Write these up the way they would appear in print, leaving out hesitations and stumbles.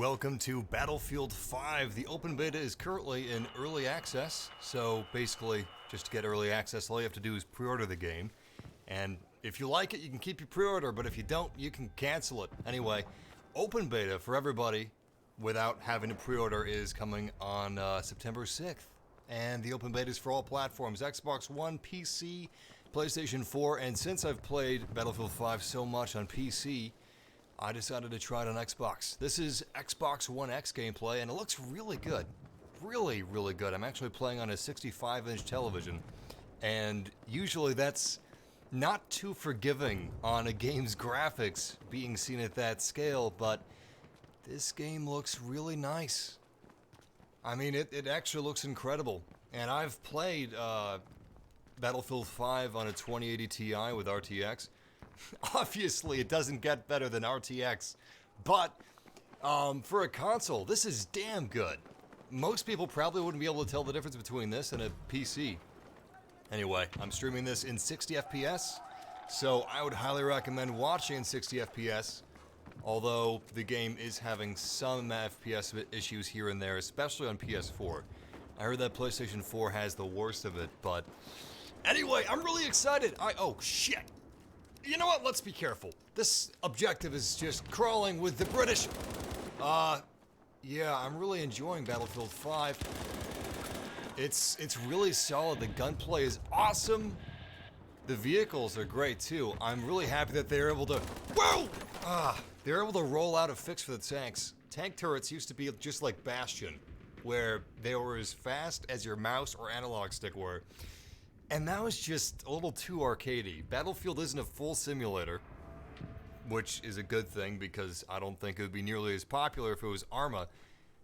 Welcome to Battlefield 5. The open beta is currently in early access, so basically, just to get early access, all you have to do is pre-order the game. And if you like it, you can keep your pre-order, but if you don't, you can cancel it. Anyway, open beta for everybody without having to pre-order is coming on September 6th. And the open beta is for all platforms, Xbox One, PC, PlayStation 4, and since I've played Battlefield 5 so much on PC, I decided to try it on Xbox. This is Xbox One X gameplay, and it looks really good. Really, really good. I'm actually playing on a 65-inch television, and usually that's not too forgiving on a game's graphics being seen at that scale, but this game looks really nice. I mean, it actually looks incredible. And I've played Battlefield 5 on a 2080 Ti with RTX. Obviously, it doesn't get better than RTX, but for a console, this is damn good. Most people probably wouldn't be able to tell the difference between this and a PC. Anyway, I'm streaming this in 60 FPS, so I would highly recommend watching in 60 FPS, although the game is having some FPS issues here and there, especially on PS4. I heard that PlayStation 4 has the worst of it, but anyway, I'm really excited. Oh, shit. You know what? Let's be careful. This objective is just crawling with the British. Yeah, I'm really enjoying Battlefield 5. It's really solid. The gunplay is awesome. The vehicles are great too. I'm really happy that they're able to. Whoa! They're able to roll out a fix for the tanks. Tank turrets used to be just like Bastion, where they were as fast as your mouse or analog stick were. And that was just a little too arcadey. Battlefield isn't a full simulator, which is a good thing because I don't think it would be nearly as popular if it was Arma.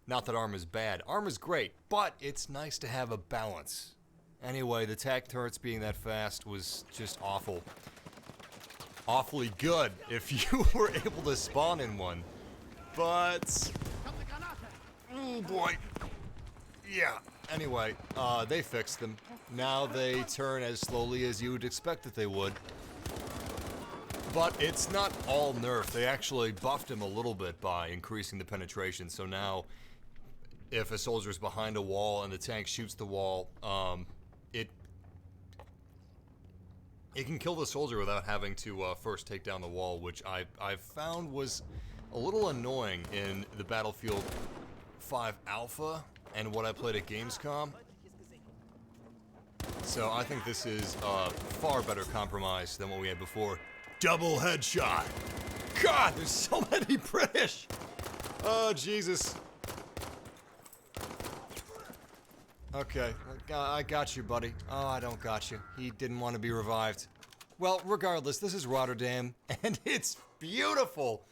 Not that Arma's bad. Arma's great, but it's nice to have a balance. Anyway, the tank turrets being that fast was just awful. Awfully good if you were able to spawn in one. But oh boy. Yeah. Anyway, they fixed them. Now they turn as slowly as you would expect that they would. But it's not all nerf. They actually buffed him a little bit by increasing the penetration. So now, if a soldier's behind a wall and the tank shoots the wall, it can kill the soldier without having to first take down the wall, which I've found was a little annoying in the Battlefield 5 Alpha and what I played at Gamescom. So I think this is a far better compromise than what we had before. Double headshot! God, there's so many British! Oh, Jesus. Okay, I got you, buddy. Oh, I don't got you. He didn't want to be revived. Well, regardless, this is Rotterdam, and it's beautiful!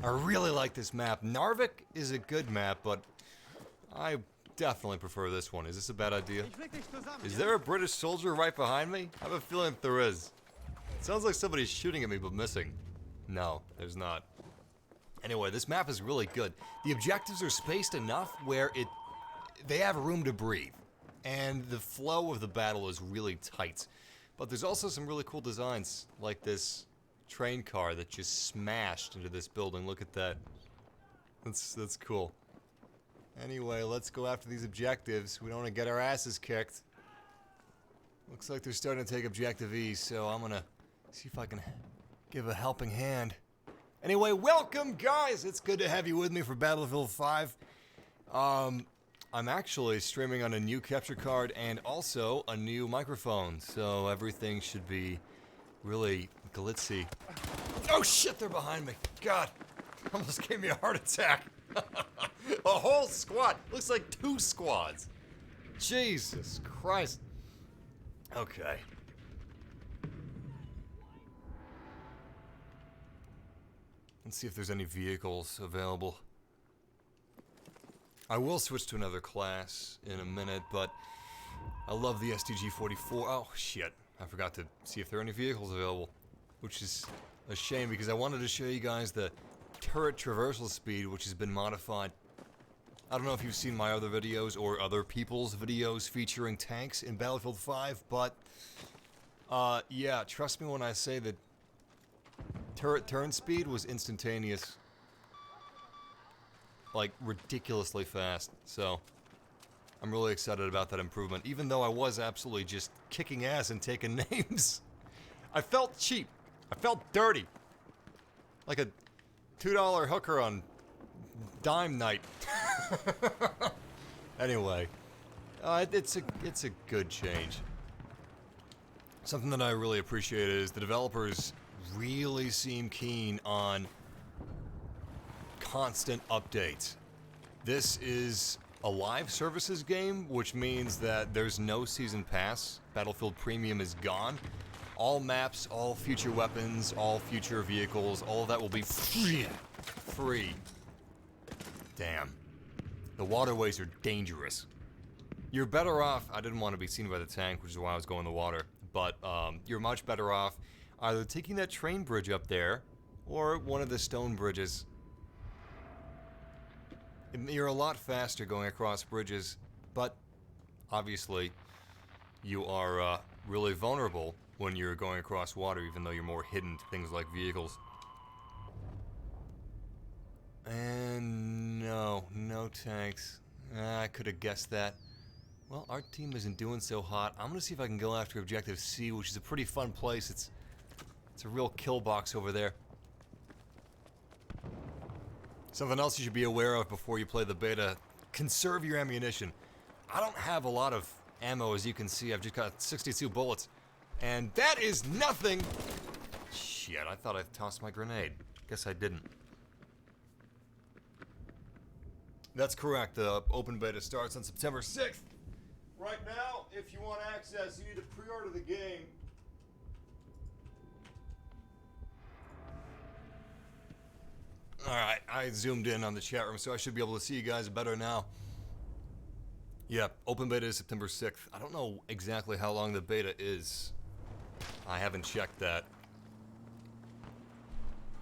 I really like this map. Narvik is a good map, but I definitely prefer this one. Is this a bad idea? Is there a British soldier right behind me? I have a feeling that there is. It sounds like somebody's shooting at me but missing. No, there's not. Anyway, this map is really good. The objectives are spaced enough where they have room to breathe. And the flow of the battle is really tight. But there's also some really cool designs, like this train car that just smashed into this building. Look at that. That's cool. Anyway, let's go after these objectives. We don't want to get our asses kicked. Looks like they're starting to take objective E, so I'm gonna see if I can give a helping hand. Anyway, welcome guys! It's good to have you with me for Battlefield 5. I'm actually streaming on a new capture card and also a new microphone, so everything should be really glitzy. Oh shit, they're behind me. God, almost gave me a heart attack. A whole squad. Looks like 2 squads. Jesus Christ. Okay. Let's see if there's any vehicles available. I will switch to another class in a minute, but I love the STG-44. Oh, shit. I forgot to see if there are any vehicles available, which is a shame because I wanted to show you guys the turret traversal speed, which has been modified. I don't know if you've seen my other videos or other people's videos featuring tanks in Battlefield 5, but yeah, trust me when I say that turret turn speed was instantaneous. like, ridiculously fast. So, I'm really excited about that improvement, even though I was absolutely just kicking ass and taking names. I felt cheap. I felt dirty. Like a $2 hooker on dime night. Anyway, it's a good change. Something that I really appreciate is the developers really seem keen on constant updates. This is a live services game, which means that there's no season pass. Battlefield Premium is gone. All maps, all future weapons, all future vehicles, all of that will be free. Free. Damn. The waterways are dangerous. You're better off, I didn't want to be seen by the tank, which is why I was going in the water, but you're much better off either taking that train bridge up there, or one of the stone bridges. You're a lot faster going across bridges, but obviously you are really vulnerable when you're going across water, even though you're more hidden to things like vehicles. And no tanks. I could have guessed that. Well, our team isn't doing so hot. I'm gonna see if I can go after Objective C, which is a pretty fun place. It's a real kill box over there. Something else you should be aware of before you play the beta: conserve your ammunition. I don't have a lot of ammo, as you can see. I've just got 62 bullets. And that is nothing! Shit, I thought I tossed my grenade. Guess I didn't. That's correct. The open beta starts on September 6th. Right now, if you want access, you need to pre-order the game. Alright, I zoomed in on the chat room, so I should be able to see you guys better now. Yep, open beta is September 6th. I don't know exactly how long the beta is. I haven't checked that.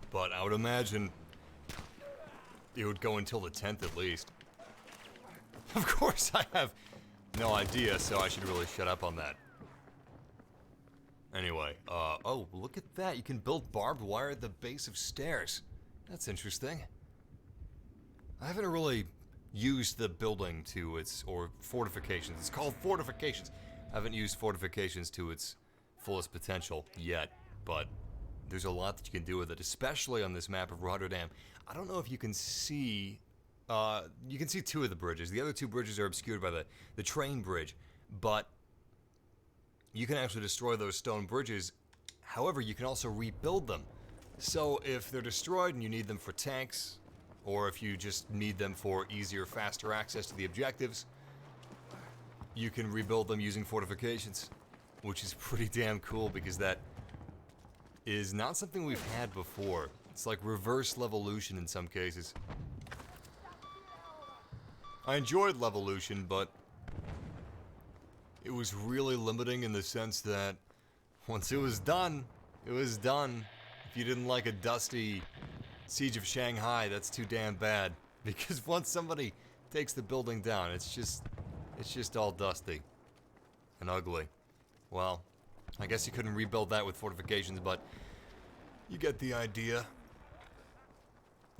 But I would imagine it would go until the 10th at least. Of course, I have no idea, so I should really shut up on that. Anyway, oh, look at that. You can build barbed wire at the base of stairs. That's interesting. I haven't really used the building to its, or fortifications. It's called fortifications. I haven't used fortifications to its fullest potential yet, but there's a lot that you can do with it, especially on this map of Rotterdam. I don't know if you can see, you can see two of the bridges. The other two bridges are obscured by the train bridge, but you can actually destroy those stone bridges. However, you can also rebuild them. So if they're destroyed and you need them for tanks, or if you just need them for easier, faster access to the objectives, you can rebuild them using fortifications, which is pretty damn cool because that is not something we've had before. It's like reverse levolution in some cases. I enjoyed levolution, but it was really limiting in the sense that once it was done, it was done. If you didn't like a dusty Siege of Shanghai, that's too damn bad. Because once somebody takes the building down, it's just all dusty and ugly. Well, I guess you couldn't rebuild that with fortifications, but you get the idea.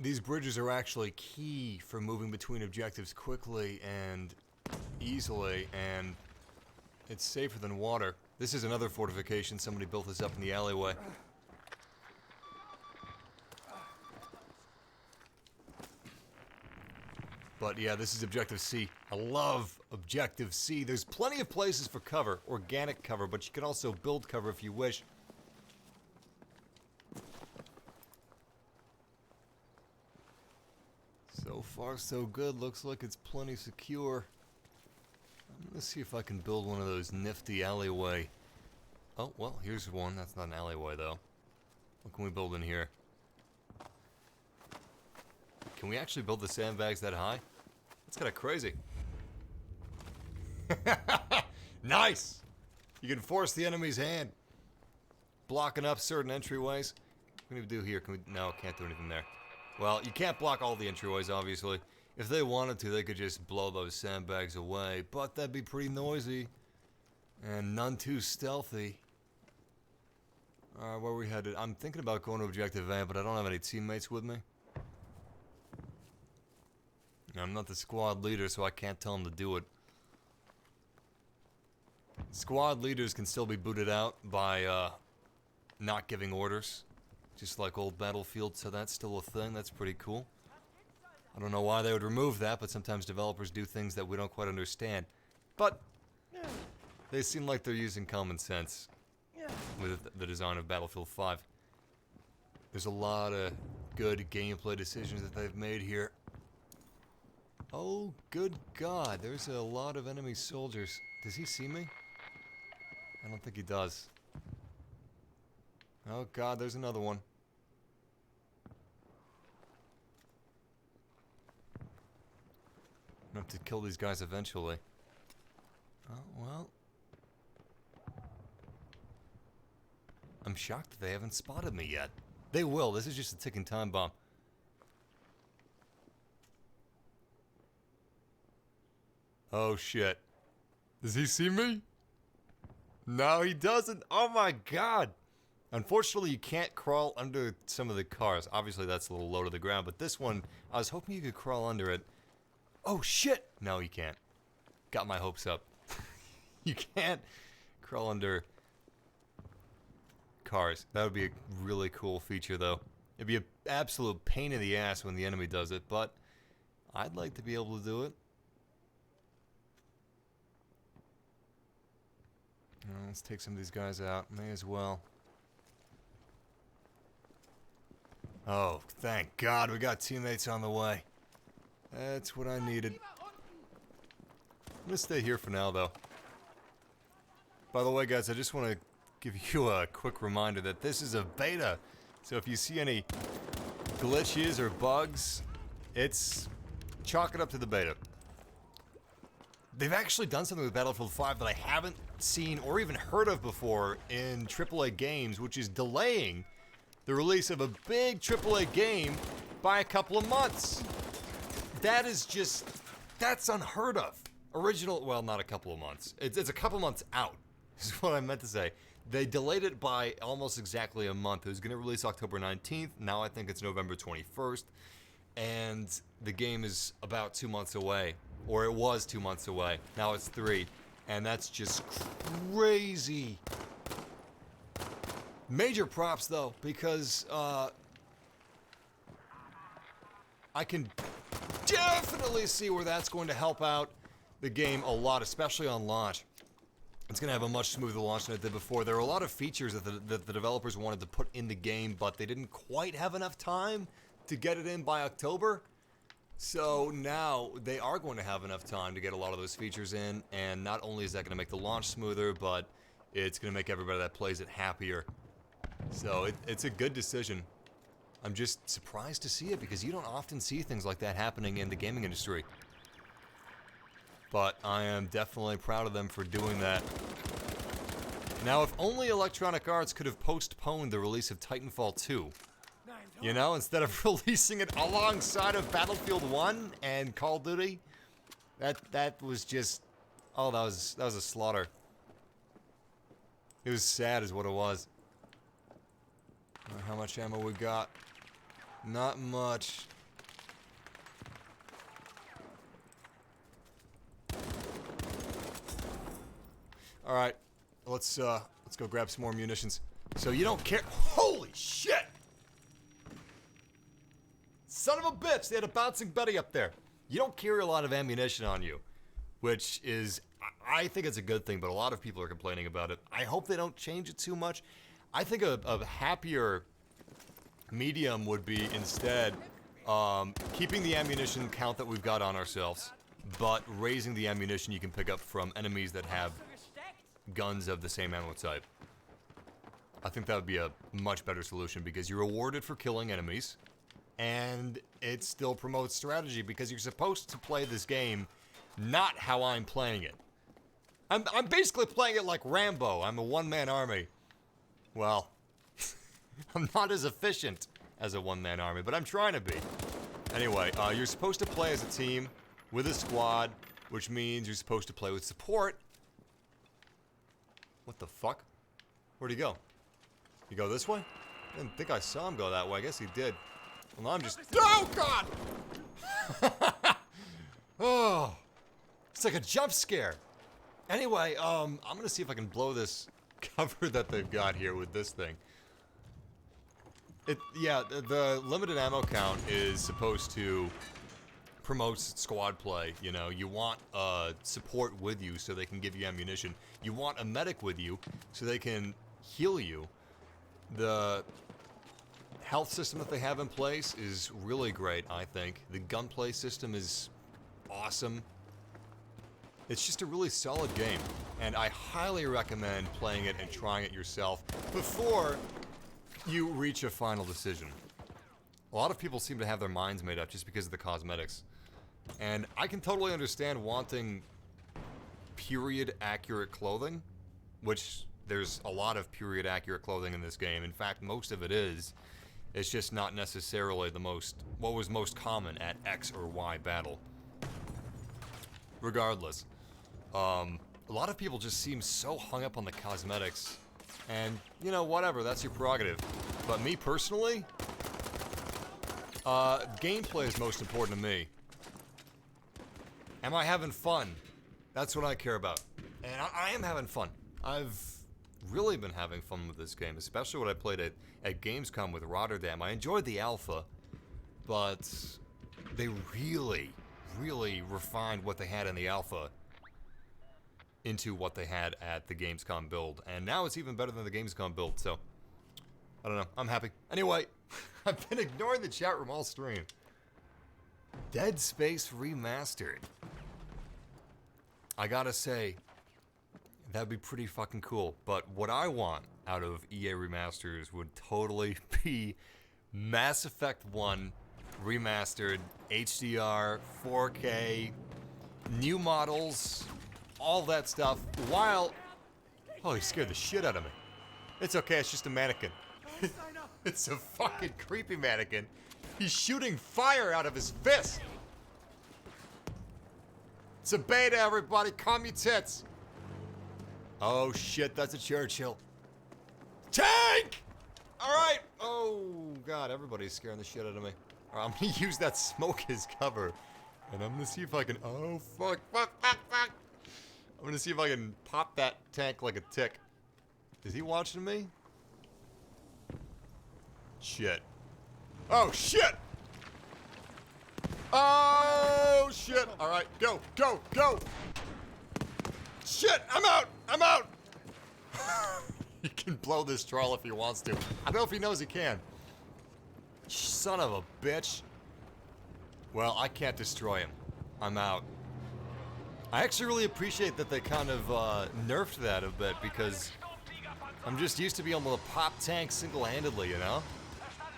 These bridges are actually key for moving between objectives quickly and easily, and it's safer than water. This is another fortification. Somebody built this up in the alleyway. But yeah, this is Objective C. I love Objective C. There's plenty of places for cover, organic cover, but you can also build cover if you wish. So far, so good. Looks like it's plenty secure. I'm gonna see if I can build one of those nifty alleyway. Oh, well, here's one. That's not an alleyway, though. What can we build in here? Can we actually build the sandbags that high? That's kind of crazy. Nice! You can force the enemy's hand. Blocking up certain entryways. What can we do here? Can we? No, can't do anything there. Well, you can't block all the entryways, obviously. If they wanted to, they could just blow those sandbags away, but that'd be pretty noisy. And none too stealthy. Alright, where are we headed? I'm thinking about going to Objective A, but I don't have any teammates with me. I'm not the squad leader, so I can't tell him to do it. Squad leaders can still be booted out by not giving orders, just like old Battlefield, so that's still a thing. That's pretty cool. I don't know why they would remove that, but sometimes developers do things that we don't quite understand. But they seem like they're using common sense with the design of Battlefield 5. There's a lot of good gameplay decisions that they've made here. Oh, good God, there's a lot of enemy soldiers. Does he see me? I don't think he does. Oh God, there's another one. I'm gonna have to kill these guys eventually. Oh, well. I'm shocked that they haven't spotted me yet. They will, this is just a ticking time bomb. Oh shit. Does he see me? No, he doesn't. Oh my God. Unfortunately, you can't crawl under some of the cars. Obviously, that's a little low to the ground, but this one, I was hoping you could crawl under it. Oh shit! No, you can't. Got my hopes up. You can't crawl under cars. That would be a really cool feature, though. It'd be an absolute pain in the ass when the enemy does it, but I'd like to be able to do it. Let's take some of these guys out. May as well. Oh, thank God we got teammates on the way. That's what I needed. I'm gonna stay here for now, though. By the way, guys, I just want to give you a quick reminder that this is a beta. So if you see any glitches or bugs, chalk it up to the beta. They've actually done something with Battlefield 5 that I haven't seen or even heard of before in AAA games, which is delaying the release of a big AAA game by a couple of months. That is just, that's unheard of. Well, not a couple of months. It's a couple months out, is what I meant to say. They delayed it by almost exactly a month. It was going to release October 19th. Now I think it's November 21st. And the game is about 2 months away. Or it was 2 months away. Now it's 3. And that's just crazy. Major props, though, because I can definitely see where that's going to help out the game a lot, especially on launch. It's going to have a much smoother launch than it did before. There were a lot of features that the developers wanted to put in the game, but they didn't quite have enough time to get it in by October. So now they are going to have enough time to get a lot of those features in, and not only is that going to make the launch smoother, but it's going to make everybody that plays it happier. So it's a good decision. I'm just surprised to see it because you don't often see things like that happening in the gaming industry. But I am definitely proud of them for doing that. Now, if only Electronic Arts could have postponed the release of Titanfall 2. You know, instead of releasing it alongside of Battlefield 1 and Call of Duty. That was just, oh, that was a slaughter. It was sad is what it was. How much ammo we got? Not much. All right, let's go grab some more munitions. So you don't care? Holy shit! Son of a bitch! They had a bouncing Betty up there. You don't carry a lot of ammunition on you, which is, I think it's a good thing, but a lot of people are complaining about it. I hope they don't change it too much. I think a happier medium would be instead keeping the ammunition count that we've got on ourselves, but raising the ammunition you can pick up from enemies that have guns of the same ammo type. I think that would be a much better solution because you're rewarded for killing enemies, and it still promotes strategy because you're supposed to play this game not how I'm playing it. I'm basically playing it like Rambo. I'm a one-man army. Well, I'm not as efficient as a one-man army, but I'm trying to be. Anyway, you're supposed to play as a team with a squad, which means you're supposed to play with support. What the fuck? Where'd he go? You go this way? I didn't think I saw him go that way. I guess he did. Well, I'm just... Oh, God! Oh, it's like a jump scare. Anyway, I'm gonna see if I can blow this cover that they've got here with this thing. Yeah, the limited ammo count is supposed to promote squad play. You know, you want support with you so they can give you ammunition. You want a medic with you so they can heal you. The health system that they have in place is really great, I think. The gunplay system is awesome. It's just a really solid game, and I highly recommend playing it and trying it yourself before you reach a final decision. A lot of people seem to have their minds made up just because of the cosmetics. And I can totally understand wanting period-accurate clothing, which there's a lot of period-accurate clothing in this game. In fact, most of it is. It's just not necessarily what was most common at X or Y battle. Regardless, a lot of people just seem so hung up on the cosmetics. And, you know, whatever, that's your prerogative. But me personally, gameplay is most important to me. Am I having fun? That's what I care about. And I am having fun. I've really been having fun with this game, especially when I played it at Gamescom with Rotterdam. I enjoyed the alpha, but they really, really refined what they had in the alpha into what they had at the Gamescom build. And now it's even better than the Gamescom build, so I don't know. I'm happy. Anyway, I've been ignoring the chat room all stream. Dead Space Remastered. I gotta say, that'd be pretty fucking cool. But what I want out of EA Remasters would totally be Mass Effect 1 Remastered, HDR, 4K, new models, all that stuff, while... Oh, he scared the shit out of me. It's okay, it's just a mannequin. It's a fucking creepy mannequin. He's shooting fire out of his fist. It's a beta, everybody. Calm your tits. Oh shit, that's a Churchill. Tank! Alright. Oh god, everybody's scaring the shit out of me. Alright, I'm gonna use that smoke as cover. And I'm gonna see if I can... Oh fuck, fuck, fuck, fuck. I'm gonna see if I can pop that tank like a tick. Is he watching me? Shit. Oh shit! Oh shit! Alright, go, go, go! Shit! I'm out! I'm out! He can blow this troll if he wants to. I don't know if he knows he can. Son of a bitch. Well, I can't destroy him. I'm out. I actually really appreciate that they kind of nerfed that a bit, because I'm just used to being able to pop tanks single-handedly, you know?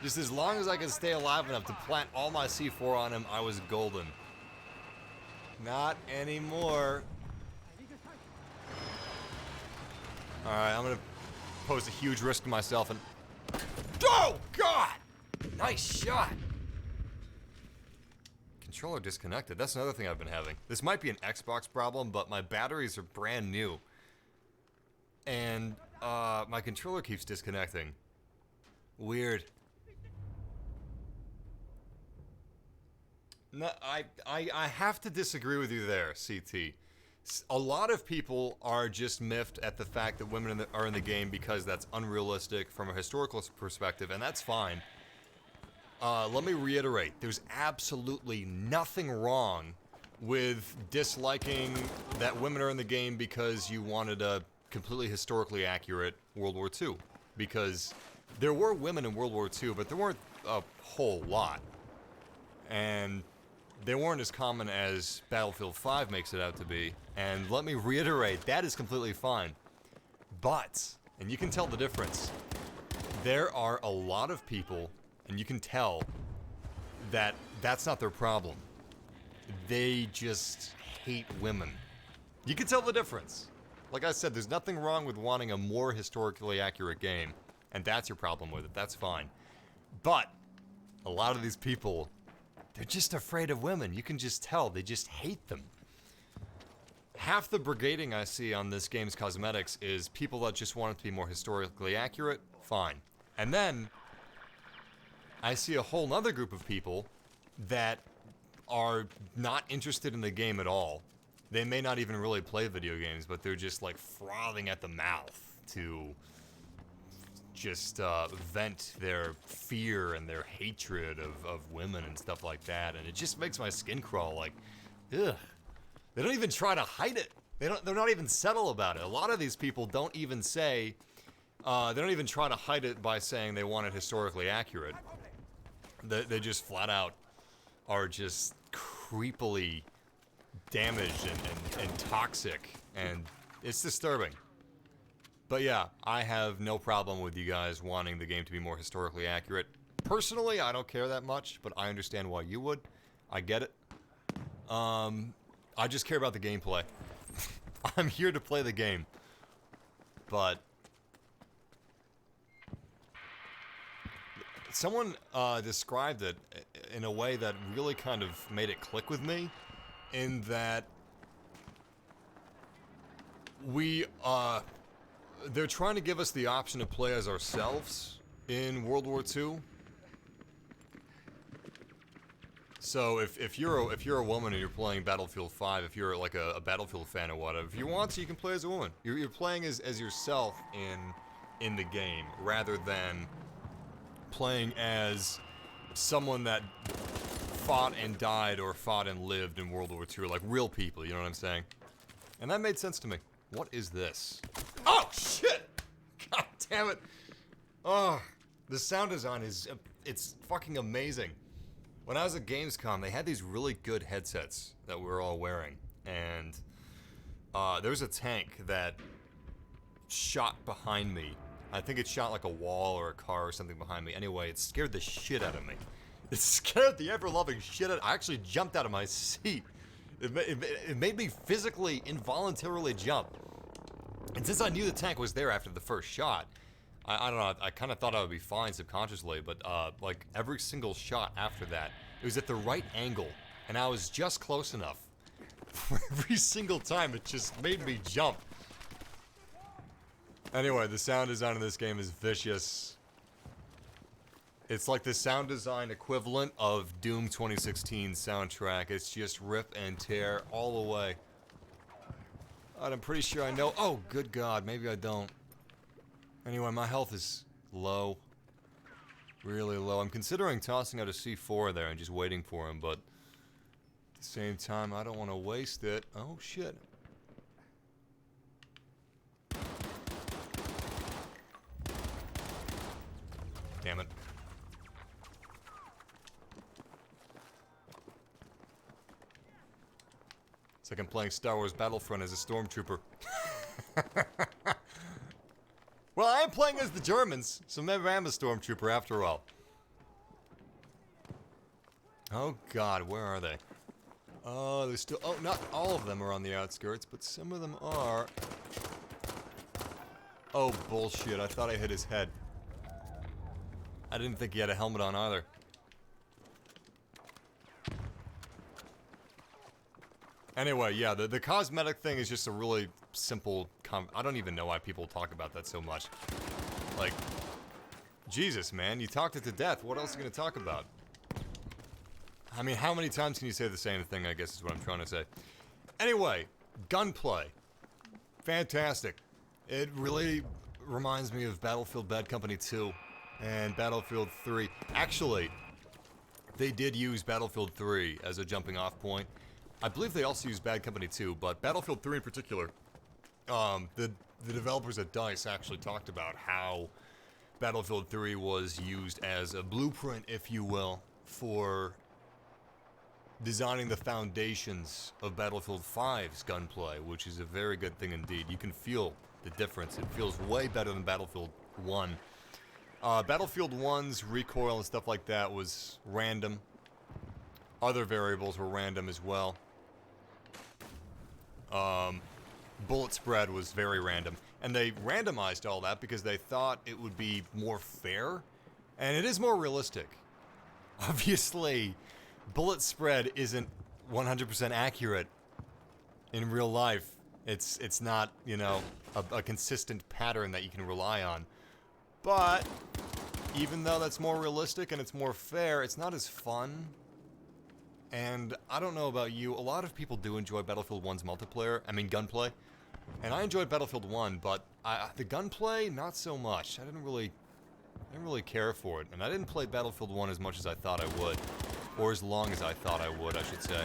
Just as long as I can stay alive enough to plant all my C4 on him, I was golden. Not anymore. Alright, I'm gonna pose a huge risk to myself and... Oh, God! Nice shot! Controller disconnected. That's another thing I've been having. This might be an Xbox problem, but my batteries are brand new. And, my controller keeps disconnecting. Weird. No, I have to disagree with you there, CT. A lot of people are just miffed at the fact that women are in the game because that's unrealistic from a historical perspective, and that's fine. Let me reiterate, there's absolutely nothing wrong with disliking that women are in the game because you wanted a completely historically accurate World War II. Because there were women in World War II, but there weren't a whole lot. And they weren't as common as Battlefield 5 makes it out to be. And let me reiterate, that is completely fine. But, and you can tell the difference, there are a lot of people, and you can tell that that's not their problem. They just hate women. You can tell the difference. Like I said, there's nothing wrong with wanting a more historically accurate game, and that's your problem with it. That's fine. But a lot of these people, they're just afraid of women. You can just tell. They just hate them. Half the brigading I see on this game's cosmetics is people that just want it to be more historically accurate. Fine. And then I see a whole other group of people that are not interested in the game at all. They may not even really play video games, but they're just like frothing at the mouth to just vent their fear and their hatred of women and stuff like that, and it just makes my skin crawl. Like, ugh. They don't even try to hide it. They're not even subtle about it. A lot of these people don't even say, they don't even try to hide it by saying they want it historically accurate. They just flat out are just creepily damaged and toxic, and it's disturbing. But yeah, I have no problem with you guys wanting the game to be more historically accurate. Personally, I don't care that much, but I understand why you would. I get it. I just care about the gameplay. I'm here to play the game. But someone described it in a way that really kind of made it click with me, in that they're trying to give us the option to play as ourselves in World War II. So if you're a woman and you're playing Battlefield 5, if you're like a Battlefield fan or whatever, if you want to, you can play as a woman. You're playing as yourself in the game, rather than playing as someone that fought and died or fought and lived in World War II, like real people, you know what I'm saying? And that made sense to me. What is this? Oh, shit! God damn it. Oh, the sound design it's fucking amazing. When I was at Gamescom, they had these really good headsets that we were all wearing. And there was a tank that shot behind me. I think it shot like a wall or a car or something behind me. Anyway, it scared the shit out of me. It scared the ever-loving shit out of me. I actually jumped out of my seat. It made me physically, involuntarily jump. And since I knew the tank was there after the first shot, I don't know, I kind of thought I would be fine subconsciously, but like every single shot after that, it was at the right angle, and I was just close enough. Every single time, it just made me jump. Anyway, the sound design in this game is vicious. It's like the sound design equivalent of Doom 2016 soundtrack. It's just rip and tear all the way. And I'm pretty sure I know. Oh, good God, maybe I don't. Anyway, my health is low. Really low. I'm considering tossing out a C4 there and just waiting for him, but at the same time, I don't want to waste it. Oh, shit. Damn it. It's like I'm playing Star Wars Battlefront as a stormtrooper. Well, I am playing as the Germans, so maybe I am a stormtrooper after all. Oh God, where are they? Oh, there's still, oh, not all of them are on the outskirts, but some of them are. Oh, bullshit, I thought I hit his head. I didn't think he had a helmet on either. Anyway, yeah, the cosmetic thing is just a really simple I don't even know why people talk about that so much. Like, Jesus, man, you talked it to death. What else are you going to talk about? I mean, how many times can you say the same thing, I guess is what I'm trying to say. Anyway, gunplay. Fantastic. It really reminds me of Battlefield Bad Company 2 and Battlefield 3. Actually, they did use Battlefield 3 as a jumping off point. I believe they also use Bad Company 2, but Battlefield 3 in particular, the developers at DICE actually talked about how Battlefield 3 was used as a blueprint, if you will, for designing the foundations of Battlefield 5's gunplay, which is a very good thing indeed. You can feel the difference. It feels way better than Battlefield 1. Battlefield 1's recoil and stuff like that was random. Other variables were random as well. Bullet spread was very random. And they randomized all that because they thought it would be more fair. And it is more realistic. Obviously, bullet spread isn't 100% accurate in real life. It's not, you know, a consistent pattern that you can rely on. But even though that's more realistic and it's more fair, it's not as fun. And I don't know about you, a lot of people do enjoy Battlefield 1's multiplayer, I mean gunplay. And I enjoyed Battlefield 1, but the gunplay, not so much. I didn't really care for it. And I didn't play Battlefield 1 as much as I thought I would. Or as long as I thought I would, I should say.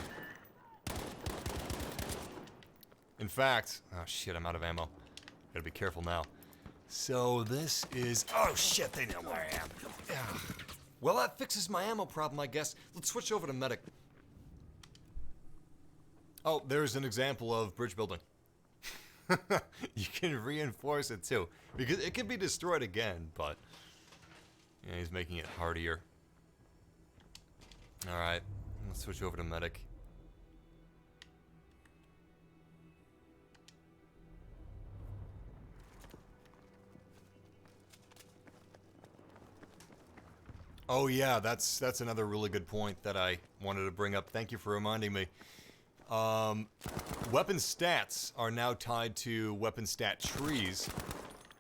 In fact, oh shit, I'm out of ammo. Gotta be careful now. So this is, oh shit, they know where I am. Yeah. Well, that fixes my ammo problem, I guess. Let's switch over to medic. Oh, there's an example of bridge building. You can reinforce it too, because it can be destroyed again, but yeah, he's making it hardier. Alright, let's switch over to medic. Oh yeah, that's another really good point that I wanted to bring up. Thank you for reminding me. Weapon stats are now tied to weapon stat trees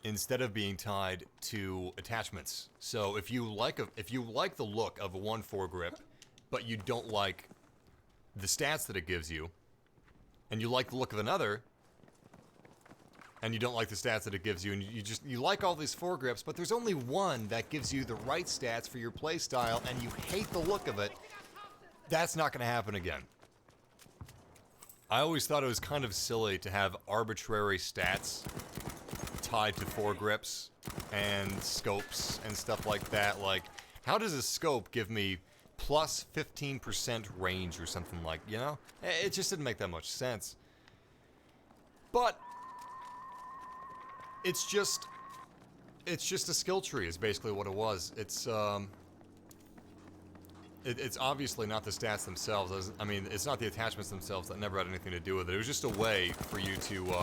instead of being tied to attachments. So if you like the look of a 1 foregrip, but you don't like the stats that it gives you, and you like the look of another, and you don't like the stats that it gives you, and you like all these foregrips, but there's only one that gives you the right stats for your playstyle, and you hate the look of it, that's not going to happen again. I always thought it was kind of silly to have arbitrary stats tied to foregrips and scopes and stuff like that. Like, how does a scope give me plus 15% range or something like, you know? It just didn't make that much sense. But it's just a skill tree is basically what it was. It's obviously not the stats themselves. I mean, it's not the attachments themselves. That never had anything to do with it. It was just a way for you to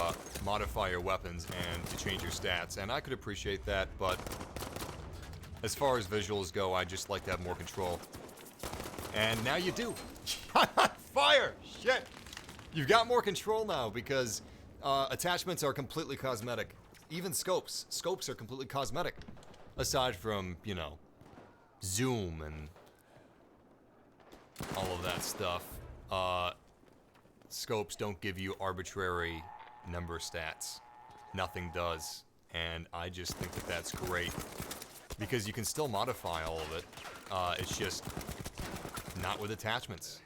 modify your weapons and to change your stats. And I could appreciate that, but as far as visuals go, I just like to have more control. And now you do. Fire! Shit! You've got more control now because attachments are completely cosmetic. Even scopes. Scopes are completely cosmetic. Aside from, you know, zoom and all of that stuff. Scopes don't give you arbitrary number stats. Nothing does. And I just think that that's great. Because you can still modify all of it. It's just not with attachments.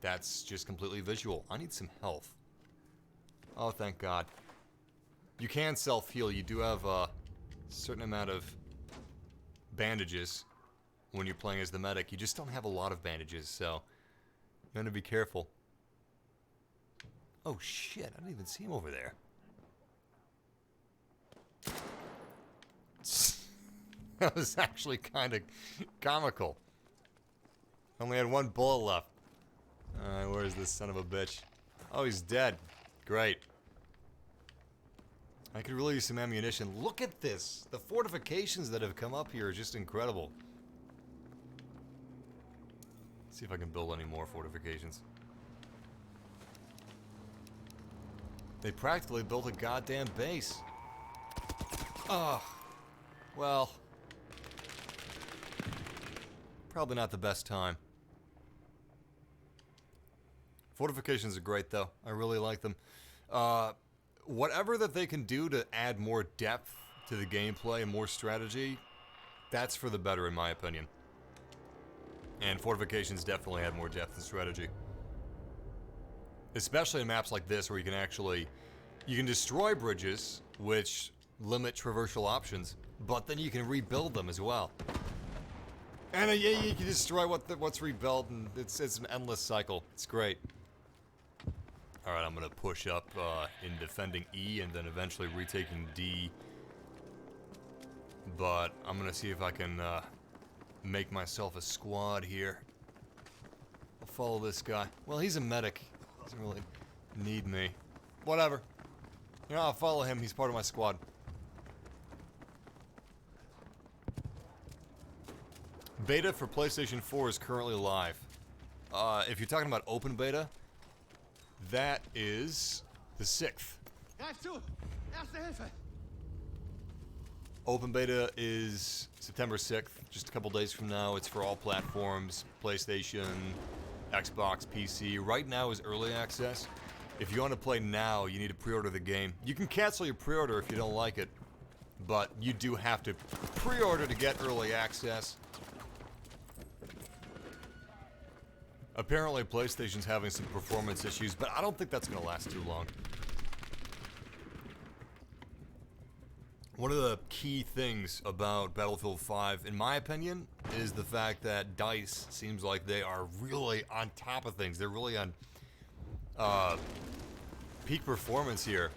That's just completely visual. I need some health. Oh, thank God. You can self-heal. You do have a certain amount of bandages when you're playing as the medic. You just don't have a lot of bandages, so you want to be careful. Oh shit, I didn't even see him over there. That was actually kind of comical. Only had one bullet left. Alright, where's this son of a bitch? Oh, he's dead. Great. I could really use some ammunition. Look at this! The fortifications that have come up here are just incredible. See if I can build any more fortifications. They practically built a goddamn base. Oh, well, probably not the best time. Fortifications are great though. I really like them. Whatever that they can do to add more depth to the gameplay and more strategy, that's for the better in my opinion. And fortifications definitely add more depth and strategy. Especially in maps like this where you can destroy bridges, which limit traversal options, but then you can rebuild them as well. And yeah, you can destroy what's rebuilt, and it's an endless cycle. It's great. Alright, I'm gonna push up in defending E and then eventually retaking D. But I'm gonna see if I can make myself a squad here. I'll follow this guy. Well, he's a medic. Doesn't really need me. Whatever. You know, I'll follow him. He's part of my squad. Beta for PlayStation 4 is currently live. If you're talking about open beta, that is the 6th. Open beta is September 6th, just a couple days from now. It's for all platforms, PlayStation, Xbox, PC. Right now is early access. If you want to play now, you need to pre-order the game. You can cancel your pre-order if you don't like it, but you do have to pre-order to get early access. Apparently, PlayStation's having some performance issues, but I don't think that's going to last too long. One of the key things about Battlefield 5, in my opinion, is the fact that DICE seems like they are really on top of things. They're really on peak performance here.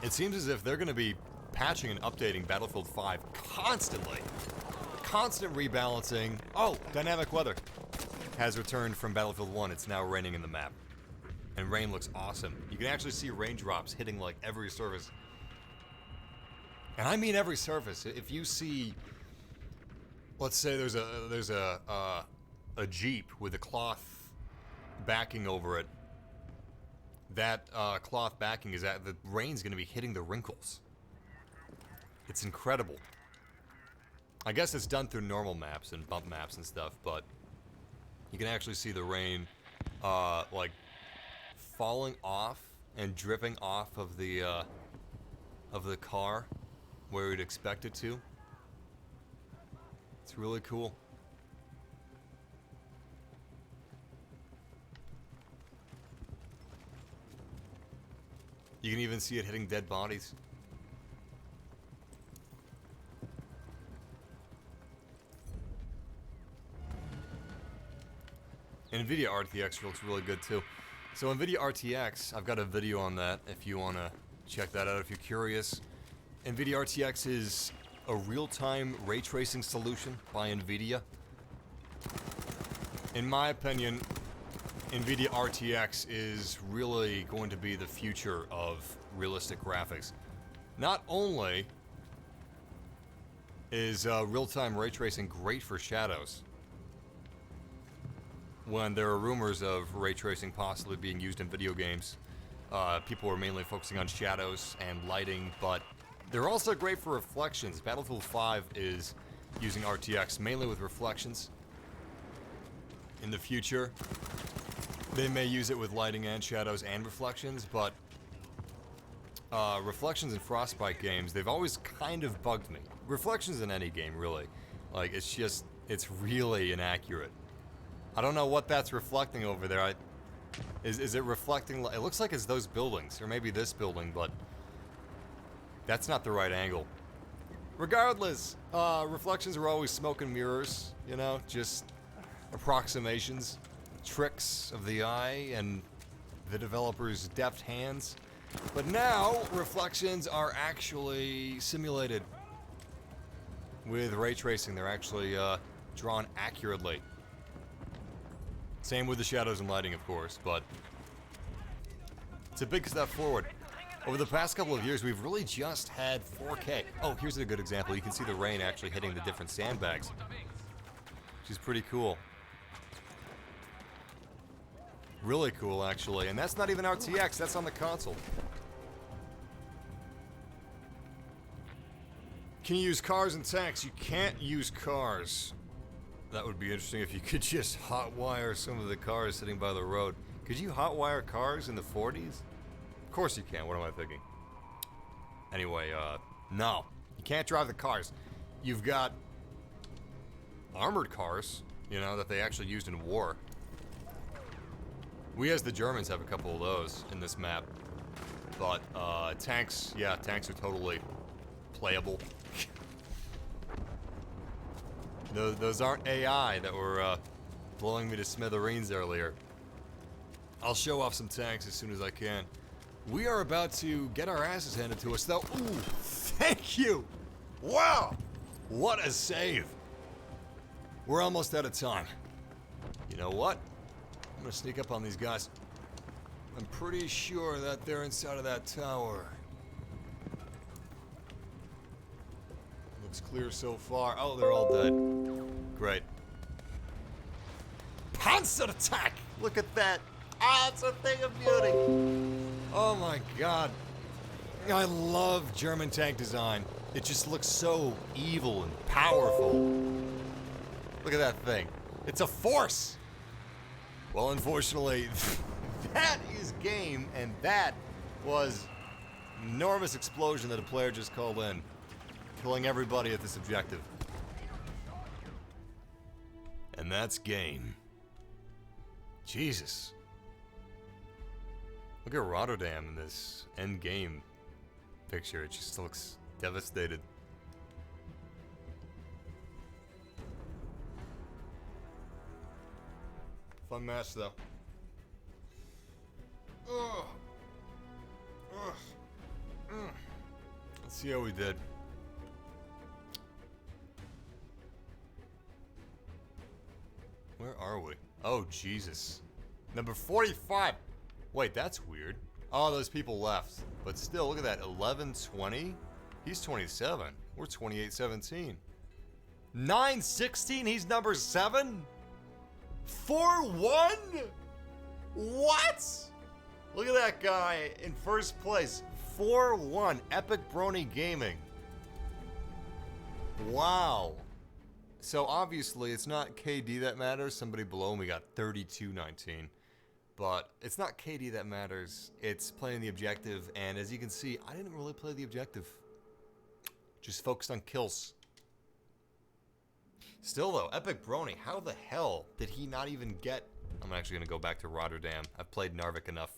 It seems as if they're going to be patching and updating Battlefield 5 constantly. Constant rebalancing. Oh, dynamic weather has returned from Battlefield 1. It's now raining in the map. And rain looks awesome. You can actually see raindrops hitting like every surface. And I mean every surface. If you see, let's say there's a Jeep with a cloth backing over it. That cloth backing is that the rain's going to be hitting the wrinkles. It's incredible. I guess it's done through normal maps and bump maps and stuff, but you can actually see the rain like falling off and dripping off of the car where you'd expect it to. It's really cool. You can even see it hitting dead bodies. NVIDIA RTX looks really good too. So NVIDIA RTX, I've got a video on that if you want to check that out if you're curious. NVIDIA RTX is a real-time ray tracing solution by NVIDIA. In my opinion, NVIDIA RTX is really going to be the future of realistic graphics. Not only is real-time ray tracing great for shadows, when there are rumors of ray tracing possibly being used in video games, people were mainly focusing on shadows and lighting, but they're also great for reflections. Battlefield 5 is using RTX mainly with reflections. In the future, they may use it with lighting and shadows and reflections, but reflections in Frostbite games, they've always kind of bugged me. Reflections in any game, really. Like, it's really inaccurate. I don't know what that's reflecting over there. Is it reflecting? It looks like it's those buildings, or maybe this building, but that's not the right angle. Regardless, reflections are always smoke and mirrors, you know, just approximations, tricks of the eye and the developer's deft hands. But now, reflections are actually simulated with ray tracing. They're actually drawn accurately. Same with the shadows and lighting, of course, but it's a big step forward. Over the past couple of years, we've really just had 4K. Oh, here's a good example. You can see the rain actually hitting the different sandbags, which is pretty cool. Really cool, actually. And that's not even RTX, that's on the console. Can you use cars and tanks? You can't use cars. That would be interesting if you could just hotwire some of the cars sitting by the road. Could you hotwire cars in the 40s? Of course you can. What am I thinking? Anyway, no. You can't drive the cars. You've got armored cars, you know, that they actually used in war. We as the Germans have a couple of those in this map. But, tanks, yeah, tanks are totally playable. Those aren't AI that were blowing me to smithereens earlier. I'll show off some tanks as soon as I can. We are about to get our asses handed to us, though. Ooh, thank you! Wow! What a save! We're almost out of time. You know what? I'm gonna sneak up on these guys. I'm pretty sure that they're inside of that tower. Looks clear so far. Oh, they're all dead. Great. Panzer attack! Look at that! Ah, it's a thing of beauty! Oh my god. I love German tank design. It just looks so evil and powerful. Look at that thing. It's a force! Well, unfortunately, that is game, and that was an enormous explosion that a player just called in, killing everybody at this objective. And that's game. Jesus. Look at Rotterdam in this end game picture. It just looks devastated. Fun match, though. Ugh. Ugh. Let's see how we did. Where are we? Oh, Jesus. Number 45. Wait, that's weird. Oh, those people left. But still, look at that. 11-20. He's 27. We're 28-17. 9-16. He's number 7. 4-1? What? Look at that guy in first place. 4-1. Epic Brony Gaming. Wow. So obviously it's not KD that matters. Somebody below me got 32-19. But it's not KD that matters. It's playing the objective. And as you can see, I didn't really play the objective. Just focused on kills. Still though, Epic Brony, how the hell did he not even get... I'm actually going to go back to Rotterdam. I've played Narvik enough.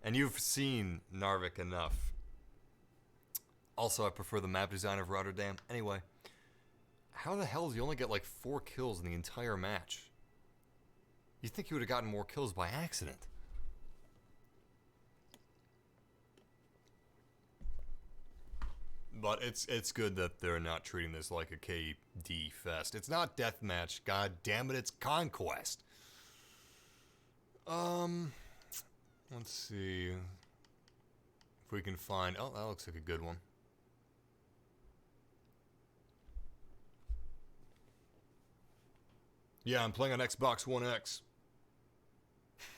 And you've seen Narvik enough. Also, I prefer the map design of Rotterdam. Anyway, how the hell does he only get like 4 kills in the entire match? You'd think he would have gotten more kills by accident. But it's good that they're not treating this like a KD fest. It's not deathmatch. God damn it, it's conquest. Let's see if we can find. Oh, that looks like a good one. Yeah, I'm playing on Xbox One X.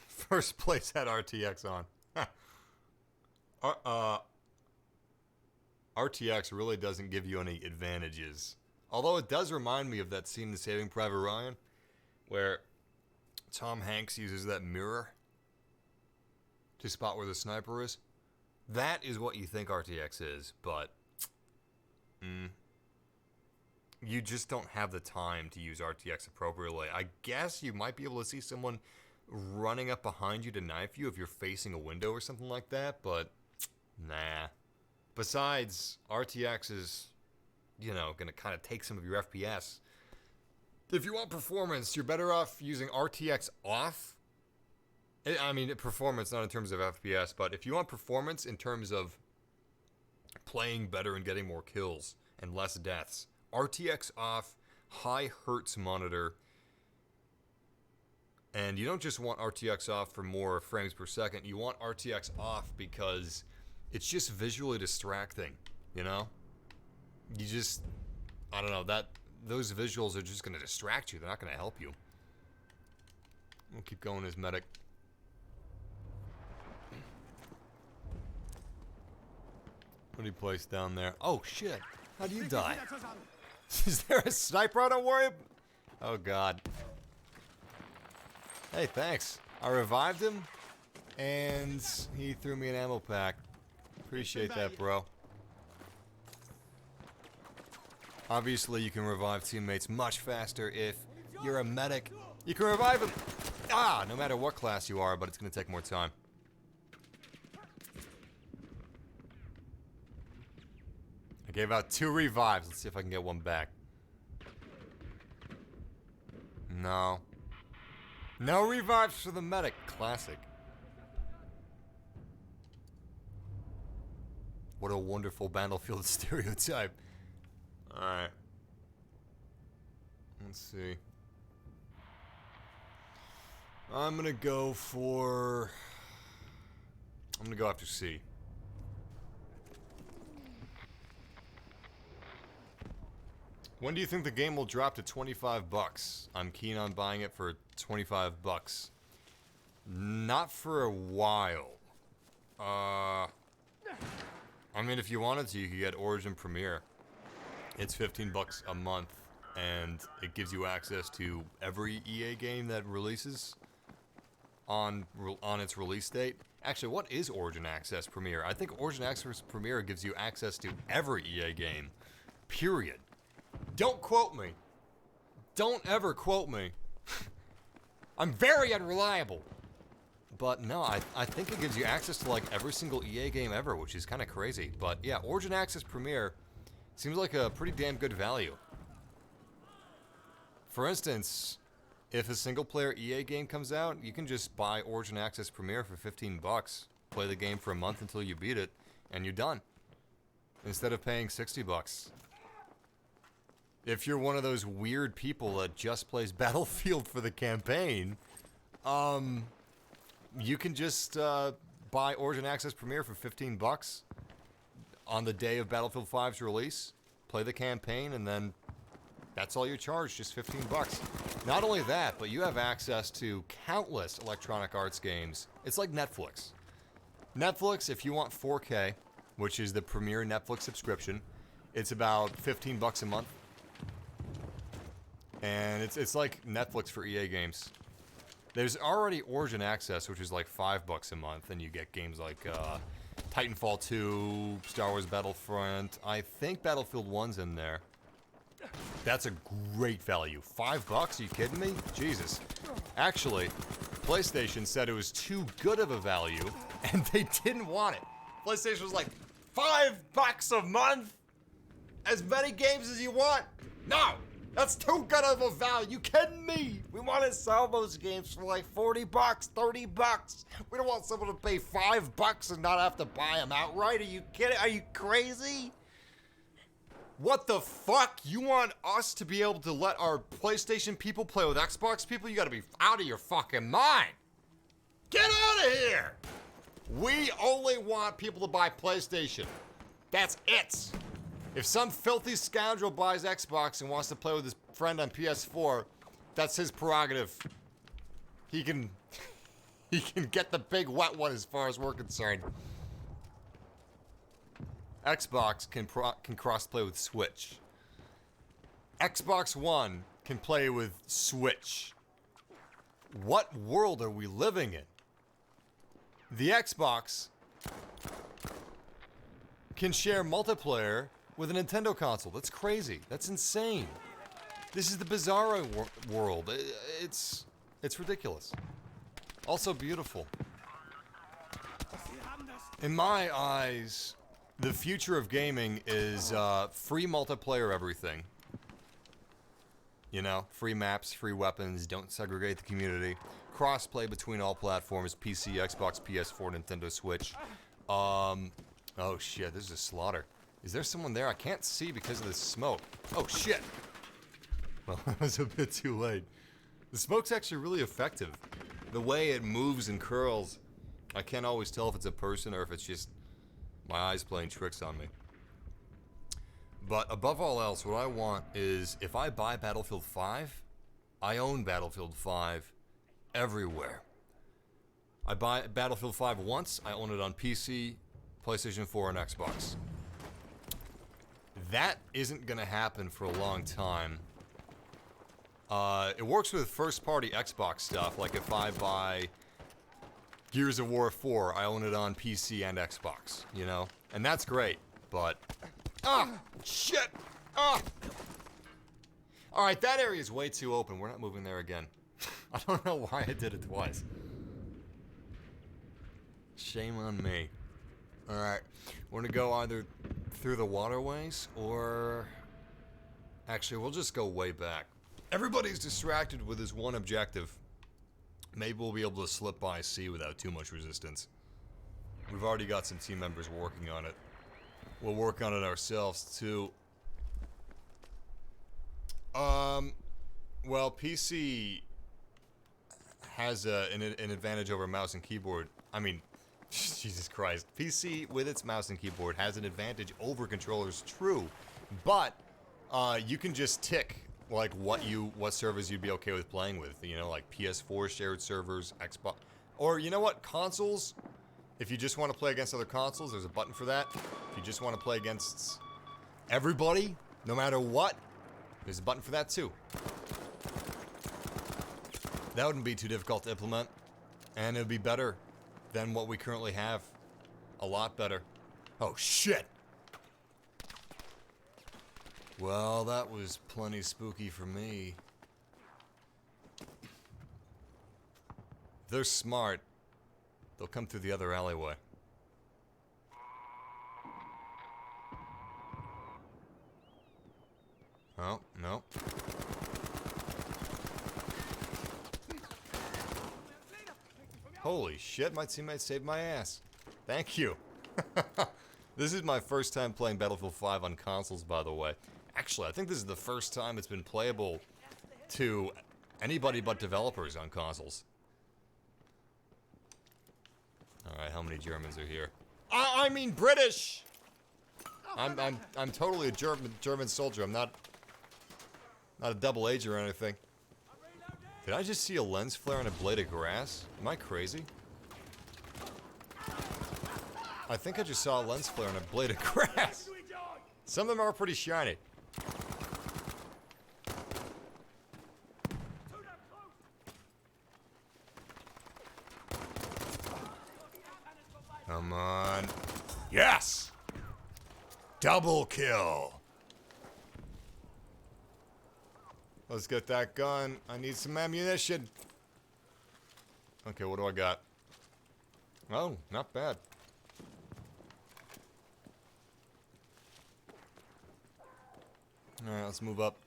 First place had RTX on. RTX really doesn't give you any advantages. Although it does remind me of that scene in Saving Private Ryan where Tom Hanks uses that mirror to spot where the sniper is. That is what you think RTX is, but you just don't have the time to use RTX appropriately. I guess you might be able to see someone running up behind you to knife you if you're facing a window or something like that, but nah. Besides, RTX is, you know, going to kind of take some of your FPS. If you want performance, you're better off using RTX off. I mean, performance, not in terms of FPS, but if you want performance in terms of playing better and getting more kills and less deaths, RTX off, high hertz monitor. And you don't just want RTX off for more frames per second. You want RTX off because it's just visually distracting, you know? You just, I don't know, those visuals are just going to distract you. They're not going to help you. We'll keep going as medic. What do you place down there? Oh, shit. How do you die? Is there a sniper? Don't worry. Oh, God. Hey, thanks. I revived him, and he threw me an ammo pack. Appreciate that, bro. Obviously, you can revive teammates much faster if you're a medic. You can revive them, no matter what class you are, but it's going to take more time. I gave out 2 revives. Let's see if I can get one back. No. No revives for the medic. Classic. What a wonderful battlefield stereotype. Alright. Let's see. I'm gonna go after C. When do you think the game will drop to 25 bucks? I'm keen on buying it for 25 bucks. Not for a while. I mean, if you wanted to, you could get Origin Premiere. It's 15 bucks a month, and it gives you access to every EA game that releases on its release date. Actually, what is Origin Access Premier? I think Origin Access Premier gives you access to every EA game. Period. Don't quote me. Don't ever quote me. I'm very unreliable. But no, I think it gives you access to like every single EA game ever, which is kind of crazy. But yeah, Origin Access Premier seems like a pretty damn good value. For instance, if a single-player EA game comes out, you can just buy Origin Access Premier for 15 bucks, play the game for a month until you beat it, and you're done. Instead of paying 60 bucks. If you're one of those weird people that just plays Battlefield for the campaign, you can just buy Origin Access Premier for 15 bucks on the day of Battlefield 5's release, play the campaign, and then that's all you're charged, just 15 bucks. Not only that, but you have access to countless Electronic Arts games. It's like Netflix. Netflix, if you want 4K, which is the premier Netflix subscription, it's about 15 bucks a month. And it's like Netflix for EA games. There's already Origin Access, which is like 5 bucks a month, and you get games like Titanfall 2, Star Wars Battlefront. I think Battlefield 1's in there. That's a great value. 5 bucks? Are you kidding me? Jesus. Actually, PlayStation said it was too good of a value, and they didn't want it. PlayStation was like, 5 bucks a month? As many games as you want? No! That's too good of a value. You kidding me? We want to sell those games for like 40 bucks, 30 bucks. We don't want someone to pay 5 bucks and not have to buy them outright. Are you kidding? Are you crazy? What the fuck? You want us to be able to let our PlayStation people play with Xbox people? You gotta be out of your fucking mind. Get out of here. We only want people to buy PlayStation. That's it. If some filthy scoundrel buys Xbox and wants to play with his friend on PS4, that's his prerogative. He can get the big wet one as far as we're concerned. Xbox can cross-play with Switch. Xbox One can play with Switch. What world are we living in? The Xbox can share multiplayer with a Nintendo console. That's crazy. That's insane. This is the bizarro world. It's ridiculous. Also beautiful. In my eyes, the future of gaming is free multiplayer everything. You know, free maps, free weapons, don't segregate the community. Crossplay between all platforms, PC, Xbox, PS4, Nintendo Switch. Oh shit, this is a slaughter. Is there someone there? I can't see because of the smoke. Oh shit! Well, that was a bit too late. The smoke's actually really effective. The way it moves and curls, I can't always tell if it's a person or if it's just my eyes playing tricks on me. But above all else, what I want is, if I buy Battlefield 5, I own Battlefield 5 everywhere. I buy Battlefield 5 once, I own it on PC, PlayStation 4, and Xbox. That isn't gonna happen for a long time. It works with first-party Xbox stuff, like if I buy Gears of War 4, I own it on PC and Xbox, you know? And that's great, but... Ah! Shit! Ah! Alright, that area is way too open. We're not moving there again. I don't know why I did it twice. Shame on me. Alright, we're gonna go either through the waterways, or... Actually, we'll just go way back. Everybody's distracted with this one objective. Maybe we'll be able to slip by sea without too much resistance. We've already got some team members working on it. We'll work on it ourselves, too. Well, PC has an advantage over mouse and keyboard. I mean, Jesus Christ. PC, with its mouse and keyboard, has an advantage over controllers, true. But, you can just tick, like, what servers you'd be okay with playing with. You know, like PS4 shared servers, Xbox. Or, you know what, consoles? If you just want to play against other consoles, there's a button for that. If you just want to play against everybody, no matter what, There's a button for that too. That wouldn't be too difficult to implement. And it would be better than what we currently have. A lot better. Oh, shit! Well, that was plenty spooky for me. If they're smart, they'll come through the other alleyway. Oh, no. Holy shit, my teammate saved my ass. Thank you. This is my first time playing Battlefield 5 on consoles, by the way. Actually, I think this is the first time it's been playable to anybody but developers on consoles. Alright, how many Germans are here? I mean British! I'm totally a German soldier. I'm not a double agent or anything. Did I just see a lens flare on a blade of grass? Am I crazy? I think I just saw a lens flare on a blade of grass. Some of them are pretty shiny. Come on. Yes! Double kill. Let's get that gun. I need some ammunition. Okay, what do I got? Oh, not bad. Alright, let's move up.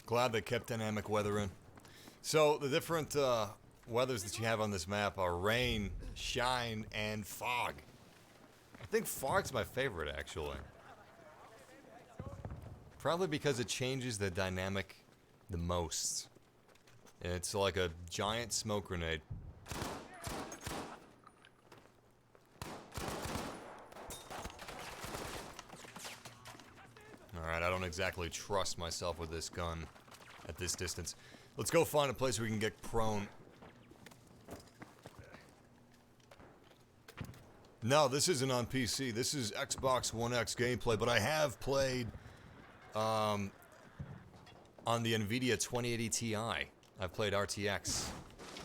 Glad they kept dynamic weather in. So, the different weathers that you have on this map are rain, shine, and fog. I think fog's my favorite, actually. Probably because it changes the dynamic the most. It's like a giant smoke grenade. Alright, I don't exactly trust myself with this gun at this distance. Let's go find a place where we can get prone. No, this isn't on PC. This is Xbox One X gameplay, but I have played on the NVIDIA 2080 Ti. I've played RTX.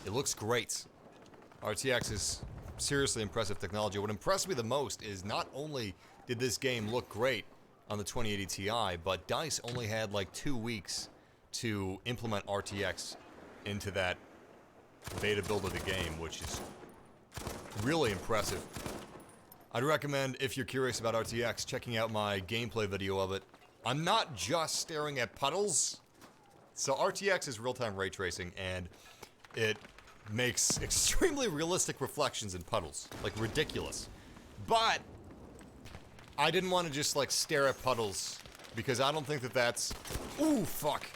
It looks great. RTX is seriously impressive technology. What impressed me the most is not only did this game look great on the 2080 Ti, but DICE only had like 2 weeks to implement RTX into that beta build of the game, which is really impressive. I'd recommend, if you're curious about RTX, checking out my gameplay video of it. I'm not just staring at puddles. So RTX is real-time ray tracing, and it makes extremely realistic reflections in puddles. Like, ridiculous. But I didn't want to just, like, stare at puddles, because I don't think that that's... Ooh, fuck.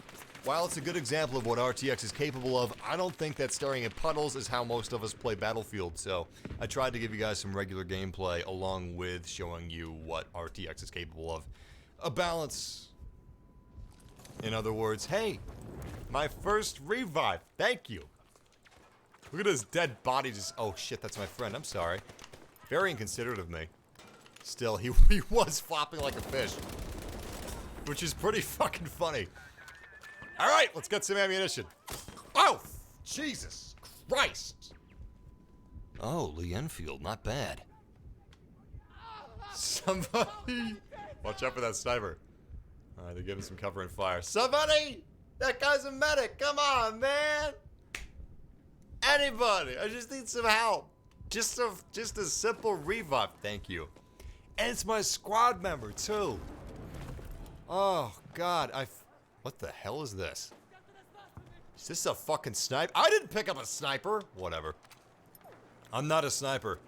While it's a good example of what RTX is capable of, I don't think that staring at puddles is how most of us play Battlefield, so I tried to give you guys some regular gameplay along with showing you what RTX is capable of. A balance. In other words, hey, my first revive. Thank you. Look at his dead body just... Oh, shit, that's my friend. I'm sorry. Very inconsiderate of me. Still, he was flopping like a fish. Which is pretty fucking funny. Alright, let's get some ammunition. Oh, Jesus Christ. Oh, Lee Enfield, not bad. Somebody... Watch out for that sniper. Alright, they're giving some cover and fire. Somebody! That guy's a medic! Come on, man! Anybody! I just need some help. Just a simple revive. Thank you. And it's my squad member, too. Oh, God. What the hell is this? Is this a fucking sniper? I didn't pick up a sniper! Whatever. I'm not a sniper.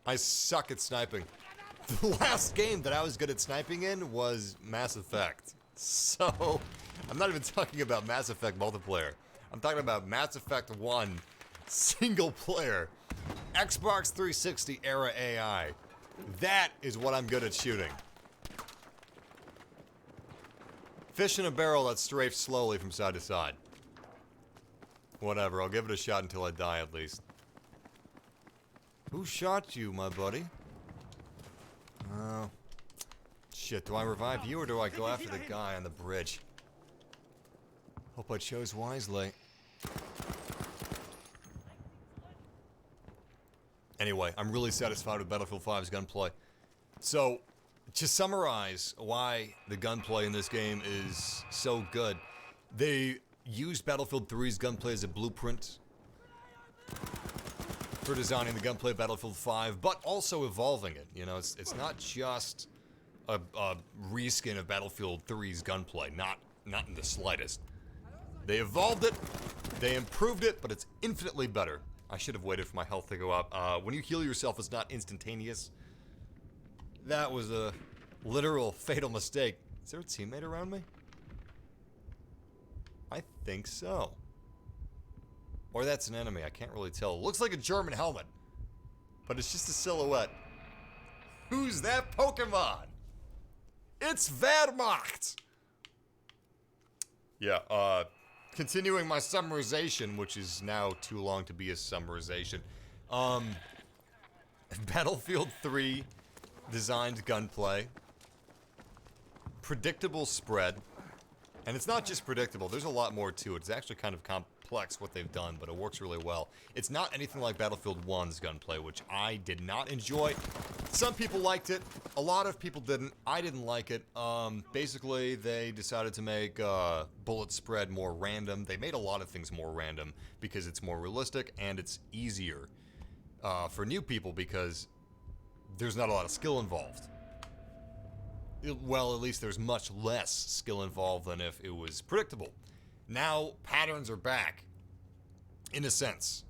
I suck at sniping. The last game that I was good at sniping in was Mass Effect. So, I'm not even talking about Mass Effect multiplayer. I'm talking about Mass Effect 1 single player. Xbox 360 era AI. That is what I'm good at shooting. Fish in a barrel that strafes slowly from side to side. Whatever, I'll give it a shot until I die at least. Who shot you, my buddy? Oh. Shit, do I revive you or do I go after the guy on the bridge? Hope I chose wisely. Anyway, I'm really satisfied with Battlefield 5's gunplay. So, to summarize why the gunplay in this game is so good, they used Battlefield 3's gunplay as a blueprint for designing the gunplay of Battlefield 5, but also evolving it. You know, it's not just a reskin of Battlefield 3's gunplay, not in the slightest. They evolved it, they improved it, but it's infinitely better. I should have waited for my health to go up. When you heal yourself, it's not instantaneous. That was a literal fatal mistake. Is there a teammate around me? I think so. Or that's an enemy, I can't really tell. Looks like a German helmet, but it's just a silhouette. Who's that Pokemon? It's Wehrmacht! Yeah, continuing my summarization, which is now too long to be a summarization. Battlefield 3 designed gunplay. Predictable spread. And it's not just predictable, there's a lot more to it. It's actually kind of complex what they've done, but it works really well. It's not anything like Battlefield 1's gunplay, which I did not enjoy. Some people liked it, a lot of people didn't. I didn't like it. Basically, they decided to make bullet spread more random. They made a lot of things more random because it's more realistic and it's easier for new people because there's not a lot of skill involved. Well, at least there's much less skill involved than if it was predictable. Now, patterns are back. In a sense.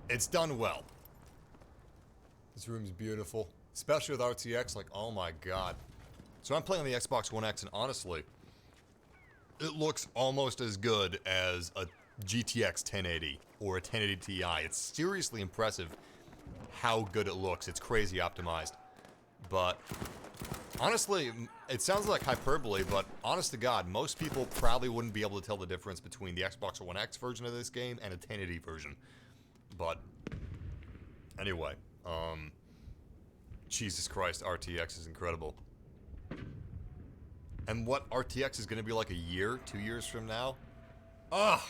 It's done well. This room's beautiful. Especially with RTX, like, oh my god. So I'm playing on the Xbox One X, and honestly, it looks almost as good as a GTX 1080 or a 1080 Ti. It's seriously impressive how good it looks. It's crazy optimized. But honestly, it sounds like hyperbole, but honest to God, most people probably wouldn't be able to tell the difference between the Xbox One X version of this game and a 1080 version. But anyway, Jesus Christ, RTX is incredible. And what RTX is going to be like a year, 2 years from now? Ugh!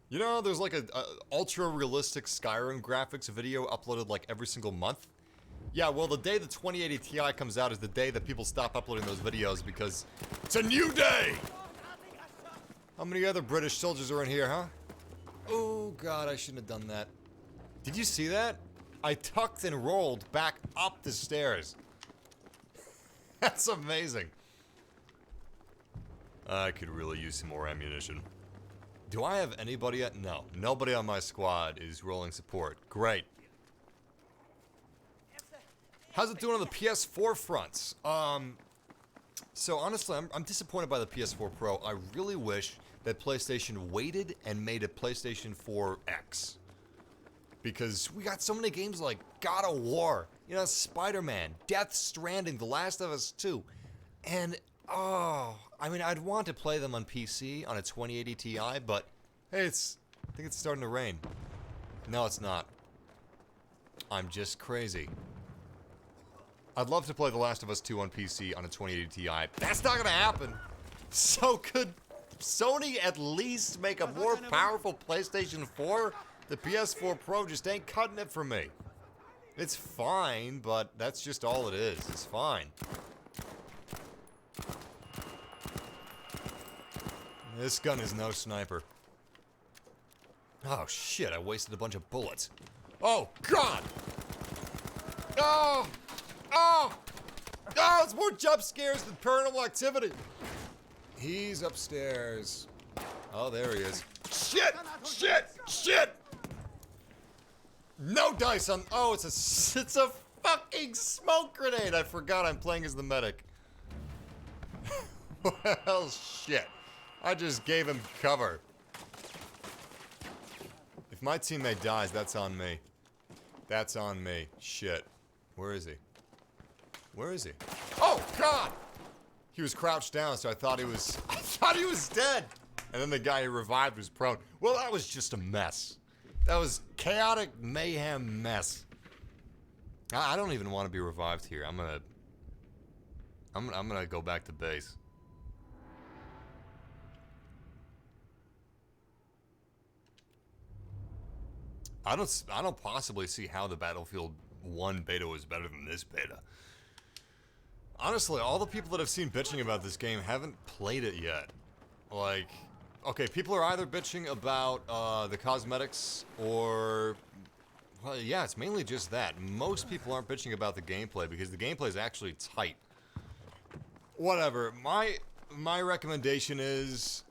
You know, there's like a ultra-realistic Skyrim graphics video uploaded like every single month. Yeah, well, the day the 2080 Ti comes out is the day that people stop uploading those videos because it's a new day! How many other British soldiers are in here, huh? Oh, God, I shouldn't have done that. Did you see that? I tucked and rolled back up the stairs. That's amazing. I could really use some more ammunition. Do I have anybody yet? No. Nobody on my squad is rolling support. Great. How's it doing on the PS4 fronts? So honestly, I'm disappointed by the PS4 Pro. I really wish that PlayStation waited and made a PlayStation 4 X. Because we got so many games like God of War, you know, Spider-Man, Death Stranding, The Last of Us 2. And, oh, I mean, I'd want to play them on PC on a 2080 Ti, but hey, I think it's starting to rain. No, it's not. I'm just crazy. I'd love to play The Last of Us 2 on PC on a 2080 Ti. That's not gonna happen. So could Sony at least make a more powerful PlayStation 4? The PS4 Pro just ain't cutting it for me. It's fine, but that's just all it is. It's fine. This gun is no sniper. Oh shit, I wasted a bunch of bullets. Oh god! Oh! Oh! Oh, it's more jump scares than paranormal activity! He's upstairs. Oh, there he is. Shit! Shit! Shit! No dice on. Oh, it's a fucking smoke grenade! I forgot I'm playing as the medic. Well, shit. I just gave him cover. If my teammate dies, that's on me. That's on me. Shit. Where is he? Where is he? Oh, God! He was crouched down, so I thought he was dead. And then the guy who revived was prone. Well, that was just a mess. That was chaotic mayhem mess. I don't even want to be revived here. I'm gonna go back to base. I don't possibly see how the Battlefield 1 beta was better than this beta. Honestly, all the people that I've seen bitching about this game haven't played it yet. Like, okay, people are either bitching about the cosmetics or, well, yeah, it's mainly just that. Most people aren't bitching about the gameplay because the gameplay is actually tight. Whatever. My recommendation is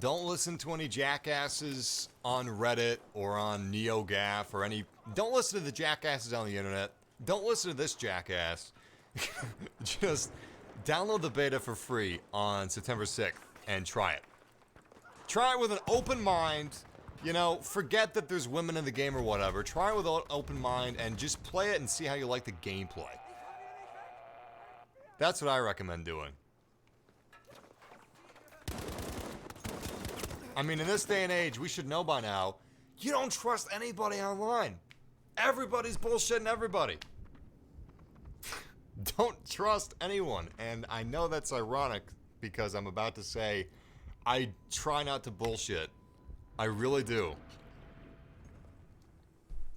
don't listen to any jackasses on Reddit or on NeoGAF or any... Don't listen to the jackasses on the internet. Don't listen to this jackass. Just download the beta for free on September 6th and try it. Try it with an open mind. You know, forget that there's women in the game or whatever. Try it with an open mind and just play it and see how you like the gameplay. That's what I recommend doing. I mean, in this day and age, we should know by now, you don't trust anybody online. Everybody's bullshitting everybody. Don't trust anyone. And I know that's ironic because I'm about to say, I try not to bullshit. I really do.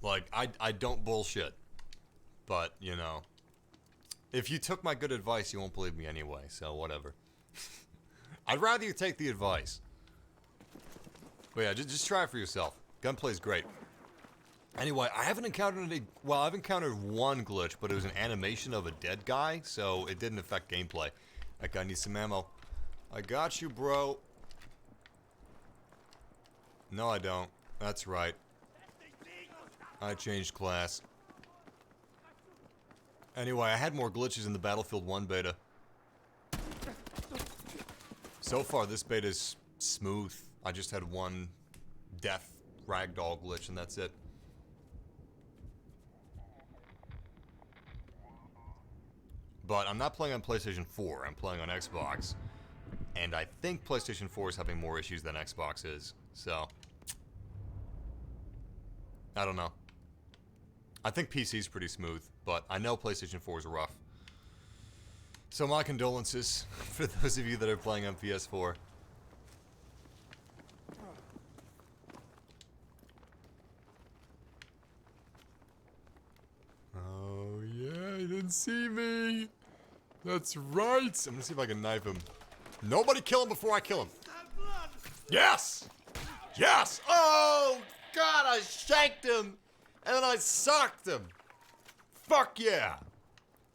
Like, I don't bullshit. But, you know, if you took my good advice, you won't believe me anyway, so whatever. I'd rather you take the advice. But yeah, just try it for yourself. Gunplay's great. Anyway, I haven't encountered any... Well, I've encountered one glitch, but it was an animation of a dead guy, so it didn't affect gameplay. That guy needs some ammo. I got you, bro. No, I don't. That's right. I changed class. Anyway, I had more glitches in the Battlefield 1 beta. So far, this beta is smooth. I just had one death ragdoll glitch, and that's it. But I'm not playing on PlayStation 4. I'm playing on Xbox. And I think PlayStation 4 is having more issues than Xbox is. So, I don't know. I think PC's pretty smooth, but I know PlayStation 4 is rough. So my condolences for those of you that are playing on PS4. Oh yeah, he didn't see me. That's right. I'm gonna see if I can knife him. Nobody kill him before I kill him. Yes! Yes! Oh, God, I shanked him! And then I socked him! Fuck yeah!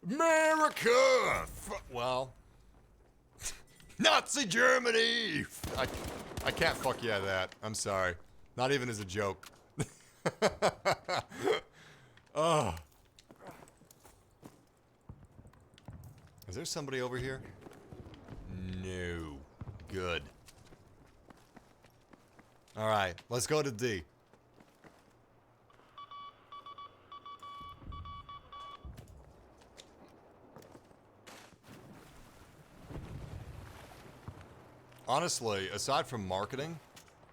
America! Well... Nazi Germany! I can't fuck yeah that. I'm sorry. Not even as a joke. Oh. Is there somebody over here? No. Good. Alright, let's go to D. Honestly, aside from marketing,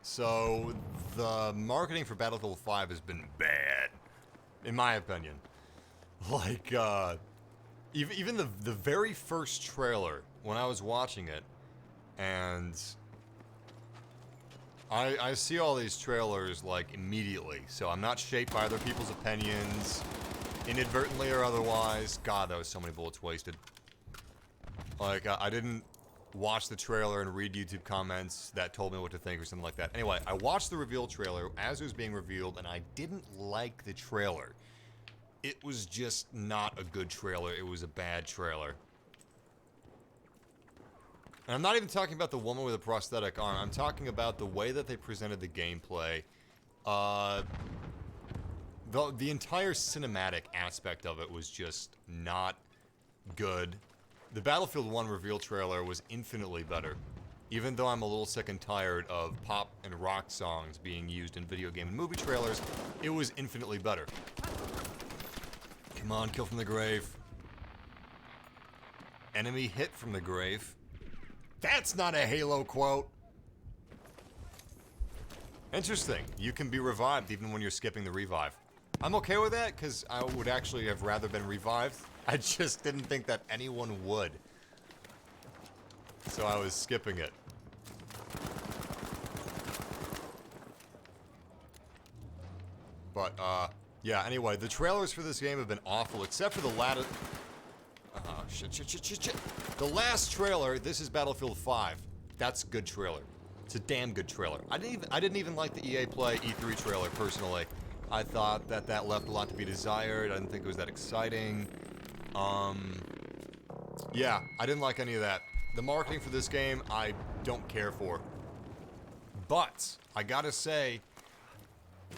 so the marketing for Battlefield 5 has been bad, in my opinion. Like, even the very first trailer, when I was watching it, and I see all these trailers, like, immediately, so I'm not shaped by other people's opinions, inadvertently or otherwise. God, that was so many bullets wasted. Like, I didn't watch the trailer and read YouTube comments that told me what to think or something like that. Anyway, I watched the reveal trailer as it was being revealed, and I didn't like the trailer. It was just not a good trailer. It was a bad trailer. And I'm not even talking about the woman with a prosthetic arm. I'm talking about the way that they presented the gameplay. The entire cinematic aspect of it was just not good. The Battlefield 1 reveal trailer was infinitely better. Even though I'm a little sick and tired of pop and rock songs being used in video game and movie trailers, it was infinitely better. Come on, kill from the grave. Enemy hit from the grave. That's not a Halo quote. Interesting. You can be revived even when you're skipping the revive. I'm okay with that, because I would actually have rather been revived. I just didn't think that anyone would. So I was skipping it. But, yeah, anyway, the trailers for this game have been awful, except for the latter... shit. The last trailer, this is Battlefield 5. That's a good trailer. It's a damn good trailer. I didn't even like the EA Play E3 trailer, personally. I thought that left a lot to be desired. I didn't think it was that exciting. Yeah, I didn't like any of that. The marketing for this game, I don't care for. But, I gotta say,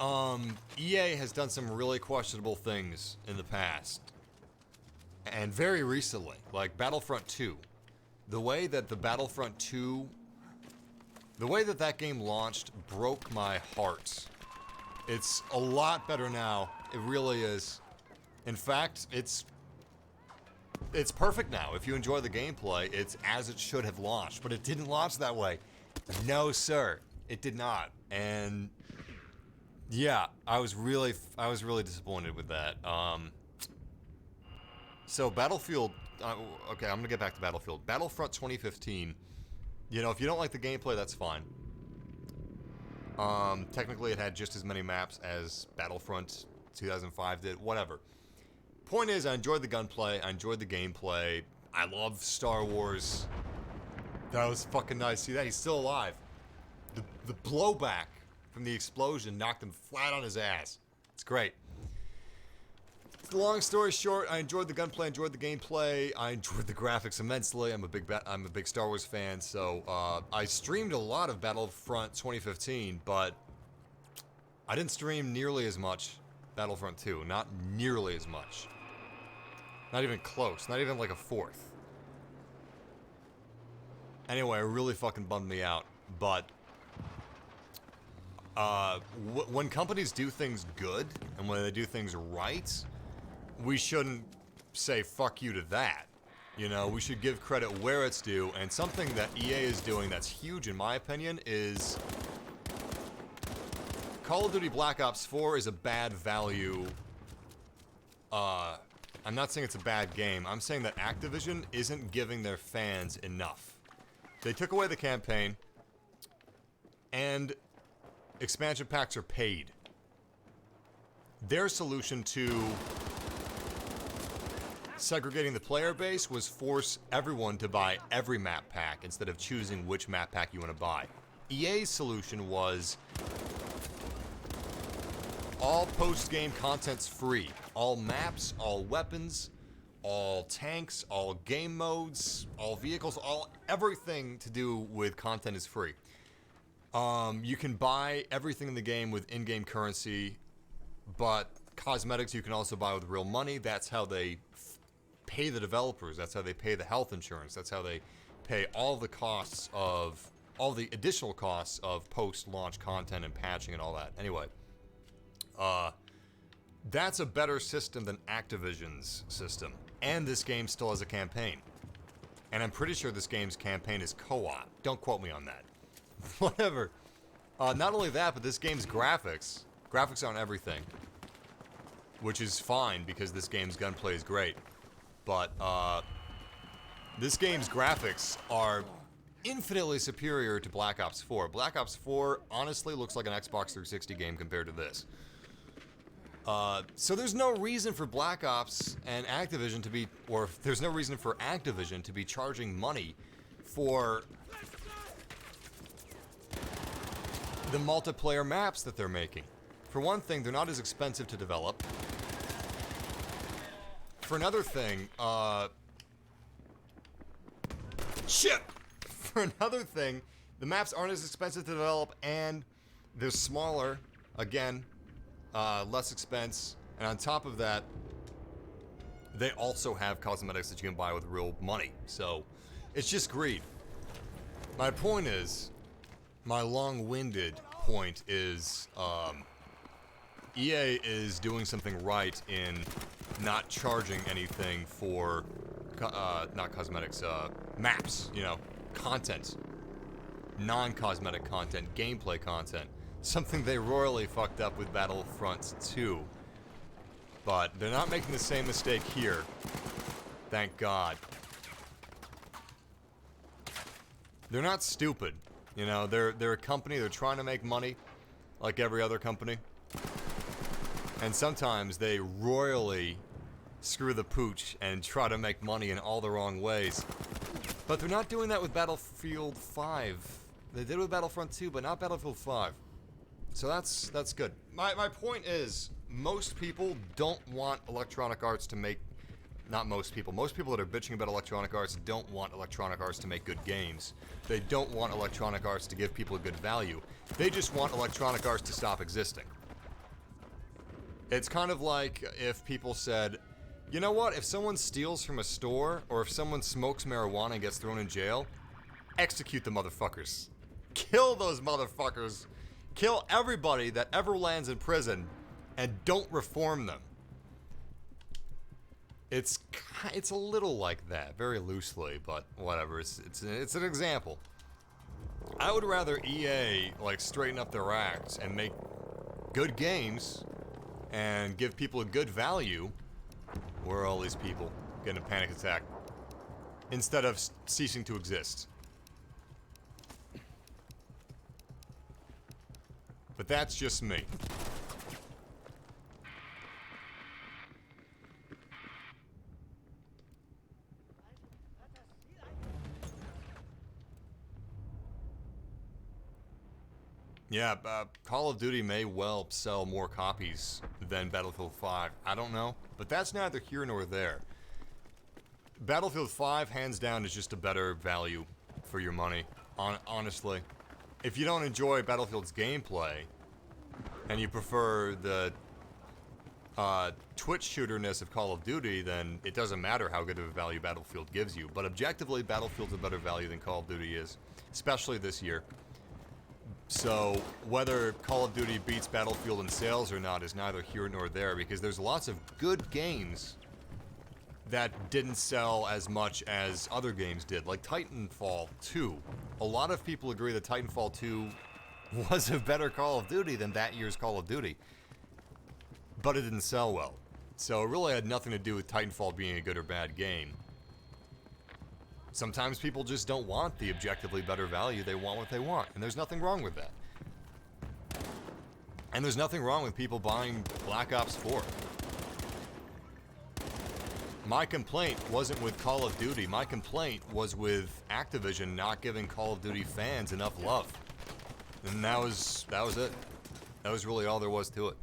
EA has done some really questionable things in the past. And very recently, like Battlefront 2. The way that the Battlefront 2... The way that that game launched broke my heart. It's a lot better now. It really is. In fact, it's perfect now. If you enjoy the gameplay, it's as it should have launched. But it didn't launch that way. No, sir. It did not. And yeah, I was really disappointed with that. So Battlefield, okay, I'm gonna get back to Battlefield. Battlefront 2015, you know, if you don't like the gameplay, that's fine. Technically it had just as many maps as Battlefront 2005 did, whatever. Point is, I enjoyed the gunplay, I enjoyed the gameplay, I love Star Wars. That was fucking nice. See that? He's still alive. The blowback from the explosion knocked him flat on his ass. It's great. Long story short, I enjoyed the gunplay, enjoyed the gameplay, I enjoyed the graphics immensely. I'm a big Star Wars fan, so I streamed a lot of Battlefront 2015, but I didn't stream nearly as much Battlefront 2. Not nearly as much. Not even close. Not even like a fourth. Anyway, it really fucking bummed me out. But when companies do things good and when they do things right, we shouldn't say fuck you to that. You know, we should give credit where it's due, and something that EA is doing that's huge in my opinion is Call of Duty Black Ops 4 is a bad value. I'm not saying it's a bad game. I'm saying that Activision isn't giving their fans enough. They took away the campaign, and expansion packs are paid. Their solution to segregating the player base was force everyone to buy every map pack instead of choosing which map pack you want to buy. EA's solution was all post-game content's free. All maps, all weapons, all tanks, all game modes, all vehicles, everything to do with content is free. You can buy everything in the game with in-game currency, but cosmetics you can also buy with real money. That's how they pay the developers. That's how they pay the health insurance. That's how they pay all the costs of, all the additional costs of post-launch content and patching and all that. Anyway, that's a better system than Activision's system. And this game still has a campaign. And I'm pretty sure this game's campaign is co-op. Don't quote me on that. Whatever. Not only that, but this game's graphics. Graphics aren't everything. Which is fine, because this game's gunplay is great. But, this game's graphics are infinitely superior to Black Ops 4. Black Ops 4 honestly looks like an Xbox 360 game compared to this. So there's no reason for Black Ops and Activision to be, or there's no reason for Activision to be charging money for the multiplayer maps that they're making. For one thing, they're not as expensive to develop. For another thing, For another thing, the maps aren't as expensive to develop, and they're smaller, again, less expense, and on top of that, they also have cosmetics that you can buy with real money. So, it's just greed. My point is, my long-winded point is, EA is doing something right in not charging anything for, not cosmetics, maps, you know, content. Non-cosmetic content, gameplay content. Something they royally fucked up with Battlefront 2. But they're not making the same mistake here. Thank God. They're not stupid. You know, they're a company, they're trying to make money, like every other company. And sometimes they royally screw the pooch and try to make money in all the wrong ways. But they're not doing that with Battlefield 5. They did it with Battlefront 2, but not Battlefield 5. So that's good. My point is, most people don't want Electronic Arts to make... Not most people. Most people that are bitching about Electronic Arts don't want Electronic Arts to make good games. They don't want Electronic Arts to give people a good value. They just want Electronic Arts to stop existing. It's kind of like if people said, you know what, if someone steals from a store, or if someone smokes marijuana and gets thrown in jail, execute the motherfuckers. Kill those motherfuckers. Kill everybody that ever lands in prison, and don't reform them. It's a little like that, very loosely, but whatever. It's an example. I would rather EA like straighten up their acts and make good games and give people a good value. Where are all these people getting a panic attack? Instead of ceasing to exist. But that's just me. Yeah, Call of Duty may well sell more copies than Battlefield 5. I don't know, but that's neither here nor there. Battlefield 5, hands down, is just a better value for your money, honestly. If you don't enjoy Battlefield's gameplay, and you prefer the twitch shooterness of Call of Duty, then it doesn't matter how good of a value Battlefield gives you. But objectively, Battlefield's a better value than Call of Duty is, especially this year. So, whether Call of Duty beats Battlefield in sales or not is neither here nor there, because there's lots of good games that didn't sell as much as other games did, like Titanfall 2. A lot of people agree that Titanfall 2 was a better Call of Duty than that year's Call of Duty, but it didn't sell well. So it really had nothing to do with Titanfall being a good or bad game. Sometimes people just don't want the objectively better value, they want what they want, and there's nothing wrong with that. And there's nothing wrong with people buying Black Ops 4. My complaint wasn't with Call of Duty, my complaint was with Activision not giving Call of Duty fans enough love. And that was it. That was really all there was to it.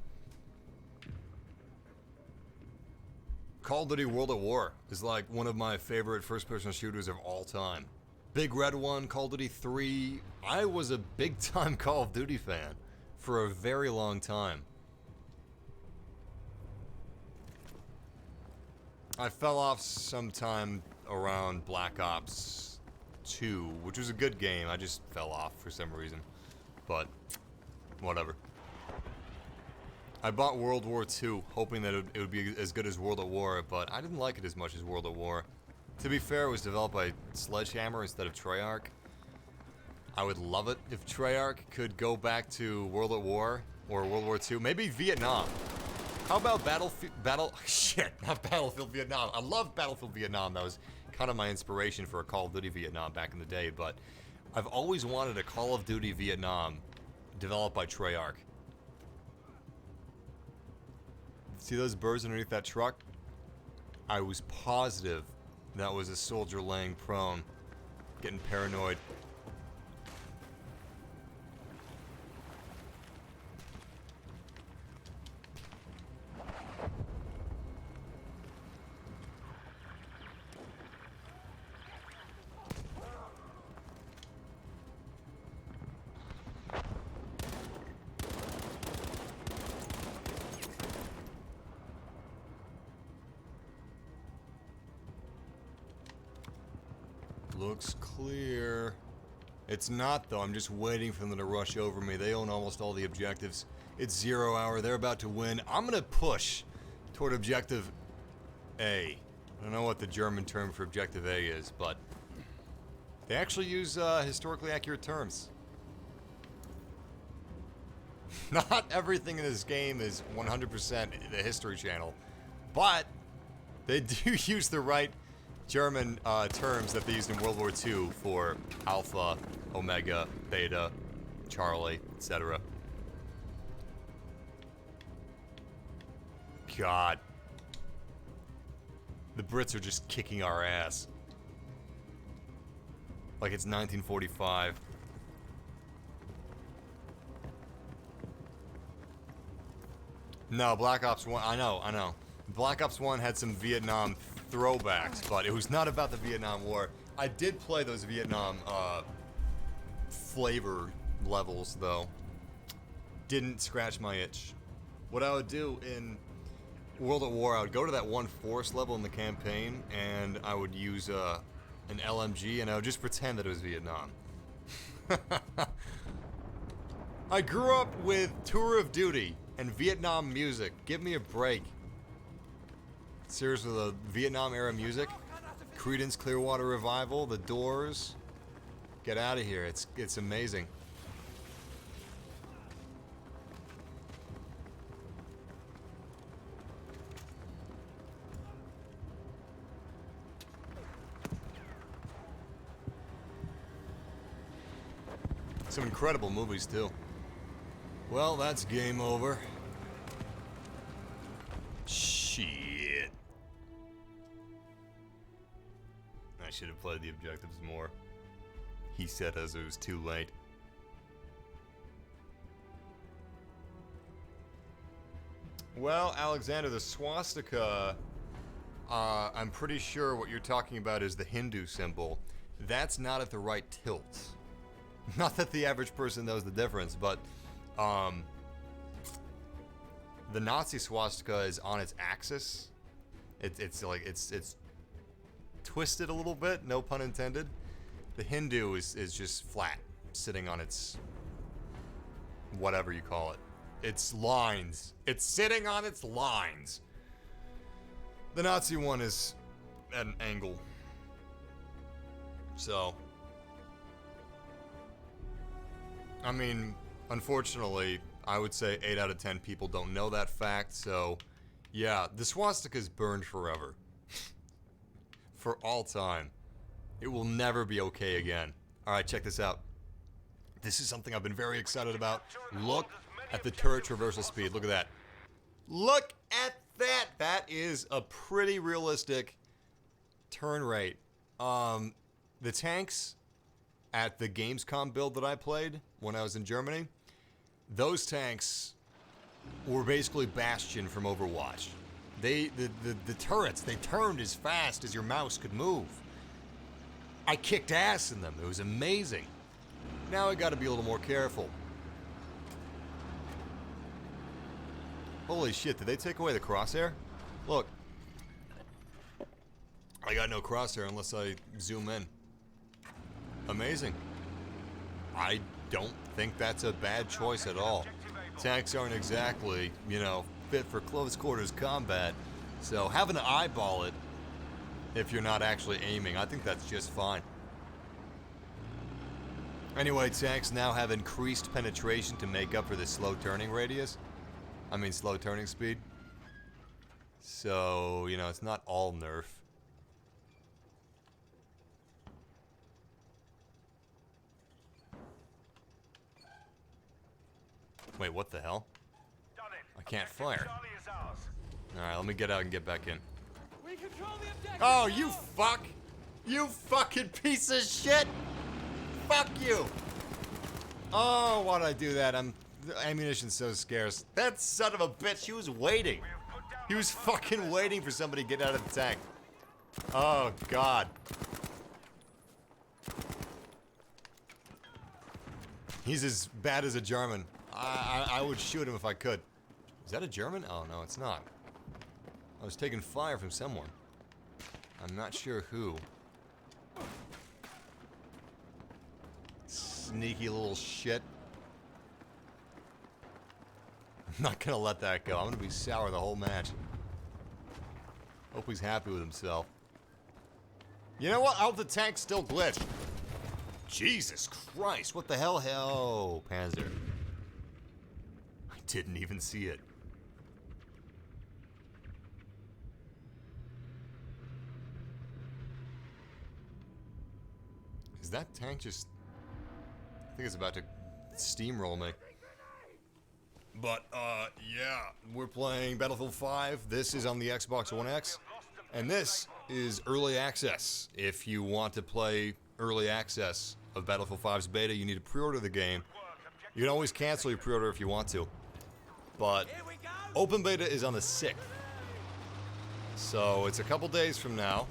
Call of Duty World at War is like one of my favorite first-person shooters of all time. Big Red 1, Call of Duty 3. I was a big-time Call of Duty fan for a very long time. I fell off sometime around Black Ops 2, which was a good game. I just fell off for some reason. But, whatever. I bought World War II, hoping that it would be as good as World at War, but I didn't like it as much as World at War. To be fair, it was developed by Sledgehammer instead of Treyarch. I would love it if Treyarch could go back to World at War, or World War II, maybe Vietnam. How about not Battlefield Vietnam. I love Battlefield Vietnam. That was kind of my inspiration for a Call of Duty Vietnam back in the day, but I've always wanted a Call of Duty Vietnam developed by Treyarch. See those birds underneath that truck? I was positive that was a soldier laying prone, getting paranoid. Looks clear. It's not, though. I'm just waiting for them to rush over me. They own almost all the objectives. It's 0 hour. They're about to win. I'm gonna push toward Objective A. I don't know what the German term for Objective A is, but they actually use historically accurate terms. Not everything in this game is 100% the History Channel, but they do use the right German terms that they used in World War II for Alpha, Omega, Beta, Charlie, etc. God. The Brits are just kicking our ass. Like it's 1945. No, Black Ops 1, I know. Black Ops 1 had some Vietnam throwbacks, but it was not about the Vietnam War. I did play those Vietnam flavor levels, though. Didn't scratch my itch. What I would do in World at War, I would go to that one force level in the campaign, and I would use an LMG, and I would just pretend that it was Vietnam. I grew up with Tour of Duty and Vietnam music. Give me a break. Seriously, the Vietnam era music, Creedence Clearwater Revival, The Doors. Get out of here. It's amazing. Some incredible movies too. Well, that's game over. Shit. I should have played the objectives more. He said as it was too late. Well, Alexander, the swastika, I'm pretty sure what you're talking about is the Hindu symbol. That's not at the right tilt. Not that the average person knows the difference, but the Nazi swastika is on its axis. It's twisted a little bit, no pun intended. The Hindu is just flat, sitting on its whatever you call it. Its lines. It's sitting on its lines. The Nazi one is at an angle. So, I mean, unfortunately, I would say 8 out of 10 people don't know that fact, so yeah, the swastika is burned forever. For all time. It will never be okay again. Alright, check this out. This is something I've been very excited about. Look at the turret traversal speed. Look at that. Look at that! That is a pretty realistic turn rate. The tanks at the Gamescom build that I played when I was in Germany, those tanks were basically Bastion from Overwatch. The turrets, they turned as fast as your mouse could move. I kicked ass in them. It was amazing. Now I gotta be a little more careful. Holy shit, did they take away the crosshair? Look. I got no crosshair unless I zoom in. Amazing. I don't think that's a bad choice at all. Tanks aren't exactly, you know, fit for close quarters combat, so having to eyeball it if you're not actually aiming, I think that's just fine. Anyway, tanks now have increased penetration to make up for the slow turning radius. I mean, slow turning speed. So, you know, it's not all nerf. Wait, what the hell? I can't fire. Alright, let me get out and get back in. Oh, you fuck! You fucking piece of shit! Fuck you! Oh, why'd I do that? The ammunition's so scarce. That son of a bitch, he was waiting. He was fucking waiting for somebody to get out of the tank. Oh, God. He's as bad as a German. I would shoot him if I could. Is that a German? Oh, no, it's not. I was taking fire from someone. I'm not sure who. Sneaky little shit. I'm not gonna let that go. I'm gonna be sour the whole match. Hope he's happy with himself. You know what? I hope the tank's still glitched. Jesus Christ, what the hell? Oh, Panzer. Didn't even see it. Is that tank just... I think it's about to steamroll me. But, yeah, we're playing Battlefield 5. This is on the Xbox One X. And this is early access. If you want to play early access of Battlefield 5's beta, you need to pre-order the game. You can always cancel your pre-order if you want to. But open beta is on the 6th. So it's a couple days from now.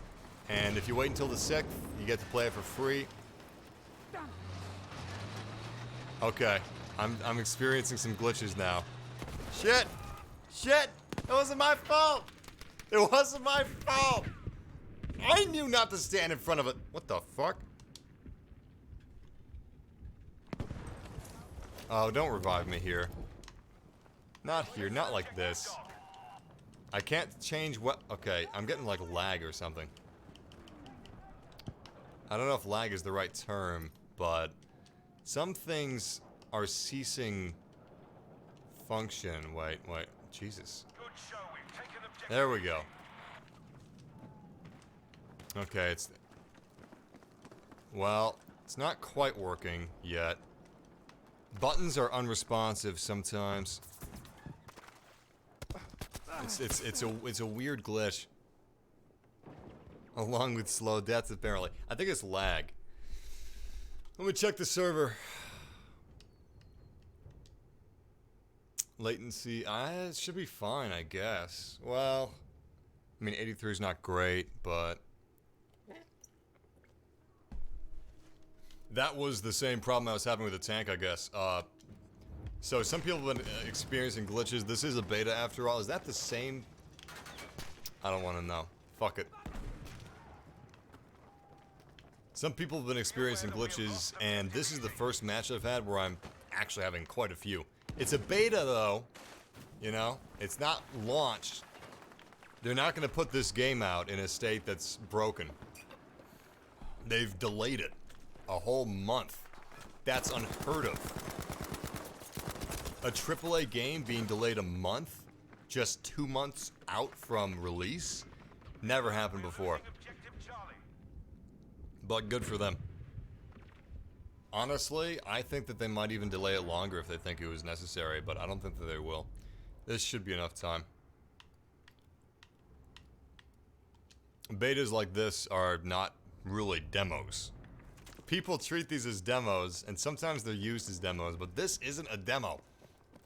And if you wait until the 6th, you get to play it for free. Okay, I'm experiencing some glitches now. Shit! Shit! It wasn't my fault! It wasn't my fault! I knew not to stand in front of it. What the fuck? Oh, don't revive me here. Not here, not like this. I can't change what... Okay, I'm getting like lag or something. I don't know if lag is the right term, but... some things are ceasing function. Wait. Jesus. There we go. Okay, it's... well, it's not quite working yet. Buttons are unresponsive sometimes. It's a weird glitch. Along with slow deaths, apparently. I think it's lag. Let me check the server. Latency, it should be fine, I guess. Well, I mean, 83 is not great, but... that was the same problem I was having with the tank, I guess. So some people have been experiencing glitches. This is a beta after all. Is that the same? I don't want to know. Fuck it. Some people have been experiencing glitches, and this is the first match I've had where I'm actually having quite a few. It's a beta, though. You know? It's not launched. They're not going to put this game out in a state that's broken. They've delayed it a whole month. That's unheard of. A AAA game being delayed a month? Just 2 months out from release? Never happened before. But good for them. Honestly, I think that they might even delay it longer if they think it was necessary, but I don't think that they will. This should be enough time. Betas like this are not really demos. People treat these as demos, and sometimes they're used as demos, but this isn't a demo.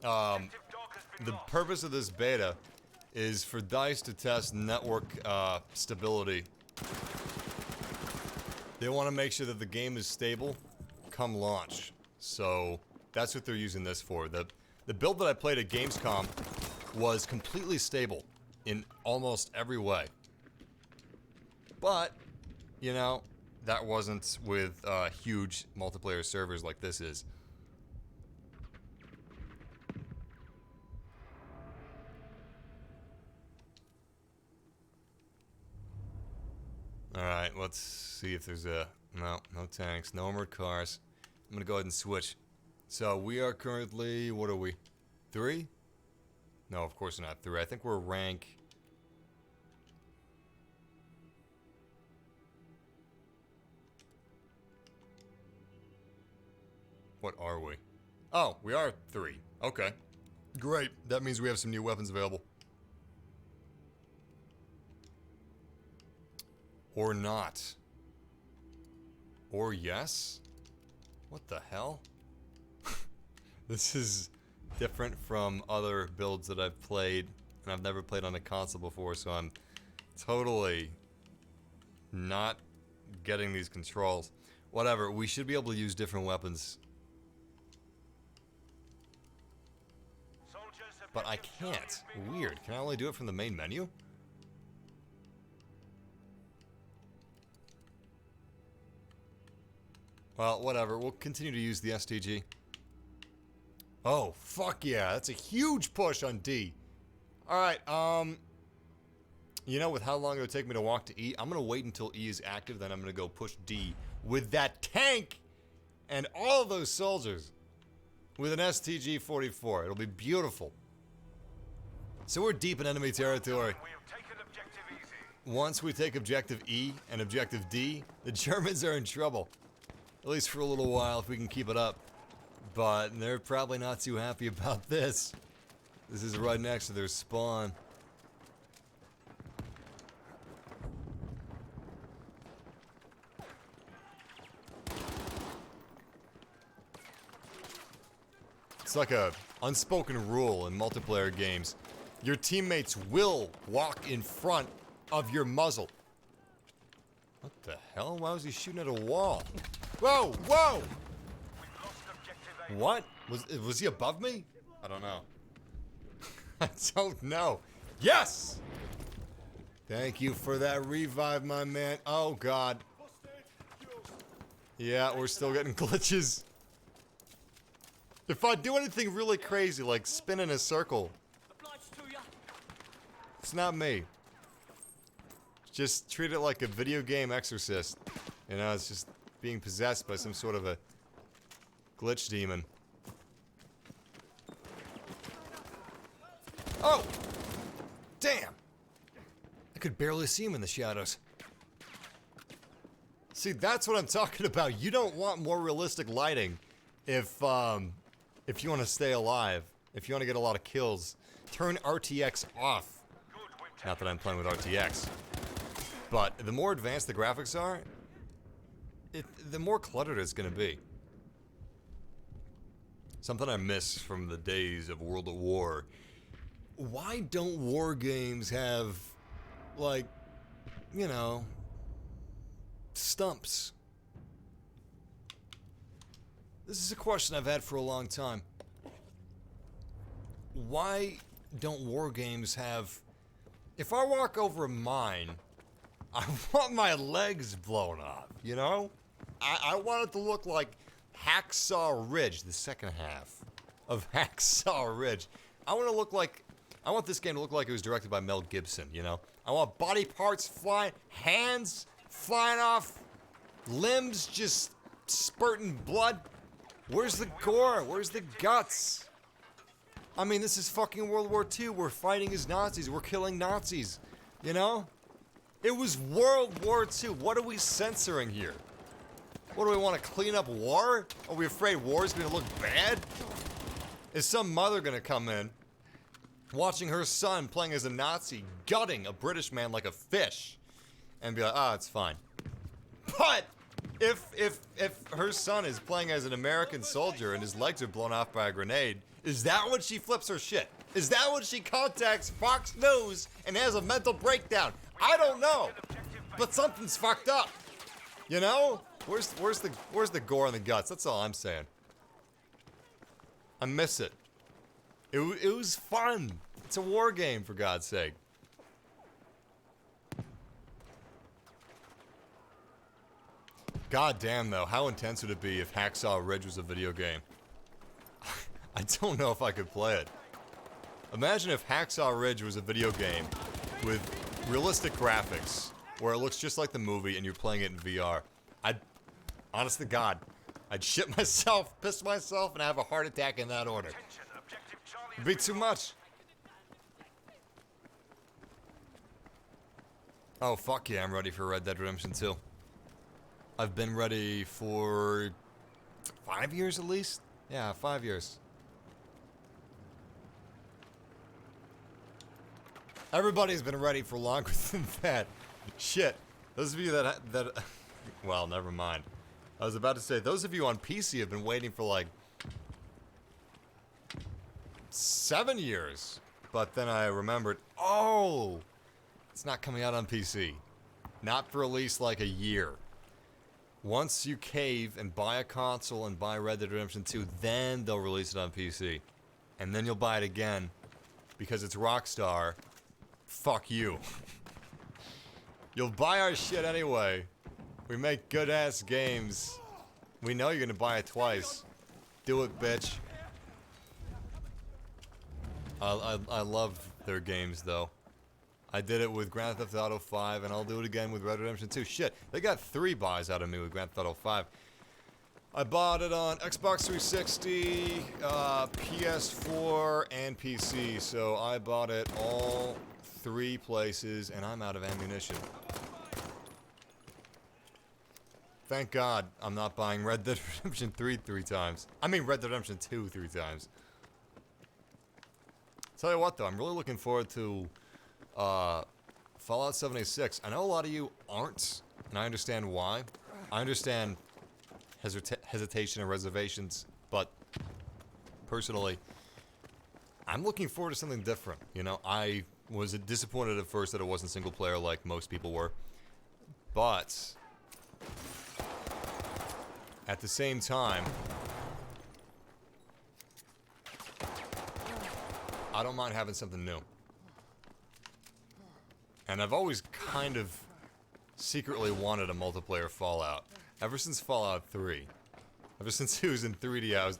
The purpose of this beta is for DICE to test network stability. They want to make sure that the game is stable come launch. So that's what they're using this for. The build that I played at Gamescom was completely stable in almost every way. But, you know, that wasn't with huge multiplayer servers like this is. Alright, let's see if there's a... no tanks, no armored cars. I'm gonna go ahead and switch. So, we are currently... what are we? 3? No, of course not 3. I think we're rank... what are we? Oh, we are 3. Okay. Great. That means we have some new weapons available. Or not. Or yes? What the hell? This is different from other builds that I've played, and I've never played on a console before, so I'm totally not getting these controls. Whatever, we should be able to use different weapons. But I can't. Weird. Can I only do it from the main menu? Well, whatever. We'll continue to use the STG. Oh, fuck yeah. That's a huge push on D. Alright, you know, with how long it would take me to walk to E, I'm gonna wait until E is active, then I'm gonna go push D with that tank and all those soldiers. with an STG-44. It'll be beautiful. So we're deep in enemy territory. Once we take Objective E and Objective D, the Germans are in trouble. At least for a little while, if we can keep it up. But they're probably not too happy about this. This is right next to their spawn. It's like a unspoken rule in multiplayer games. Your teammates will walk in front of your muzzle. What the hell? Why was he shooting at a wall? Whoa! Whoa! What? Was he above me? I don't know. I don't know. Yes! Thank you for that revive, my man. Oh, God. Yeah, we're still getting glitches. If I do anything really crazy, like spin in a circle, it's not me. Just treat it like a video game exorcist. You know, it's just being possessed by some sort of a glitch demon. Oh! Damn! I could barely see him in the shadows. See, that's what I'm talking about. You don't want more realistic lighting if you want to stay alive. If you want to get a lot of kills. Turn RTX off. Not that I'm playing with RTX. But the more advanced the graphics are, the more cluttered it's going to be. Something I miss from the days of World at War. Why don't war games have, like, you know, stumps? This is a question I've had for a long time. Why don't war games have... If I walk over a mine, I want my legs blown off, you know? I want it to look like Hacksaw Ridge, the second half of Hacksaw Ridge. I want this game to look like it was directed by Mel Gibson, you know? I want body parts flying, hands flying off, limbs just spurting blood. Where's the gore? Where's the guts? I mean, this is fucking World War II. We're fighting as Nazis. We're killing Nazis, you know? It was World War II. What are we censoring here? What do we want to clean up war? Are we afraid war is going to look bad? Is some mother going to come in, watching her son playing as a Nazi, gutting a British man like a fish, and be like, ah, it's fine. But if her son is playing as an American soldier and his legs are blown off by a grenade, is that when she flips her shit? Is that when she contacts Fox News and has a mental breakdown? I don't know, but something's fucked up. You know? Where's the gore and the guts? That's all I'm saying. I miss it. It was fun. It's a war game, for God's sake. God damn, though, how intense would it be if Hacksaw Ridge was a video game? I don't know if I could play it. Imagine if Hacksaw Ridge was a video game with realistic graphics, where it looks just like the movie and you're playing it in VR. Honest to God, I'd shit myself, piss myself, and have a heart attack in that order. It'd be too much. Oh, fuck yeah, I'm ready for Red Dead Redemption 2. I've been ready for 5 years at least? Yeah, 5 years. Everybody's been ready for longer than that. Shit. Those of you that well, never mind. I was about to say, those of you on PC have been waiting for like 7 years. But then I remembered, oh, it's not coming out on PC. Not for at least like a year. Once you cave and buy a console and buy Red Dead Redemption 2, then they'll release it on PC. And then you'll buy it again because it's Rockstar. Fuck you. You'll buy our shit anyway. We make good-ass games. We know you're gonna buy it twice. Do it, bitch. I love their games, though. I did it with Grand Theft Auto 5, and I'll do it again with Red Dead Redemption 2. Shit, they got 3 buys out of me with Grand Theft Auto 5. I bought it on Xbox 360, PS4, and PC, so I bought it all 3 places, and I'm out of ammunition. Thank God I'm not buying Red Dead Redemption 3 times. I mean Red Dead Redemption 2 3 times. Tell you what though, I'm really looking forward to Fallout 76. I know a lot of you aren't, and I understand why. I understand hesitation and reservations, but personally, I'm looking forward to something different. You know, I was disappointed at first that it wasn't single player like most people were, but at the same time, I don't mind having something new. And I've always kind of secretly wanted a multiplayer Fallout. Ever since Fallout 3. Ever since it was in 3D, I was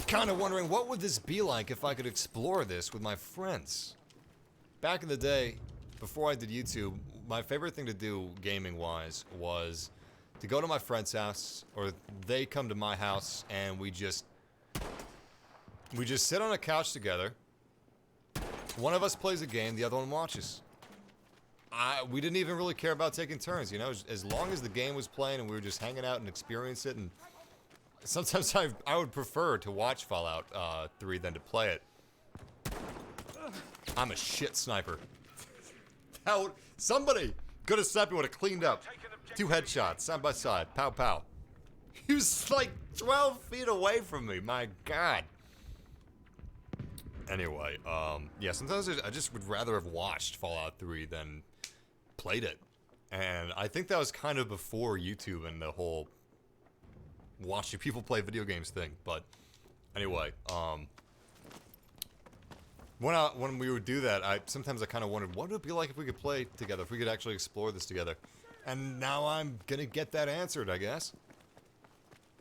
kind of wondering what would this be like if I could explore this with my friends. Back in the day, before I did YouTube, my favorite thing to do gaming-wise was to go to my friend's house, or they come to my house, and we just sit on a couch together. One of us plays a game, the other one watches. We didn't even really care about taking turns, you know, as long as the game was playing and we were just hanging out and experience it. And sometimes I would prefer to watch Fallout 3 than to play it. I'm a shit sniper. Somebody good at sniping would have cleaned up. 2 headshots, side by side, pow pow. He was like 12 feet away from me, my God. Anyway, yeah, sometimes I just would rather have watched Fallout 3 than played it. And I think that was kind of before YouTube and the whole watching people play video games thing. But anyway, when we would do that, sometimes I kind of wondered, what would it be like if we could play together, if we could actually explore this together? And now I'm gonna get that answered, I guess.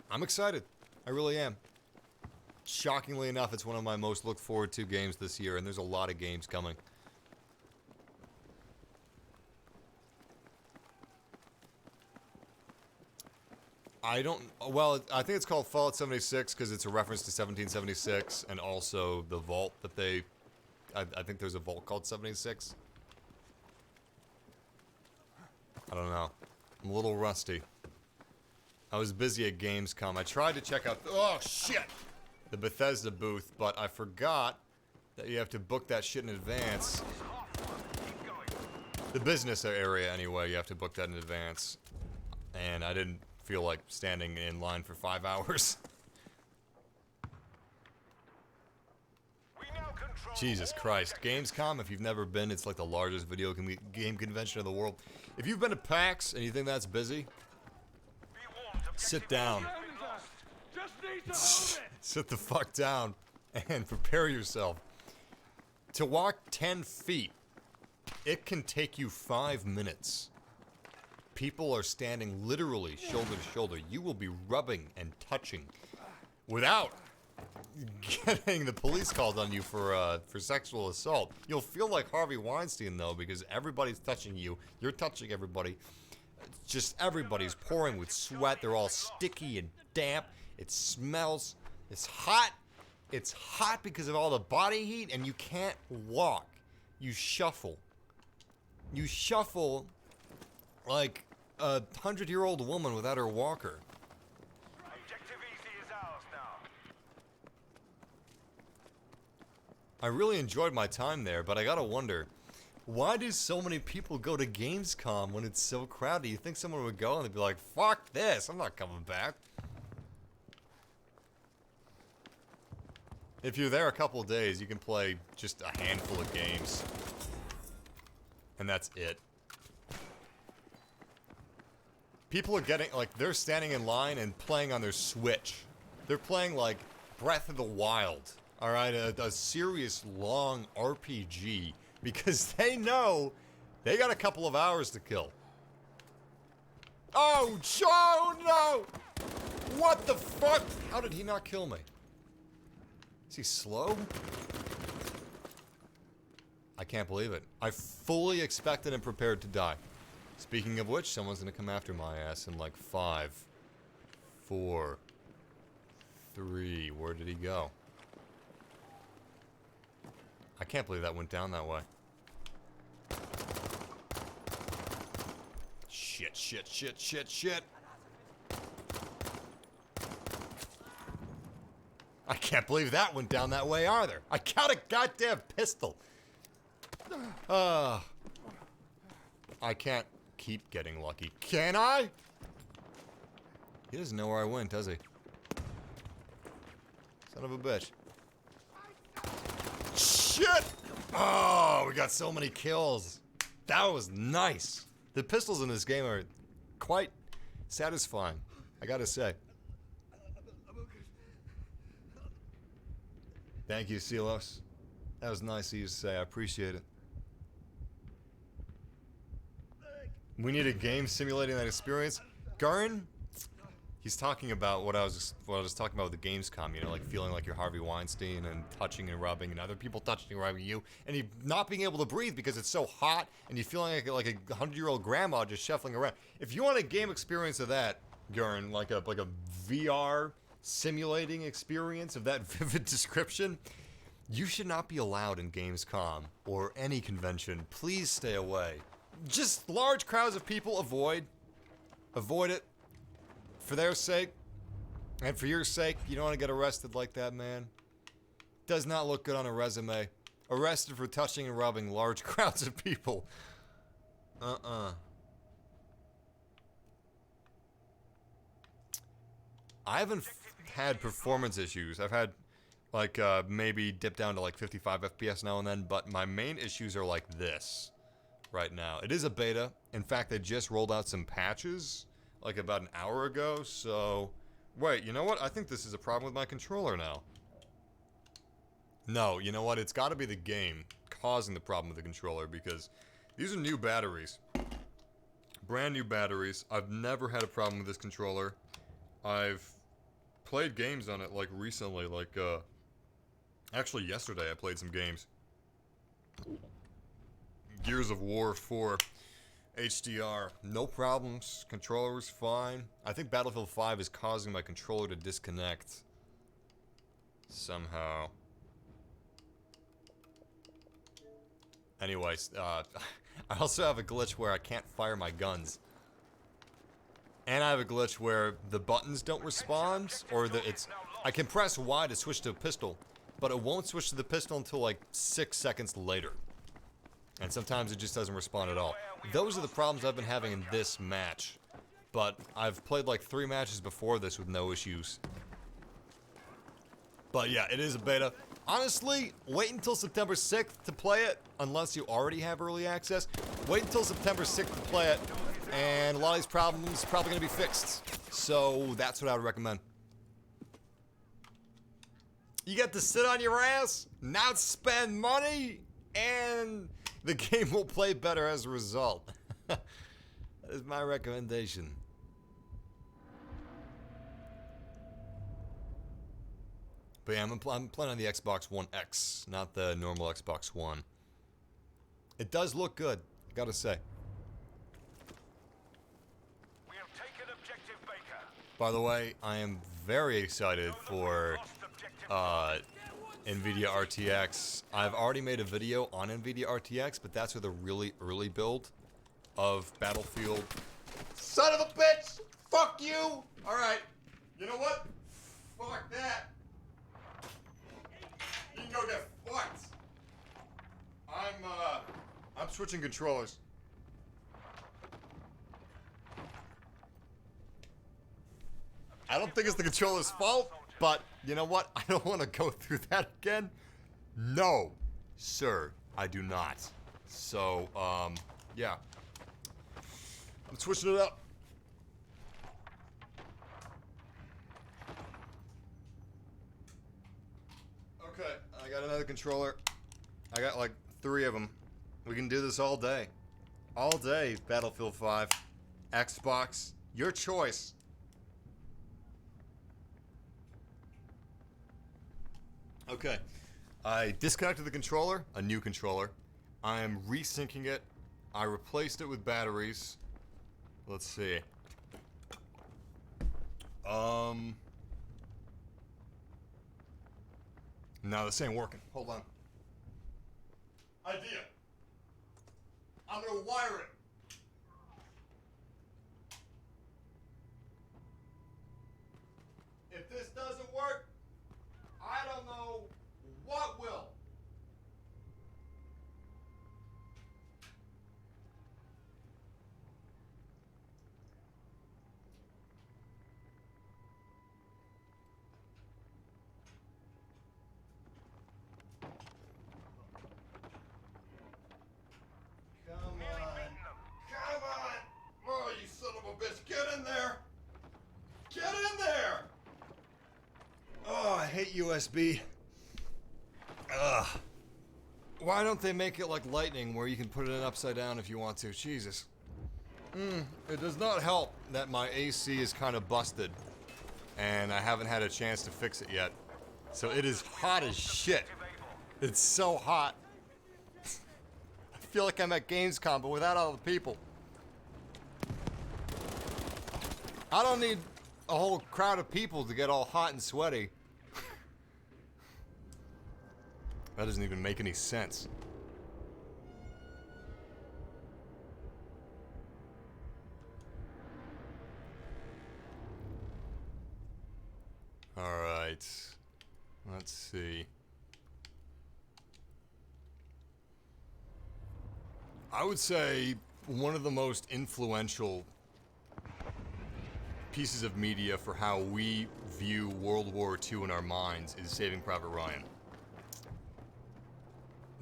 I'm excited. I really am. Shockingly enough, it's one of my most looked forward to games this year, and there's a lot of games coming. Well, I think it's called Fallout 76 because it's a reference to 1776, and also the vault that I think there's a vault called 76. I don't know. I'm a little rusty. I was busy at Gamescom. I tried to check out, oh shit! The Bethesda booth, but I forgot that you have to book that shit in advance. The business area, anyway, you have to book that in advance. And I didn't feel like standing in line for 5 hours. Jesus Christ. Gamescom, if you've never been, it's like the largest video game convention in the world. If you've been to PAX and you think that's busy, sit down. Sit the fuck down and prepare yourself. To walk 10 feet, it can take you 5 minutes. People are standing literally shoulder to shoulder. You will be rubbing and touching without getting the police called on you for sexual assault. You'll feel like Harvey Weinstein though, because everybody's touching you. You're touching everybody. Just everybody's pouring with sweat. They're all sticky and damp. It smells. It's hot. It's hot because of all the body heat, and you can't walk. You shuffle. You shuffle like a 100-year-old woman without her walker. Objective easy is ours now. I really enjoyed my time there, but I gotta wonder, why do so many people go to Gamescom when it's so crowded? You think someone would go and they'd be like, fuck this, I'm not coming back. If you're there a couple of days, you can play just a handful of games. And that's it. People are getting, like, they're standing in line and playing on their Switch. They're playing, like, Breath of the Wild. Alright, a serious, long RPG. Because they know they got a couple of hours to kill. Oh, Joe, no! What the fuck? How did he not kill me? Is he slow? I can't believe it. I fully expected and prepared to die. Speaking of which, someone's gonna come after my ass in like 5, 4, 3. Where did he go? I can't believe that went down that way. Shit, shit, shit, shit, shit. I can't believe that went down that way either. I got a goddamn pistol. I can't keep getting lucky. Can I? He doesn't know where I went, does he? Son of a bitch. Shit! Oh, we got so many kills. That was nice. The pistols in this game are quite satisfying, I gotta say. Thank you, Silos. That was nice of you to say. I appreciate it. We need a game simulating that experience. Garin, he's talking about what I was talking about with the Gamescom. You know, like feeling like you're Harvey Weinstein and touching and rubbing, and other people touching and rubbing you, and you not being able to breathe because it's so hot, and you feeling like a 100-year-old grandma just shuffling around. If you want a game experience of that, Garin, like a VR simulating experience of that vivid description, you should not be allowed in Gamescom or any convention. Please stay away. Just large crowds of people, avoid it for their sake and for your sake. You don't want to get arrested like that, man. Does not look good on a resume. Arrested for touching and rubbing large crowds of people. I haven't had performance issues. I've had like maybe dip down to like 55 FPS now and then, but my main issues are like this right now. It is a beta. In fact, they just rolled out some patches like about an hour ago, so wait, you know what? I think this is a problem with my controller now. No, you know what? It's got to be the game causing the problem with the controller, because these are new batteries. Brand new batteries. I've never had a problem with this controller. I've played games on it like recently, like actually yesterday I played some games. Gears of War 4 HDR, no problems. Controller was fine. I think Battlefield 5 is causing my controller to disconnect somehow. Anyways, I also have a glitch where I can't fire my guns. And I have a glitch where the buttons don't respond, or I can press Y to switch to a pistol, but it won't switch to the pistol until like 6 seconds later. And sometimes it just doesn't respond at all. Those are the problems I've been having in this match. But I've played like 3 matches before this with no issues. But yeah, it is a beta. Honestly, wait until September 6th to play it, unless you already have early access. Wait until September 6th to play it, and a lot of these problems are probably going to be fixed. So that's what I would recommend. You get to sit on your ass, not spend money, and the game will play better as a result. That is my recommendation. But yeah, I'm playing on the Xbox One X, not the normal Xbox One. It does look good, I gotta say. We have taken objective Baker. By the way, I am very excited for NVIDIA RTX. I've already made a video on NVIDIA RTX, but that's with a really early build of Battlefield. Son of a bitch! Fuck you! Alright, you know what? Fuck that. You can go get fucked. I'm switching controllers. I don't think it's the controller's fault, but you know what? I don't want to go through that again. No, sir, I do not. So, yeah. I'm switching it up. Okay, I got another controller. I got like 3 of them. We can do this all day. All day, Battlefield 5. Xbox, your choice. Okay, I disconnected the controller, a new controller. I am resyncing it. I replaced it with batteries. Let's see. No, this ain't working. Hold on. Idea. I'm gonna wire it. If this doesn't work, I don't know what will. Come on! Oh, you son of a bitch! Get in there! Get in there! Oh, I hate USB. Ugh. Why don't they make it like lightning, where you can put it in upside down if you want to? Jesus. It does not help that my AC is kind of busted, and I haven't had a chance to fix it yet. So it is hot as shit. It's so hot. I feel like I'm at Gamescom, but without all the people. I don't need a whole crowd of people to get all hot and sweaty. That doesn't even make any sense. All right. Let's see. I would say one of the most influential pieces of media for how we view World War II in our minds is Saving Private Ryan.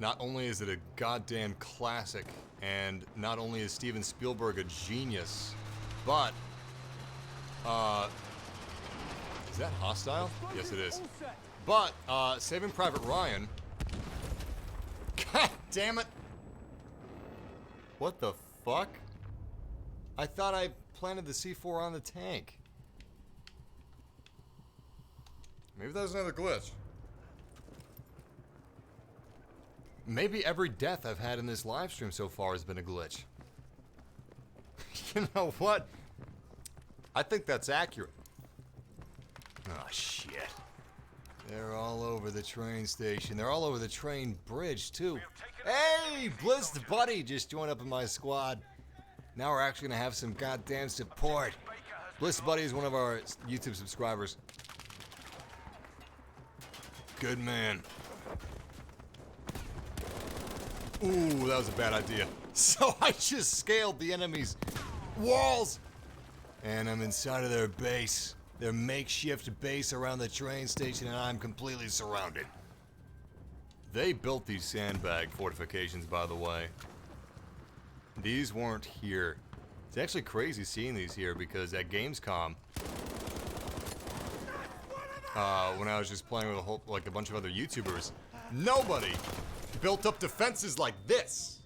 Not only is it a goddamn classic, and not only is Steven Spielberg a genius, but, is that hostile? Yes, it is. But, Saving Private Ryan, god damn it! What the fuck? I thought I planted the C4 on the tank. Maybe that was another glitch. Maybe every death I've had in this live stream so far has been a glitch. You know what? I think that's accurate. Oh, shit. They're all over the train station. They're all over the train bridge, too. Hey, Bliss the Buddy just joined up in my squad. Now we're actually going to have some goddamn support. Bliss Buddy is one of our YouTube subscribers. Good man. Ooh, that was a bad idea. So I just scaled the enemy's walls. And I'm inside of their base. Their makeshift base around the train station, and I'm completely surrounded. They built these sandbag fortifications, by the way. These weren't here. It's actually crazy seeing these here because at Gamescom, when I was just playing with a bunch of other YouTubers, nobody built up defenses like this.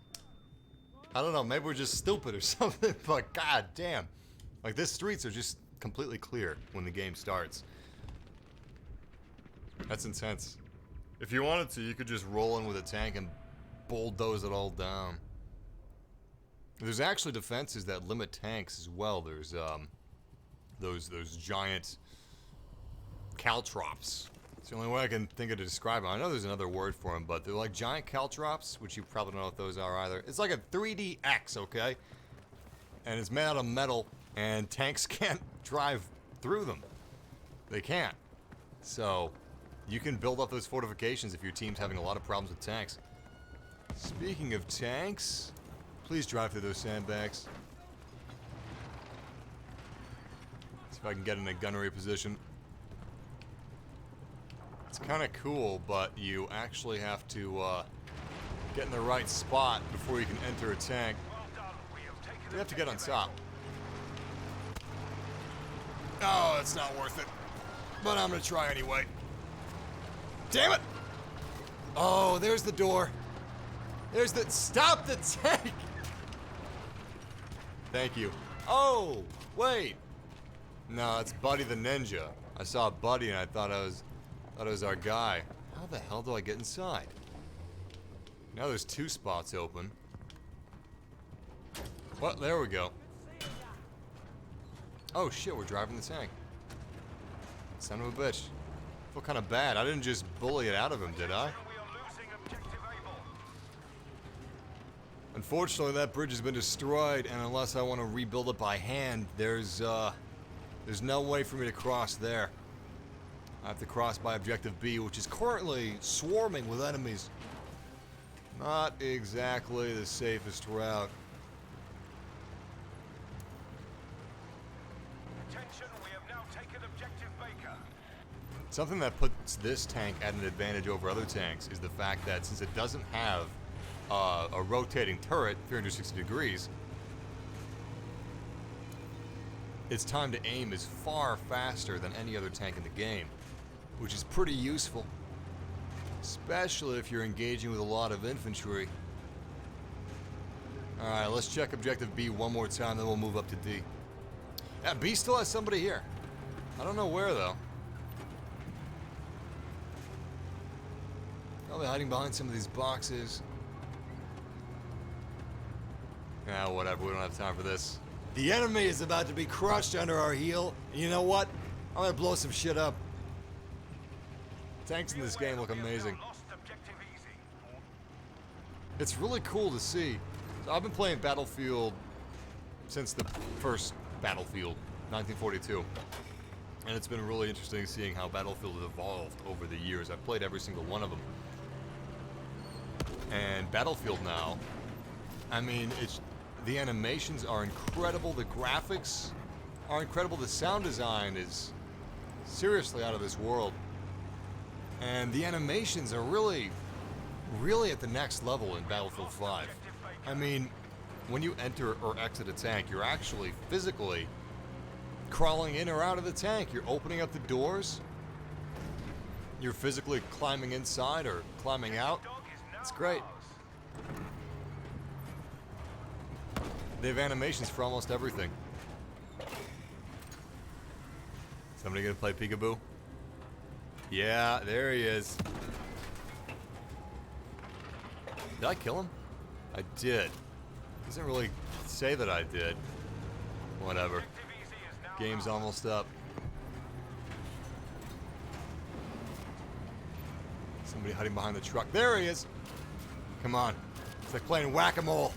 I don't know, maybe we're just stupid or something, but god damn. Like, the streets are just completely clear when the game starts. That's intense. If you wanted to, you could just roll in with a tank and bulldoze it all down. There's actually defenses that limit tanks as well. There's those giant caltrops. It's the only way I can think of to describe them. I know there's another word for them, but they're like giant caltrops, which you probably don't know what those are either. It's like a 3D X, okay? And it's made out of metal, and tanks can't drive through them. They can't. So, you can build up those fortifications if your team's having a lot of problems with tanks. Speaking of tanks, please drive through those sandbags. See if I can get in a gunnery position. It's kind of cool, but you actually have to get in the right spot before you can enter a tank. You have to get on top. Oh, it's not worth it. But I'm gonna try anyway. Damn it! Oh, there's the door. There's the... Stop the tank! Thank you. Oh, wait. No, it's Buddy the Ninja. I saw Buddy and I thought it was our guy. How the hell do I get inside? Now there's two spots open. What? There we go. Oh shit, we're driving the tank. Son of a bitch. I feel kind of bad. I didn't just bully it out of him, did I? We are losing objective Able. Unfortunately, that bridge has been destroyed, and unless I want to rebuild it by hand, there's no way for me to cross there. I have to cross by Objective B, which is currently swarming with enemies. Not exactly the safest route. Attention, we have now taken objective Baker. Something that puts this tank at an advantage over other tanks is the fact that since it doesn't have a rotating turret, 360 degrees, its time to aim is far faster than any other tank in the game, which is pretty useful, especially if you're engaging with a lot of infantry. Alright, let's check Objective B one more time, then we'll move up to D. Yeah, B still has somebody here. I don't know where, though. Probably hiding behind some of these boxes. Yeah, whatever, we don't have time for this. The enemy is about to be crushed under our heel, and you know what? I'm gonna blow some shit up. Tanks in this game look amazing. Lost objective Easy. It's really cool to see. So I've been playing Battlefield since the first Battlefield, 1942. And it's been really interesting seeing how Battlefield has evolved over the years. I've played every single one of them. And Battlefield now, I mean, the animations are incredible, the graphics are incredible, the sound design is seriously out of this world. And the animations are really at the next level in Battlefield 5. I mean, when you enter or exit a tank, you're actually physically crawling in or out of the tank. You're opening up the doors. You're physically climbing inside or climbing out. It's great. They have animations for almost everything. Somebody gonna play peekaboo? Yeah, there he is. Did I kill him? I did. Doesn't really say that I did. Whatever. Game's almost up. Somebody hiding behind the truck. There he is! Come on. It's like playing whack-a-mole.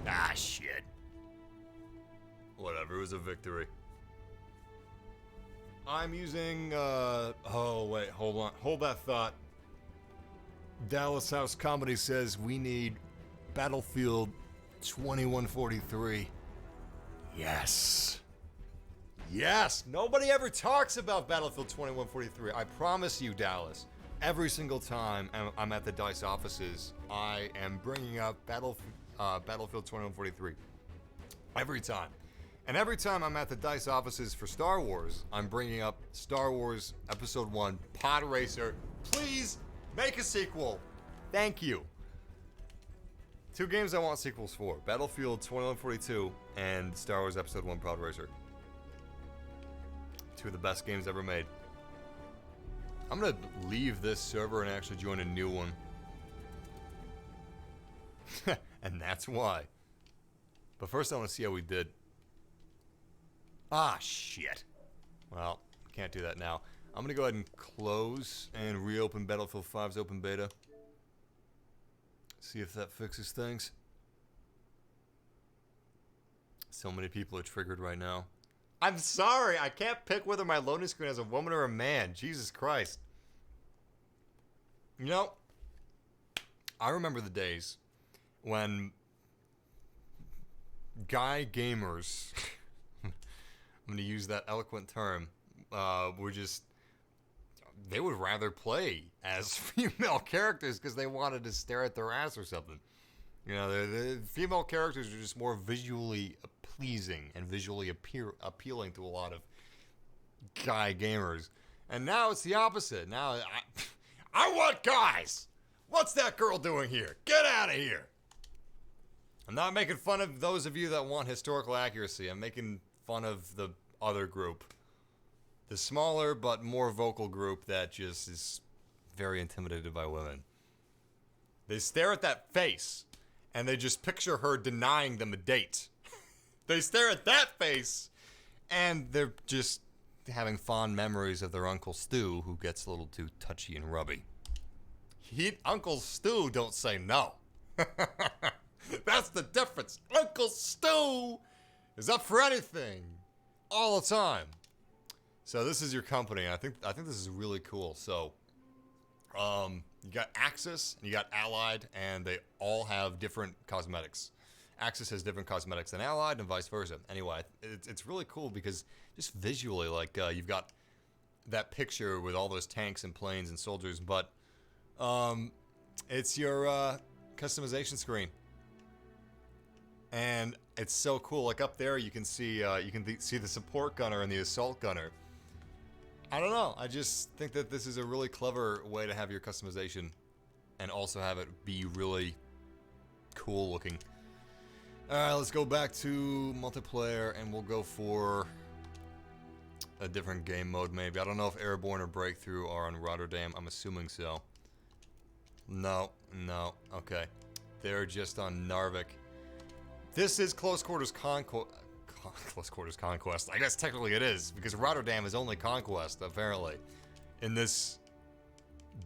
Ah, shit. Whatever, it was a victory. I'm using, oh, wait, hold on. Hold that thought. Dallas House Comedy says we need Battlefield 2143. Yes. Yes! Nobody ever talks about Battlefield 2143. I promise you, Dallas. Every single time I'm at the DICE offices, I am bringing up Battlefield 2143. Every time. And every time I'm at the DICE offices for Star Wars, I'm bringing up Star Wars Episode 1 Pod Racer. Please make a sequel. Thank you. Two games I want sequels for. Battlefield 2142 and Star Wars Episode 1 Pod Racer. Two of the best games ever made. I'm gonna leave this server and actually join a new one. And that's why. But first I want to see how we did. Ah, shit. Well, can't do that now. I'm gonna go ahead and close and reopen Battlefield 5's open beta. See if that fixes things. So many people are triggered right now. I'm sorry, I can't pick whether my loading screen has a woman or a man. Jesus Christ. You know, I remember the days when guy gamers, I'm going to use that eloquent term, were just, they would rather play as female characters because they wanted to stare at their ass or something. You know, the female characters are just more visually pleasing and visually appealing to a lot of guy gamers. And now it's the opposite. Now, I want guys! What's that girl doing here? Get out of here! I'm not making fun of those of you that want historical accuracy. I'm making fun of the other group. The smaller but more vocal group that just is very intimidated by women. They stare at that face, and they just picture her denying them a date. They stare at that face, and they're just having fond memories of their Uncle Stu, who gets a little too touchy and rubby. Uncle Stu don't say no. That's the difference. Uncle Stu is up for anything all the time. So this is your company. I think this is really cool. So you got Axis and you got Allied, and they all have different cosmetics. Axis has different cosmetics than Allied, and vice versa. Anyway, it's really cool because just visually, like, you've got that picture with all those tanks and planes and soldiers, but it's your customization screen, and it's so cool. Like up there, you can see see the support gunner and the assault gunner. I don't know. I just think that this is a really clever way to have your customization, and also have it be really cool looking. Alright, let's go back to multiplayer, and we'll go for a different game mode maybe. I don't know if Airborne or Breakthrough are on Rotterdam. I'm assuming so. No. Okay. They're just on Narvik. This is Close Quarters Conquest. Close Quarters Conquest. I guess technically it is, because Rotterdam is only Conquest, apparently. In this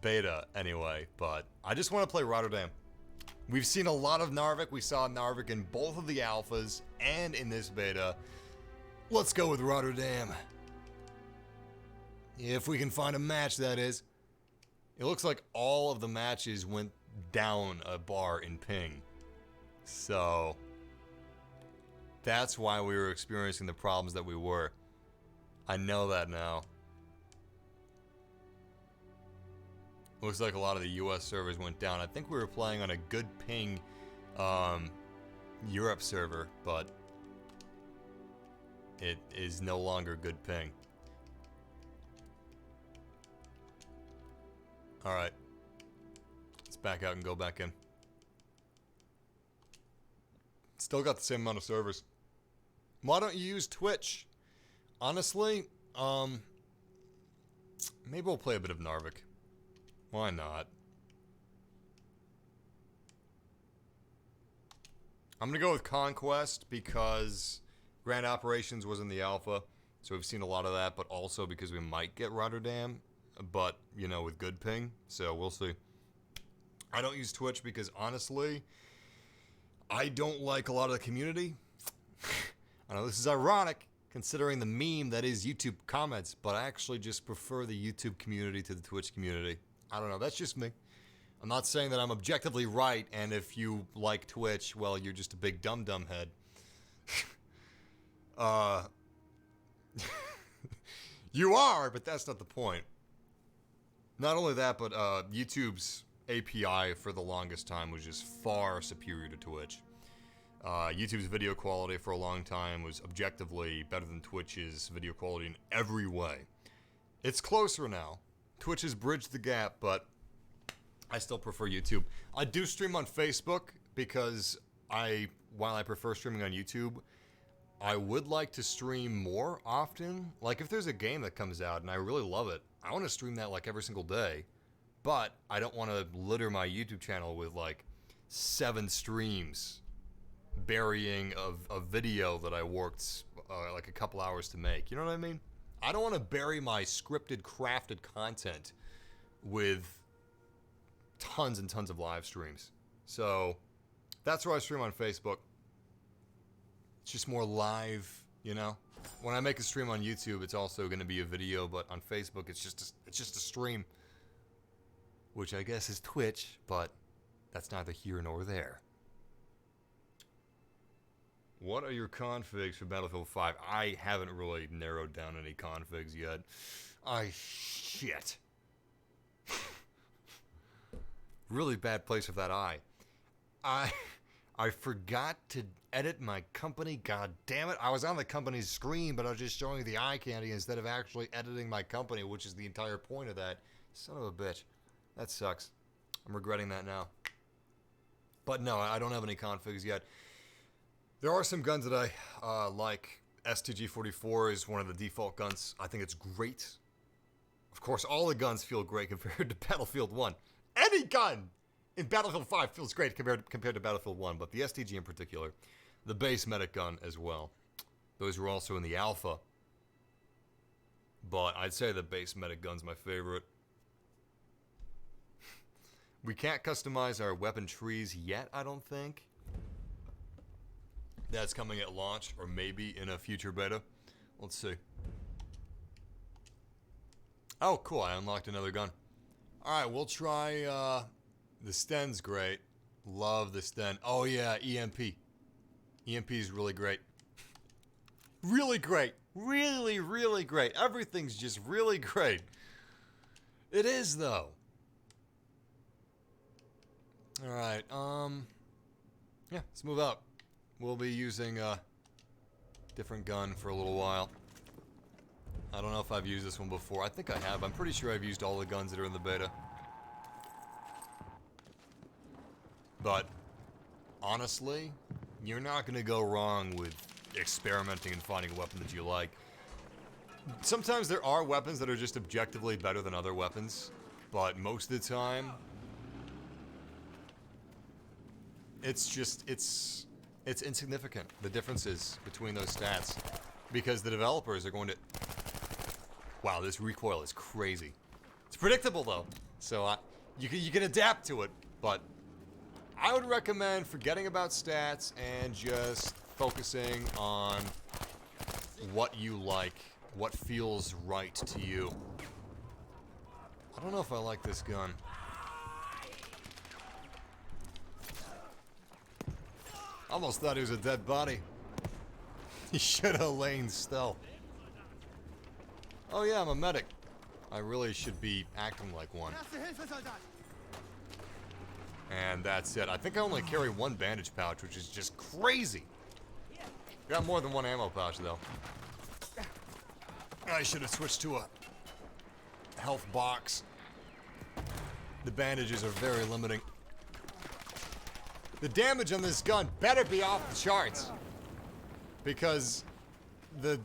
beta, anyway. But I just want to play Rotterdam. We've seen a lot of Narvik. We saw Narvik in both of the alphas and in this beta. Let's go with Rotterdam. If we can find a match, that is. It looks like all of the matches went down a bar in ping. So that's why we were experiencing the problems that we were. I know that now. Looks like a lot of the US servers went down. I think we were playing on a good ping Europe server, but it is no longer good ping. Alright. Let's back out and go back in. Still got the same amount of servers. Why don't you use Twitch? Honestly, maybe we'll play a bit of Narvik. Why not? I'm gonna go with Conquest because Grand Operations was in the alpha, so we've seen a lot of that, but also because we might get Rotterdam, but, you know, with good ping, so we'll see. I don't use Twitch because, honestly, I don't like a lot of the community. I know this is ironic, considering the meme that is YouTube comments, but I actually just prefer the YouTube community to the Twitch community. I don't know, that's just me. I'm not saying that I'm objectively right, and if you like Twitch, well, you're just a big dumb head. You are, but that's not the point. Not only that, but YouTube's API for the longest time was just far superior to Twitch. YouTube's video quality for a long time was objectively better than Twitch's video quality in every way. It's closer now. Twitch has bridged the gap, but I still prefer YouTube. I do stream on Facebook because while I prefer streaming on YouTube, I would like to stream more often. Like, if there's a game that comes out and I really love it, I want to stream that like every single day. But I don't want to litter my YouTube channel with like 7 streams burying a video that I worked like a couple hours to make. You know what I mean? I don't want to bury my scripted, crafted content with tons and tons of live streams. So that's where I stream on Facebook. It's just more live, you know? When I make a stream on YouTube, it's also going to be a video, but on Facebook, it's just a stream. Which I guess is Twitch, but that's neither here nor there. What are your configs for Battlefield 5? I haven't really narrowed down any configs yet. Shit. Really bad place with that eye. I forgot to edit my company. God damn it. I was on the company's screen, but I was just showing you the eye candy instead of actually editing my company, which is the entire point of that. Son of a bitch. That sucks. I'm regretting that now. But no, I don't have any configs yet. There are some guns that I like. STG-44 is one of the default guns. I think it's great. Of course, all the guns feel great compared to Battlefield 1. Any gun in Battlefield 5 feels great compared to Battlefield 1, but the STG in particular. The base medic gun as well. Those were also in the alpha. but I'd say the base medic gun's my favorite. We can't customize our weapon trees yet, I don't think. That's coming at launch, or maybe in a future beta. Let's see. Oh, cool, I unlocked another gun. Alright, we'll try, the STEN's great. Love the STEN. Oh yeah, EMP. EMP is really great. Really great. Really, really great. Everything's just really great. It is, though. Alright, yeah, let's move up. We'll be using a different gun for a little while. I don't know if I've used this one before. I think I have. I'm pretty sure I've used all the guns that are in the beta. But, honestly, you're not going to go wrong with experimenting and finding a weapon that you like. Sometimes there are weapons that are just objectively better than other weapons, but most of the time, it's just, it's insignificant, the differences between those stats. Because the developers are going to... Wow, this recoil is crazy. It's predictable, though, so you can adapt to it, but I would recommend forgetting about stats and just focusing on what you like, what feels right to you. I don't know if I like this gun. Almost thought he was a dead body. He should have lain still. Oh yeah, I'm a medic. I really should be acting like one. And that's it. I think I only carry one bandage pouch, which is just crazy. Got more than one ammo pouch, though. I should have switched to a health box. The bandages are very limiting. The damage on this gun better be off the charts. Because did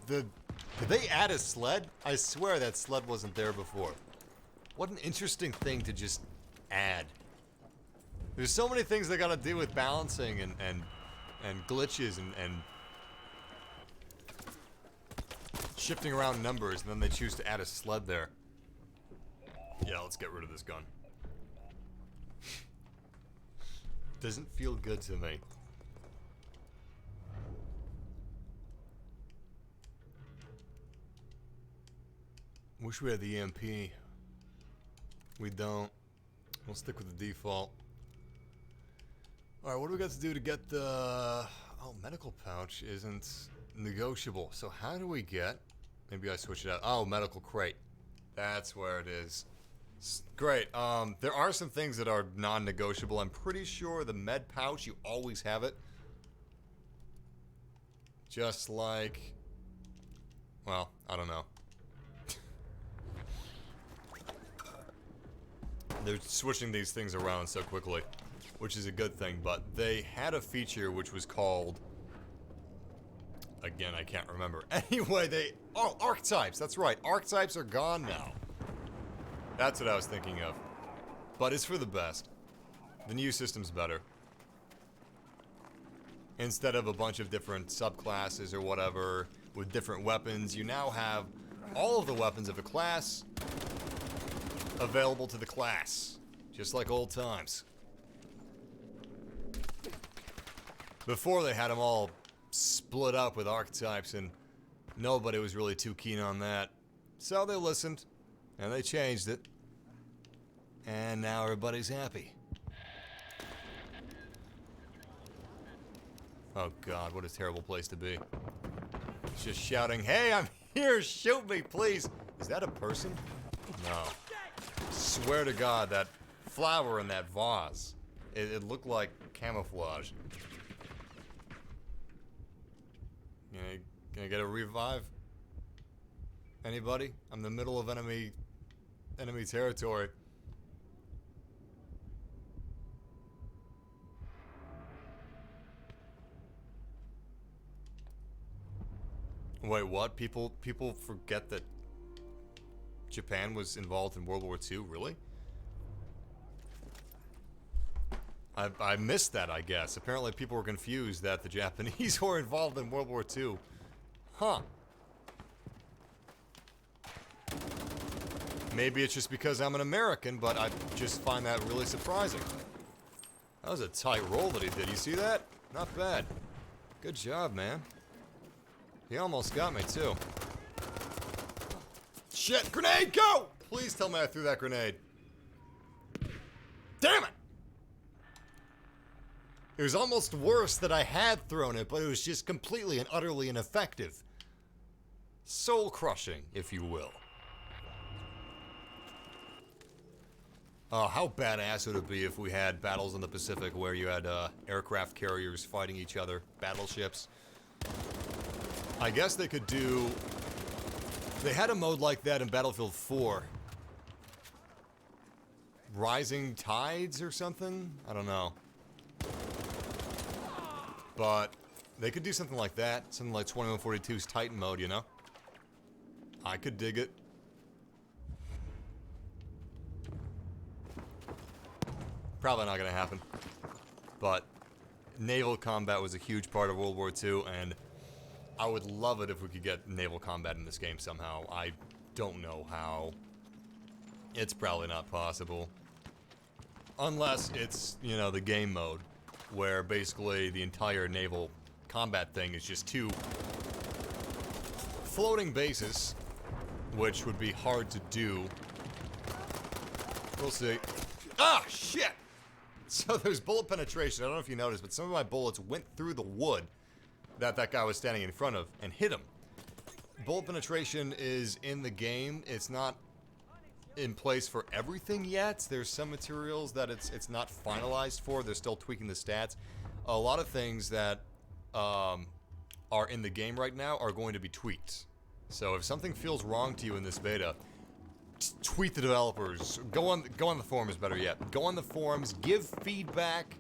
they add a sled? I swear that sled wasn't there before. What an interesting thing to just add. There's so many things they gotta do with balancing and glitches and shifting around numbers, and then they choose to add a sled there. Yeah, let's get rid of this gun. Doesn't feel good to me. Wish we had the EMP. We don't. We'll stick with the default. Alright, what do we got to do to get the... Oh, medical pouch isn't negotiable. So how do we get... Maybe I switch it out. Oh, medical crate. That's where it is. Great. There are some things that are non-negotiable. I'm pretty sure the med pouch, you always have it. Just like... Well, I don't know. They're switching these things around so quickly, which is a good thing, but they had a feature which was called... Again, I can't remember. Anyway, Oh, archetypes! That's right. Archetypes are gone now. That's what I was thinking of. But it's for the best. The new system's better. Instead of a bunch of different subclasses or whatever with different weapons, you now have all of the weapons of a class available to the class. Just like old times. Before they had them all split up with archetypes and nobody was really too keen on that. So they listened. And they changed it. And now everybody's happy. Oh god, what a terrible place to be. It's just shouting, hey, I'm here, shoot me, please. Is that a person? No. Swear to god, that flower in that vase. It looked like camouflage. Can I get a revive? Anybody? I'm in the middle of enemy territory. Wait, what? People forget that Japan was involved in World War II? Really? I missed that, I guess. Apparently people were confused that the Japanese were involved in World War II. Huh. Maybe it's just because I'm an American, but I just find that really surprising. That was a tight roll that he did. You see that? Not bad. Good job, man. He almost got me, too. Shit! Grenade, go! Please tell me I threw that grenade. Damn it! It was almost worse that I had thrown it, but it was just completely and utterly ineffective. Soul-crushing, if you will. Oh, how badass would it be if we had battles in the Pacific where you had aircraft carriers fighting each other, battleships. I guess they could do... They had a mode like that in Battlefield 4. Rising Tides or something? I don't know. But they could do something like that. Something like 2142's Titan mode, you know? I could dig it. Probably not gonna happen. But naval combat was a huge part of World War II, and I would love it if we could get naval combat in this game somehow. I don't know how. It's probably not possible. Unless it's, you know, the game mode, where basically the entire naval combat thing is just two floating bases, which would be hard to do. We'll see. Ah, shit! So there's bullet penetration. I don't know if you noticed, but some of my bullets went through the wood that guy was standing in front of and hit him. Bullet penetration is in the game. It's not in place for everything yet. There's some materials that it's not finalized for. They're still tweaking the stats. A lot of things that are in the game right now are going to be tweaked. So if something feels wrong to you in this beta, tweet the developers. Go on the forums, better yet. Go on the forums, give feedback.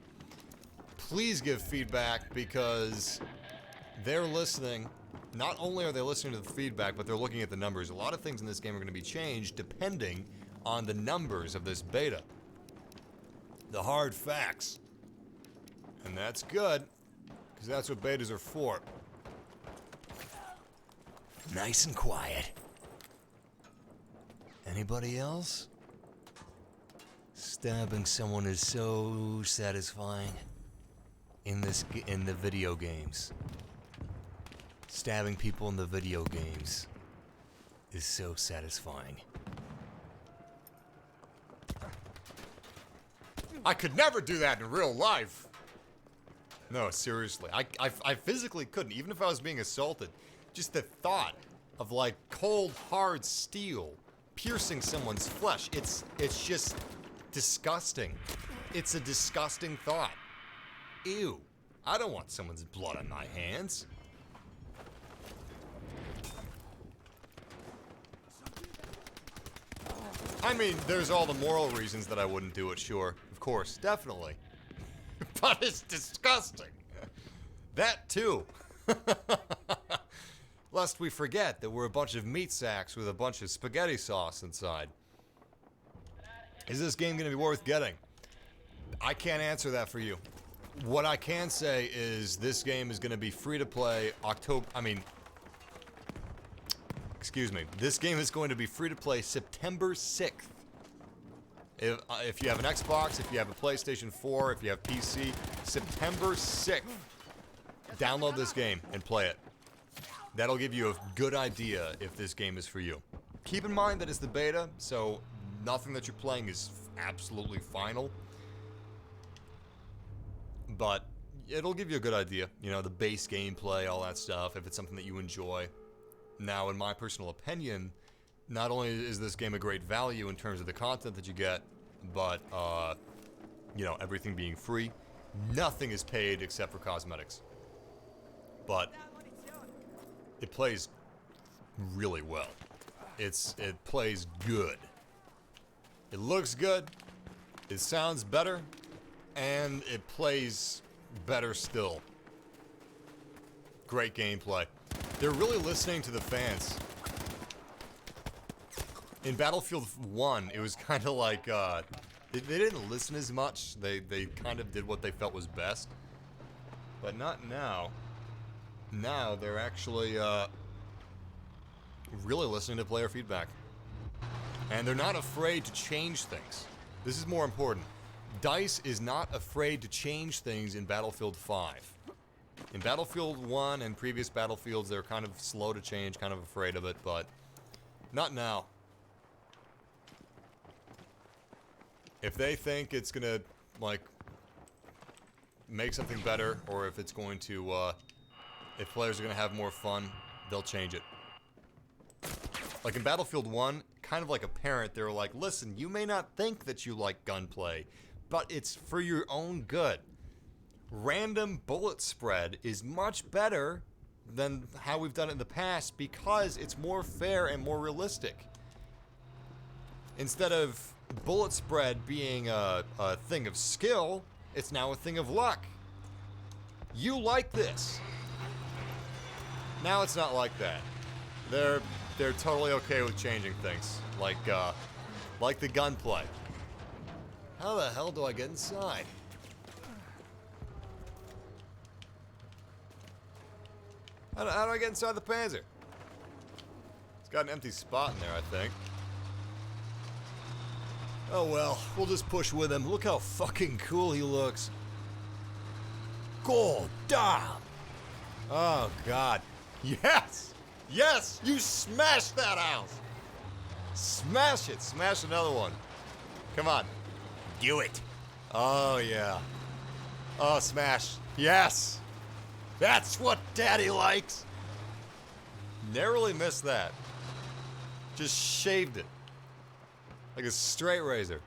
Please give feedback, because they're listening. Not only are they listening to the feedback, but they're looking at the numbers. A lot of things in this game are going to be changed depending on the numbers of this beta. The hard facts. And that's good, because that's what betas are for. Nice and quiet. Anybody else? Stabbing someone is so satisfying in the video games. Stabbing people in the video games is so satisfying. I could never do that in real life. No, seriously. I physically couldn't, even if I was being assaulted. Just the thought of, like, cold, hard steel piercing someone's flesh. It's just disgusting. It's a disgusting thought. Ew. I don't want someone's blood on my hands. I mean, there's all the moral reasons that I wouldn't do it, sure. Of course, definitely. But it's disgusting. That too. Lest we forget that we're a bunch of meat sacks with a bunch of spaghetti sauce inside. Is this game going to be worth getting? I can't answer that for you. What I can say is this game is going to be free to play This game is going to be free to play September 6th. If you have an Xbox, if you have a PlayStation 4, if you have PC, September 6th. Download this game and play it. That'll give you a good idea if this game is for you. Keep in mind that it's the beta, so nothing that you're playing is absolutely final. But it'll give you a good idea. You know, the base gameplay, all that stuff, if it's something that you enjoy. Now, in my personal opinion, not only is this game a great value in terms of the content that you get, but, you know, everything being free, nothing is paid except for cosmetics. But it plays really well. It plays good. It looks good. It sounds better. And it plays better still. Great gameplay. They're really listening to the fans. In Battlefield 1, it was kind of like, they didn't listen as much. They kind of did what they felt was best. But not now. Now they're actually really listening to player feedback. And they're not afraid to change things. This is more important. DICE is not afraid to change things in Battlefield 5. In Battlefield 1 and previous Battlefields, they're kind of slow to change, kind of afraid of it, but not now. If they think it's gonna, like, make something better, or if it's going to, if players are gonna have more fun, they'll change it. Like in Battlefield 1, kind of like a parent, they were like, listen, you may not think that you like gunplay, but it's for your own good. Random bullet spread is much better than how we've done it in the past because it's more fair and more realistic. Instead of bullet spread being a thing of skill, it's now a thing of luck. You like this. Now it's not like that. They're totally okay with changing things, like the gunplay. How the hell do I get inside? How do I get inside the Panzer? It's got an empty spot in there, I think. Oh well, we'll just push with him. Look how fucking cool he looks. God damn! Oh god. Yes! Yes! You smashed that house! Smash it! Smash another one. Come on. Do it. Oh yeah. Oh, smash. Yes! That's what Daddy likes! Narrowly missed that. Just shaved it. Like a straight razor.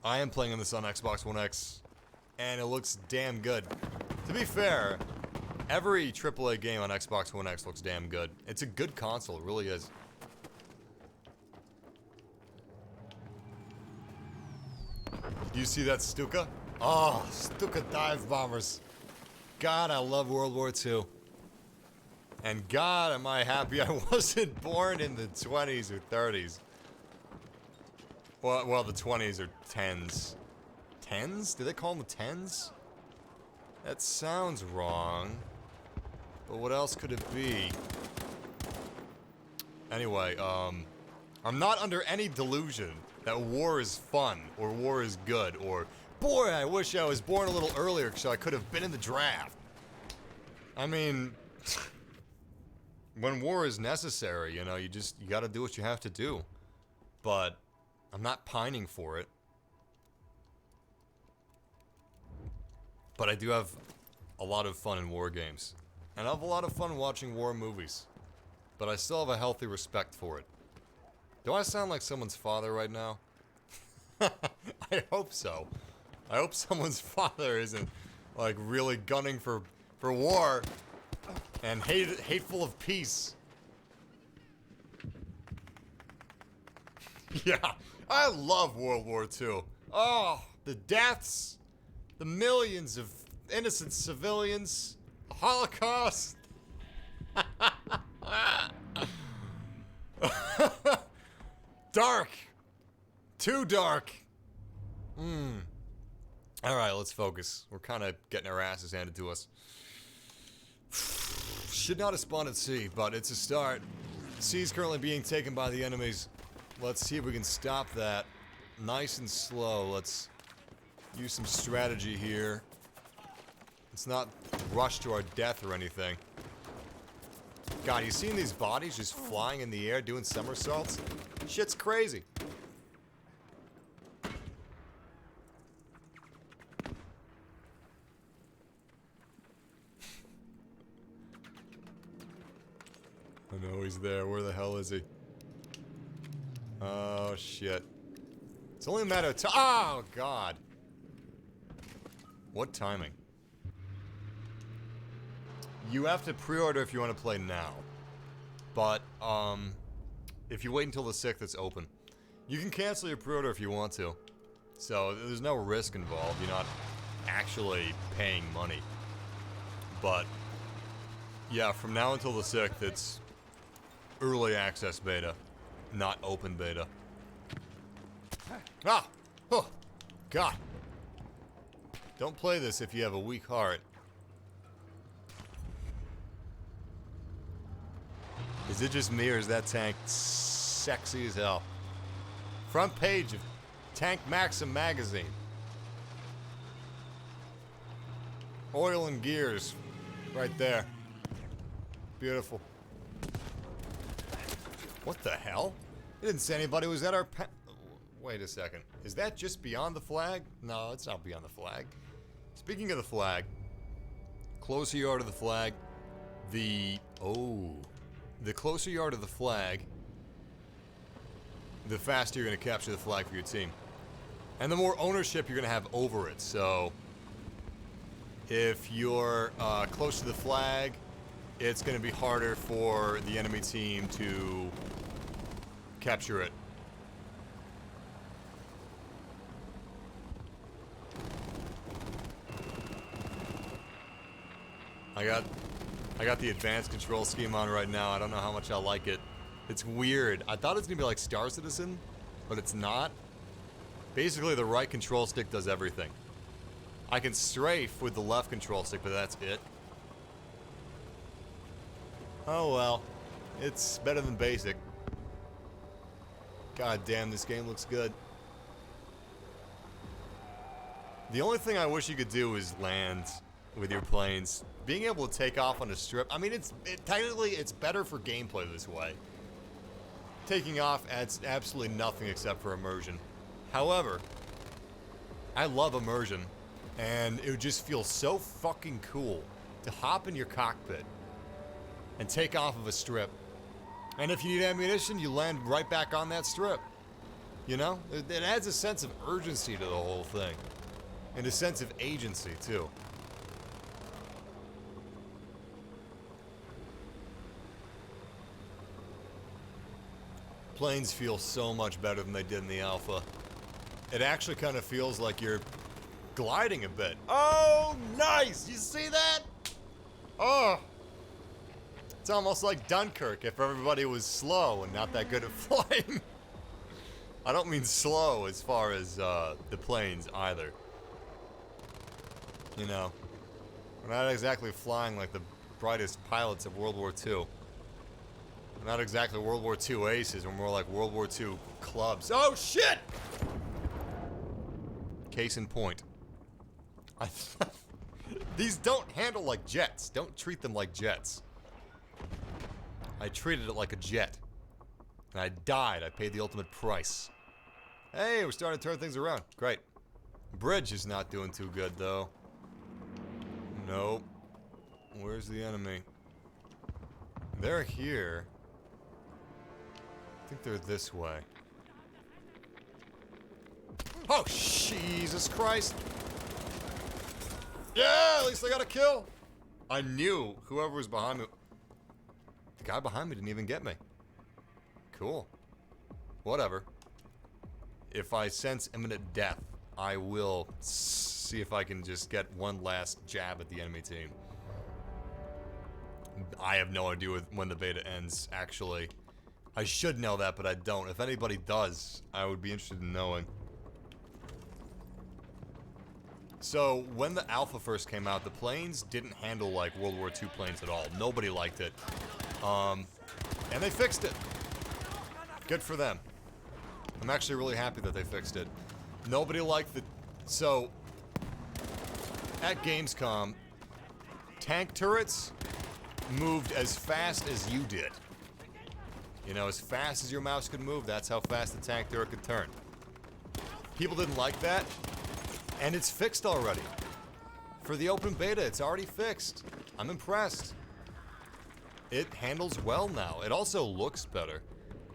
I am playing on this on Xbox One X, and it looks damn good. To be fair, every AAA game on Xbox One X looks damn good. It's a good console, it really is. Do you see that Stuka? Oh, Stuka dive bombers. God, I love World War II. And God, am I happy I wasn't born in the 20s or 30s. Well, the 20s or 10s. 10s? Do they call them the 10s? That sounds wrong. But what else could it be? Anyway, I'm not under any delusion that war is fun, or war is good, or boy, I wish I was born a little earlier so I could have been in the draft. I mean, when war is necessary, you know, you gotta do what you have to do. But I'm not pining for it. But I do have a lot of fun in war games. And I have a lot of fun watching war movies. But I still have a healthy respect for it. Do I sound like someone's father right now? I hope so. I hope someone's father isn't, like, really gunning for war and hateful of peace. Yeah, I love World War II. Oh, the deaths, the millions of innocent civilians, the Holocaust. Dark. Too dark. Alright, let's focus. We're kind of getting our asses handed to us. Should not have spawned at sea, but it's a start. Sea is currently being taken by the enemies. Let's see if we can stop that. Nice and slow. Let's use some strategy here. Let's not rush to our death or anything. God, you seen these bodies just flying in the air doing somersaults? Shit's crazy. I know he's there. Where the hell is he? Oh, shit. It's only a matter of time. Oh, God. What timing? You have to pre-order if you want to play now. But, if you wait until the 6th, it's open. You can cancel your pre-order if you want to. So, there's no risk involved. You're not actually paying money. But, yeah, from now until the 6th, it's early access beta, not open beta. Ah! Oh! God! Don't play this if you have a weak heart. Is it just me, or is that tank sexy as hell. Front page of Tank Maxim magazine. Oil and gears. Right there. Beautiful. What the hell? It didn't say anybody was at our Wait a second. Is that just beyond the flag? No, it's not beyond the flag. Speaking of the flag, closer you are to the flag, the closer you are to the flag, the faster you're going to capture the flag for your team. And the more ownership you're going to have over it. So, if you're close to the flag, it's going to be harder for the enemy team to capture it. I got the advanced control scheme on right now. I don't know how much I like it. It's weird. I thought it was going to be like Star Citizen, but it's not. Basically, the right control stick does everything. I can strafe with the left control stick, but that's it. Oh well. It's better than basic. God damn, this game looks good. The only thing I wish you could do is land with your planes. Being able to take off on a strip, I mean, technically it's better for gameplay this way. Taking off adds absolutely nothing except for immersion. However, I love immersion, and it would just feel so fucking cool to hop in your cockpit and take off of a strip. And if you need ammunition, you land right back on that strip. You know? It adds a sense of urgency to the whole thing. And a sense of agency, too. Planes feel so much better than they did in the alpha. It actually kind of feels like you're gliding a bit. Oh, nice! You see that? Oh! It's almost like Dunkirk if everybody was slow and not that good at flying. I don't mean slow as far as the planes either. You know, we're not exactly flying like the brightest pilots of World War II. We're not exactly World War II aces, we're more like World War II clubs. Oh shit! Case in point. These don't handle like jets. Don't treat them like jets. I treated it like a jet. And I died. I paid the ultimate price. Hey, we're starting to turn things around. Great. Bridge is not doing too good, though. Nope. Where's the enemy? They're here. I think they're this way. Oh, Jesus Christ. Yeah, at least I got a kill. I knew whoever was behind me. The guy behind me didn't even get me. Cool. Whatever. If I sense imminent death, I will see if I can just get one last jab at the enemy team. I have no idea when the beta ends, actually. I should know that, but I don't. If anybody does, I would be interested in knowing. So, when the alpha first came out, the planes didn't handle like World War II planes at all. Nobody liked it. And they fixed it. Good for them. I'm actually really happy that they fixed it. Nobody liked the... So, at Gamescom, tank turrets moved as fast as you did. You know, as fast as your mouse could move, that's how fast the tank turret could turn. People didn't like that, and it's fixed already. For the open beta, it's already fixed. I'm impressed. It handles well now. It also looks better.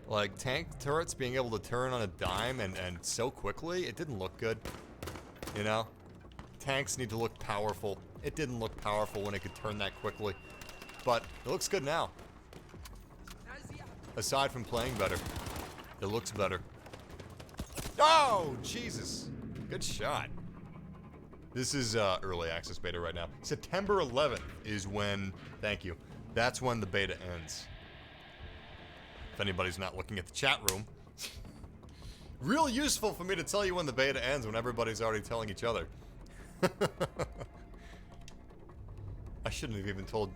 Like, tank turrets being able to turn on a dime and so quickly, it didn't look good. You know? Tanks need to look powerful. It didn't look powerful when it could turn that quickly. But it looks good now. Aside from playing better, it looks better. Oh, Jesus. Good shot. This is early access beta right now. September 11th is when, thank you, that's when the beta ends. If anybody's not looking at the chat room. Real useful for me to tell you when the beta ends when everybody's already telling each other. I shouldn't have even told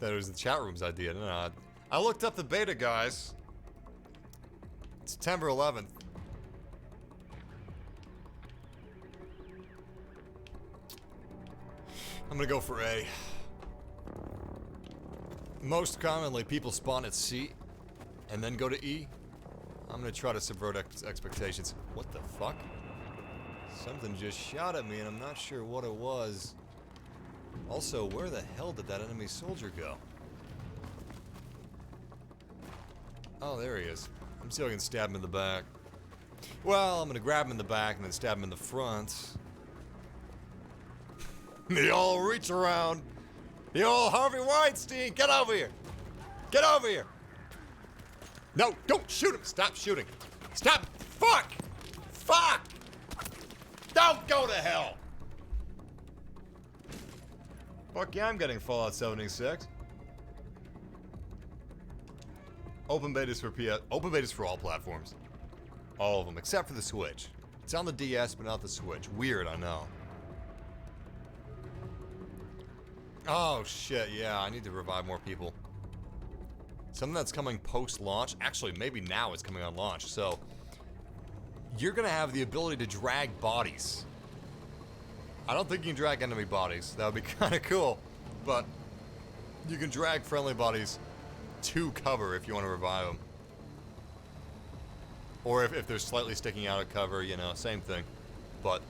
that it was the chat room's idea. No, I looked up the beta, guys. September 11th. I'm gonna go for A. Most commonly, people spawn at C and then go to E. I'm gonna try to subvert expectations. What the fuck? Something just shot at me and I'm not sure what it was. Also, where the hell did that enemy soldier go? Oh, there he is. I'm see if I can stab him in the back. Well, I'm gonna grab him in the back and then stab him in the front. The old reach around. The old Harvey Weinstein. Get over here. Get over here. No, don't shoot him. Stop shooting. Stop. Fuck. Fuck. Don't go to hell. Fuck yeah, I'm getting Fallout 76. Open betas for PS. Open betas for all platforms. All of them, except for the Switch. It's on the DS, but not the Switch. Weird, I know. Oh shit, yeah, I need to revive more people. Something that's coming post-launch. Actually, maybe now it's coming on launch. So, you're gonna have the ability to drag bodies. I don't think you can drag enemy bodies. That would be kind of cool. But you can drag friendly bodies to cover if you want to revive them. Or if they're slightly sticking out of cover, you know, same thing. But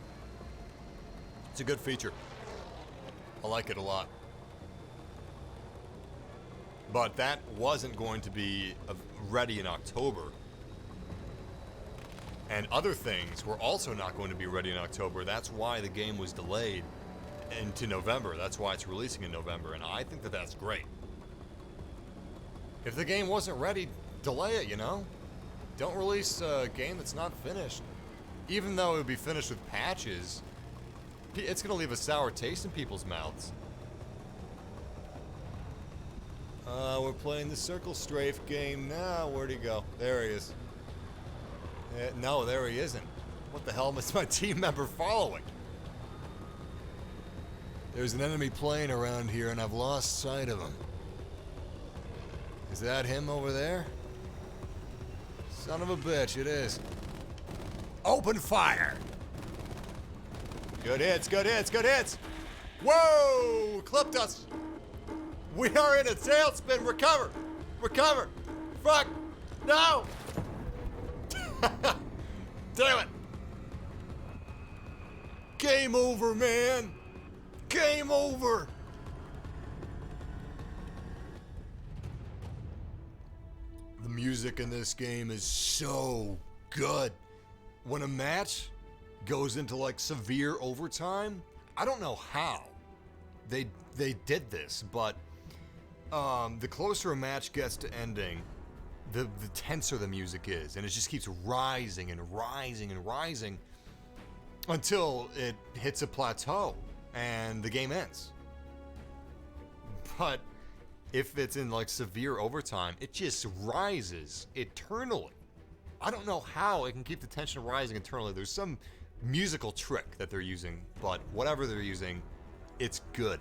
it's a good feature. I like it a lot. But that wasn't going to be ready in October. And other things were also not going to be ready in October. That's why the game was delayed into November. That's why it's releasing in November. And I think that that's great. If the game wasn't ready, delay it, you know? Don't release a game that's not finished. Even though it would be finished with patches, it's going to leave a sour taste in people's mouths. We're playing the Circle Strafe game now. Where'd he go? There he is. No, there he isn't. What the hell is my team member following? There's an enemy plane around here and I've lost sight of him. Is that him over there? Son of a bitch, it is. Open fire! Good hits, good hits, good hits! Whoa! Clipped us! We are in a tailspin! Recover! Recover! Fuck! No! Damn it! Game over, man! Game over! The music in this game is so good. When a match goes into like severe overtime, I don't know how they did this, but the closer a match gets to ending, the tenser the music is, and it just keeps rising and rising and rising until it hits a plateau and the game ends. But if it's in like severe overtime, it just rises eternally. I don't know how it can keep the tension rising eternally. There's some musical trick that they're using, but whatever they're using, it's good.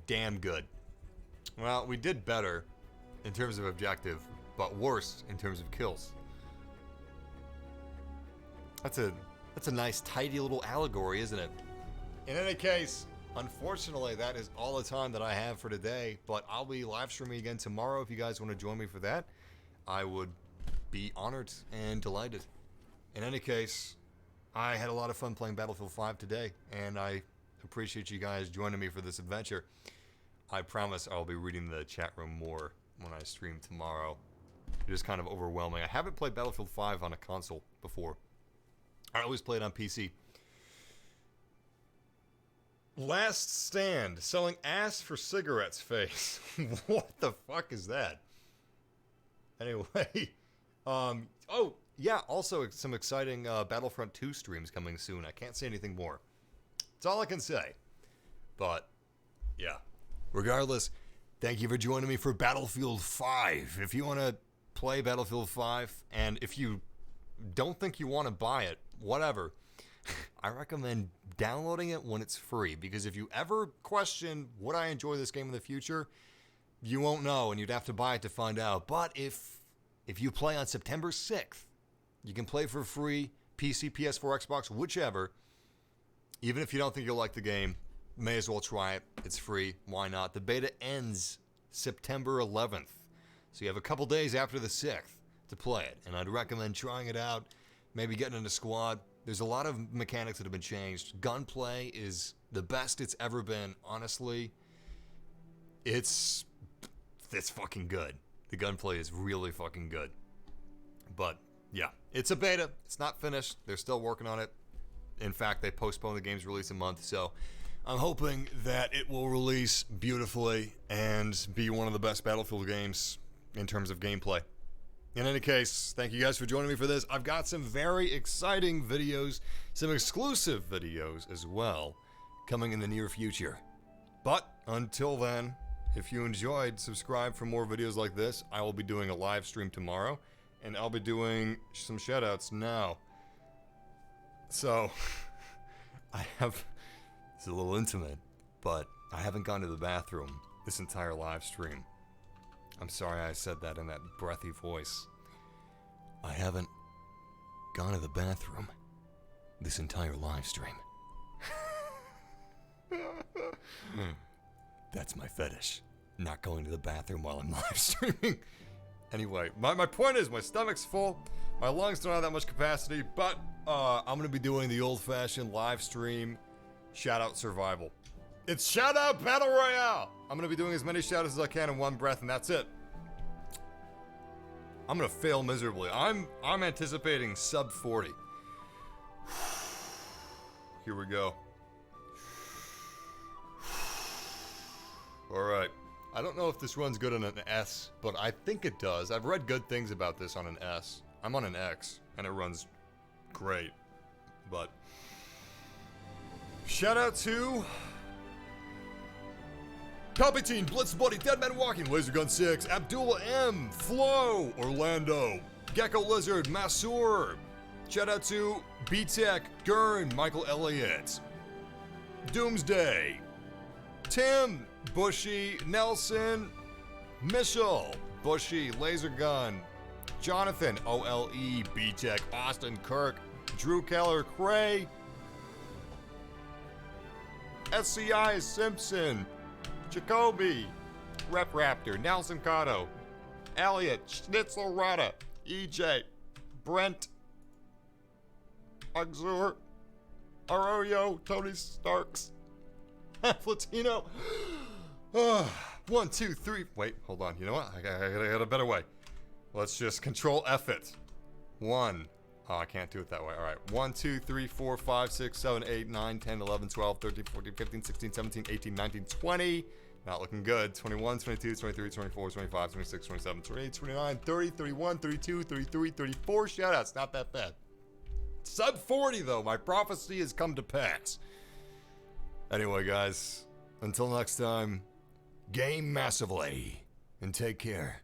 Damn good. Well, we did better in terms of objective, but worse in terms of kills. That's a nice, tidy little allegory, isn't it? In any case, unfortunately, that is all the time that I have for today, but I'll be live streaming again tomorrow if you guys want to join me for that. I would be honored and delighted. In any case, I had a lot of fun playing Battlefield 5 today, and I appreciate you guys joining me for this adventure. I promise I'll be reading the chat room more when I stream tomorrow. It is kind of overwhelming. I haven't played Battlefield 5 on a console before. I always play it on PC. Last Stand, selling ass for cigarettes face. What the fuck is that? Anyway, oh, yeah, also some exciting Battlefront 2 streams coming soon. I can't say anything more. That's all I can say. But, yeah. Regardless, thank you for joining me for Battlefield 5. If you want to play Battlefield 5, and if you don't think you want to buy it, whatever, I recommend downloading it when it's free, because if you ever question, would I enjoy this game in the future, you won't know, and you'd have to buy it to find out. But if if you play on September 6th, you can play for free, PC, PS4, Xbox, whichever. Even if you don't think you'll like the game, may as well try it. It's free. Why not? The beta ends September 11th. So you have a couple days after the 6th to play it. And I'd recommend trying it out, maybe getting in a squad. There's a lot of mechanics that have been changed. Gunplay is the best it's ever been. Honestly, it's fucking good. The gunplay is really fucking good. But yeah, it's a beta. It's not finished. They're still working on it. In fact, they postponed the game's release a month. So I'm hoping that it will release beautifully and be one of the best Battlefield games in terms of gameplay. In any case, thank you guys for joining me for this. I've got some very exciting videos, some exclusive videos as well, coming in the near future. But until then, if you enjoyed, subscribe for more videos like this. I will be doing a live stream tomorrow, and I'll be doing some shoutouts now. So, it's a little intimate, but I haven't gone to the bathroom this entire live stream. I'm sorry I said that in that breathy voice. I haven't gone to the bathroom this entire live stream. That's my fetish. Not going to the bathroom while I'm live streaming. Anyway, my point is my stomach's full. My lungs don't have that much capacity, but I'm going to be doing the old-fashioned live stream shout-out survival. It's shout-out battle royale. I'm going to be doing as many shout-outs as I can in one breath, and that's it. I'm going to fail miserably. I'm anticipating sub 40. Here we go. All right. I don't know if this runs good on an S, but I think it does. I've read good things about this on an S. I'm on an X, and it runs great. But shout out to Palpatine, Blitz Buddy, Dead Man Walking, Laser Gun 6, Abdullah M, Flo, Orlando, Gecko Lizard, Masur. Shout out to B-Tech, Gurn, Michael Elliott, Doomsday, Tim, Bushy, Nelson, Michelle, Bushy, Laser Gun, Jonathan, OLE, B-Tech, Austin, Kirk, Drew Keller, Cray, SCI, Simpson, Jacoby, Rep Raptor, Nelson Cotto, Elliot, Schnitzel Rada, EJ, Brent, Auxur, Arroyo, Tony Starks, Latino. 1, 2, 3. Wait, hold on. You know what? I got a better way. Let's just control F it. 1. Oh, I can't do it that way. All right. 1, 2, 3, 4, 5, 6, 7, 8, 9, 10, 11, 12, 13, 14, 15, 16, 17, 18, 19, 20. Not looking good. 21, 22, 23, 24, 25, 26, 27, 28, 29, 30, 31, 32, 33, 34 shoutouts. Not that bad. Sub 40, though. My prophecy has come to pass. Anyway, guys, until next time, game massively and take care.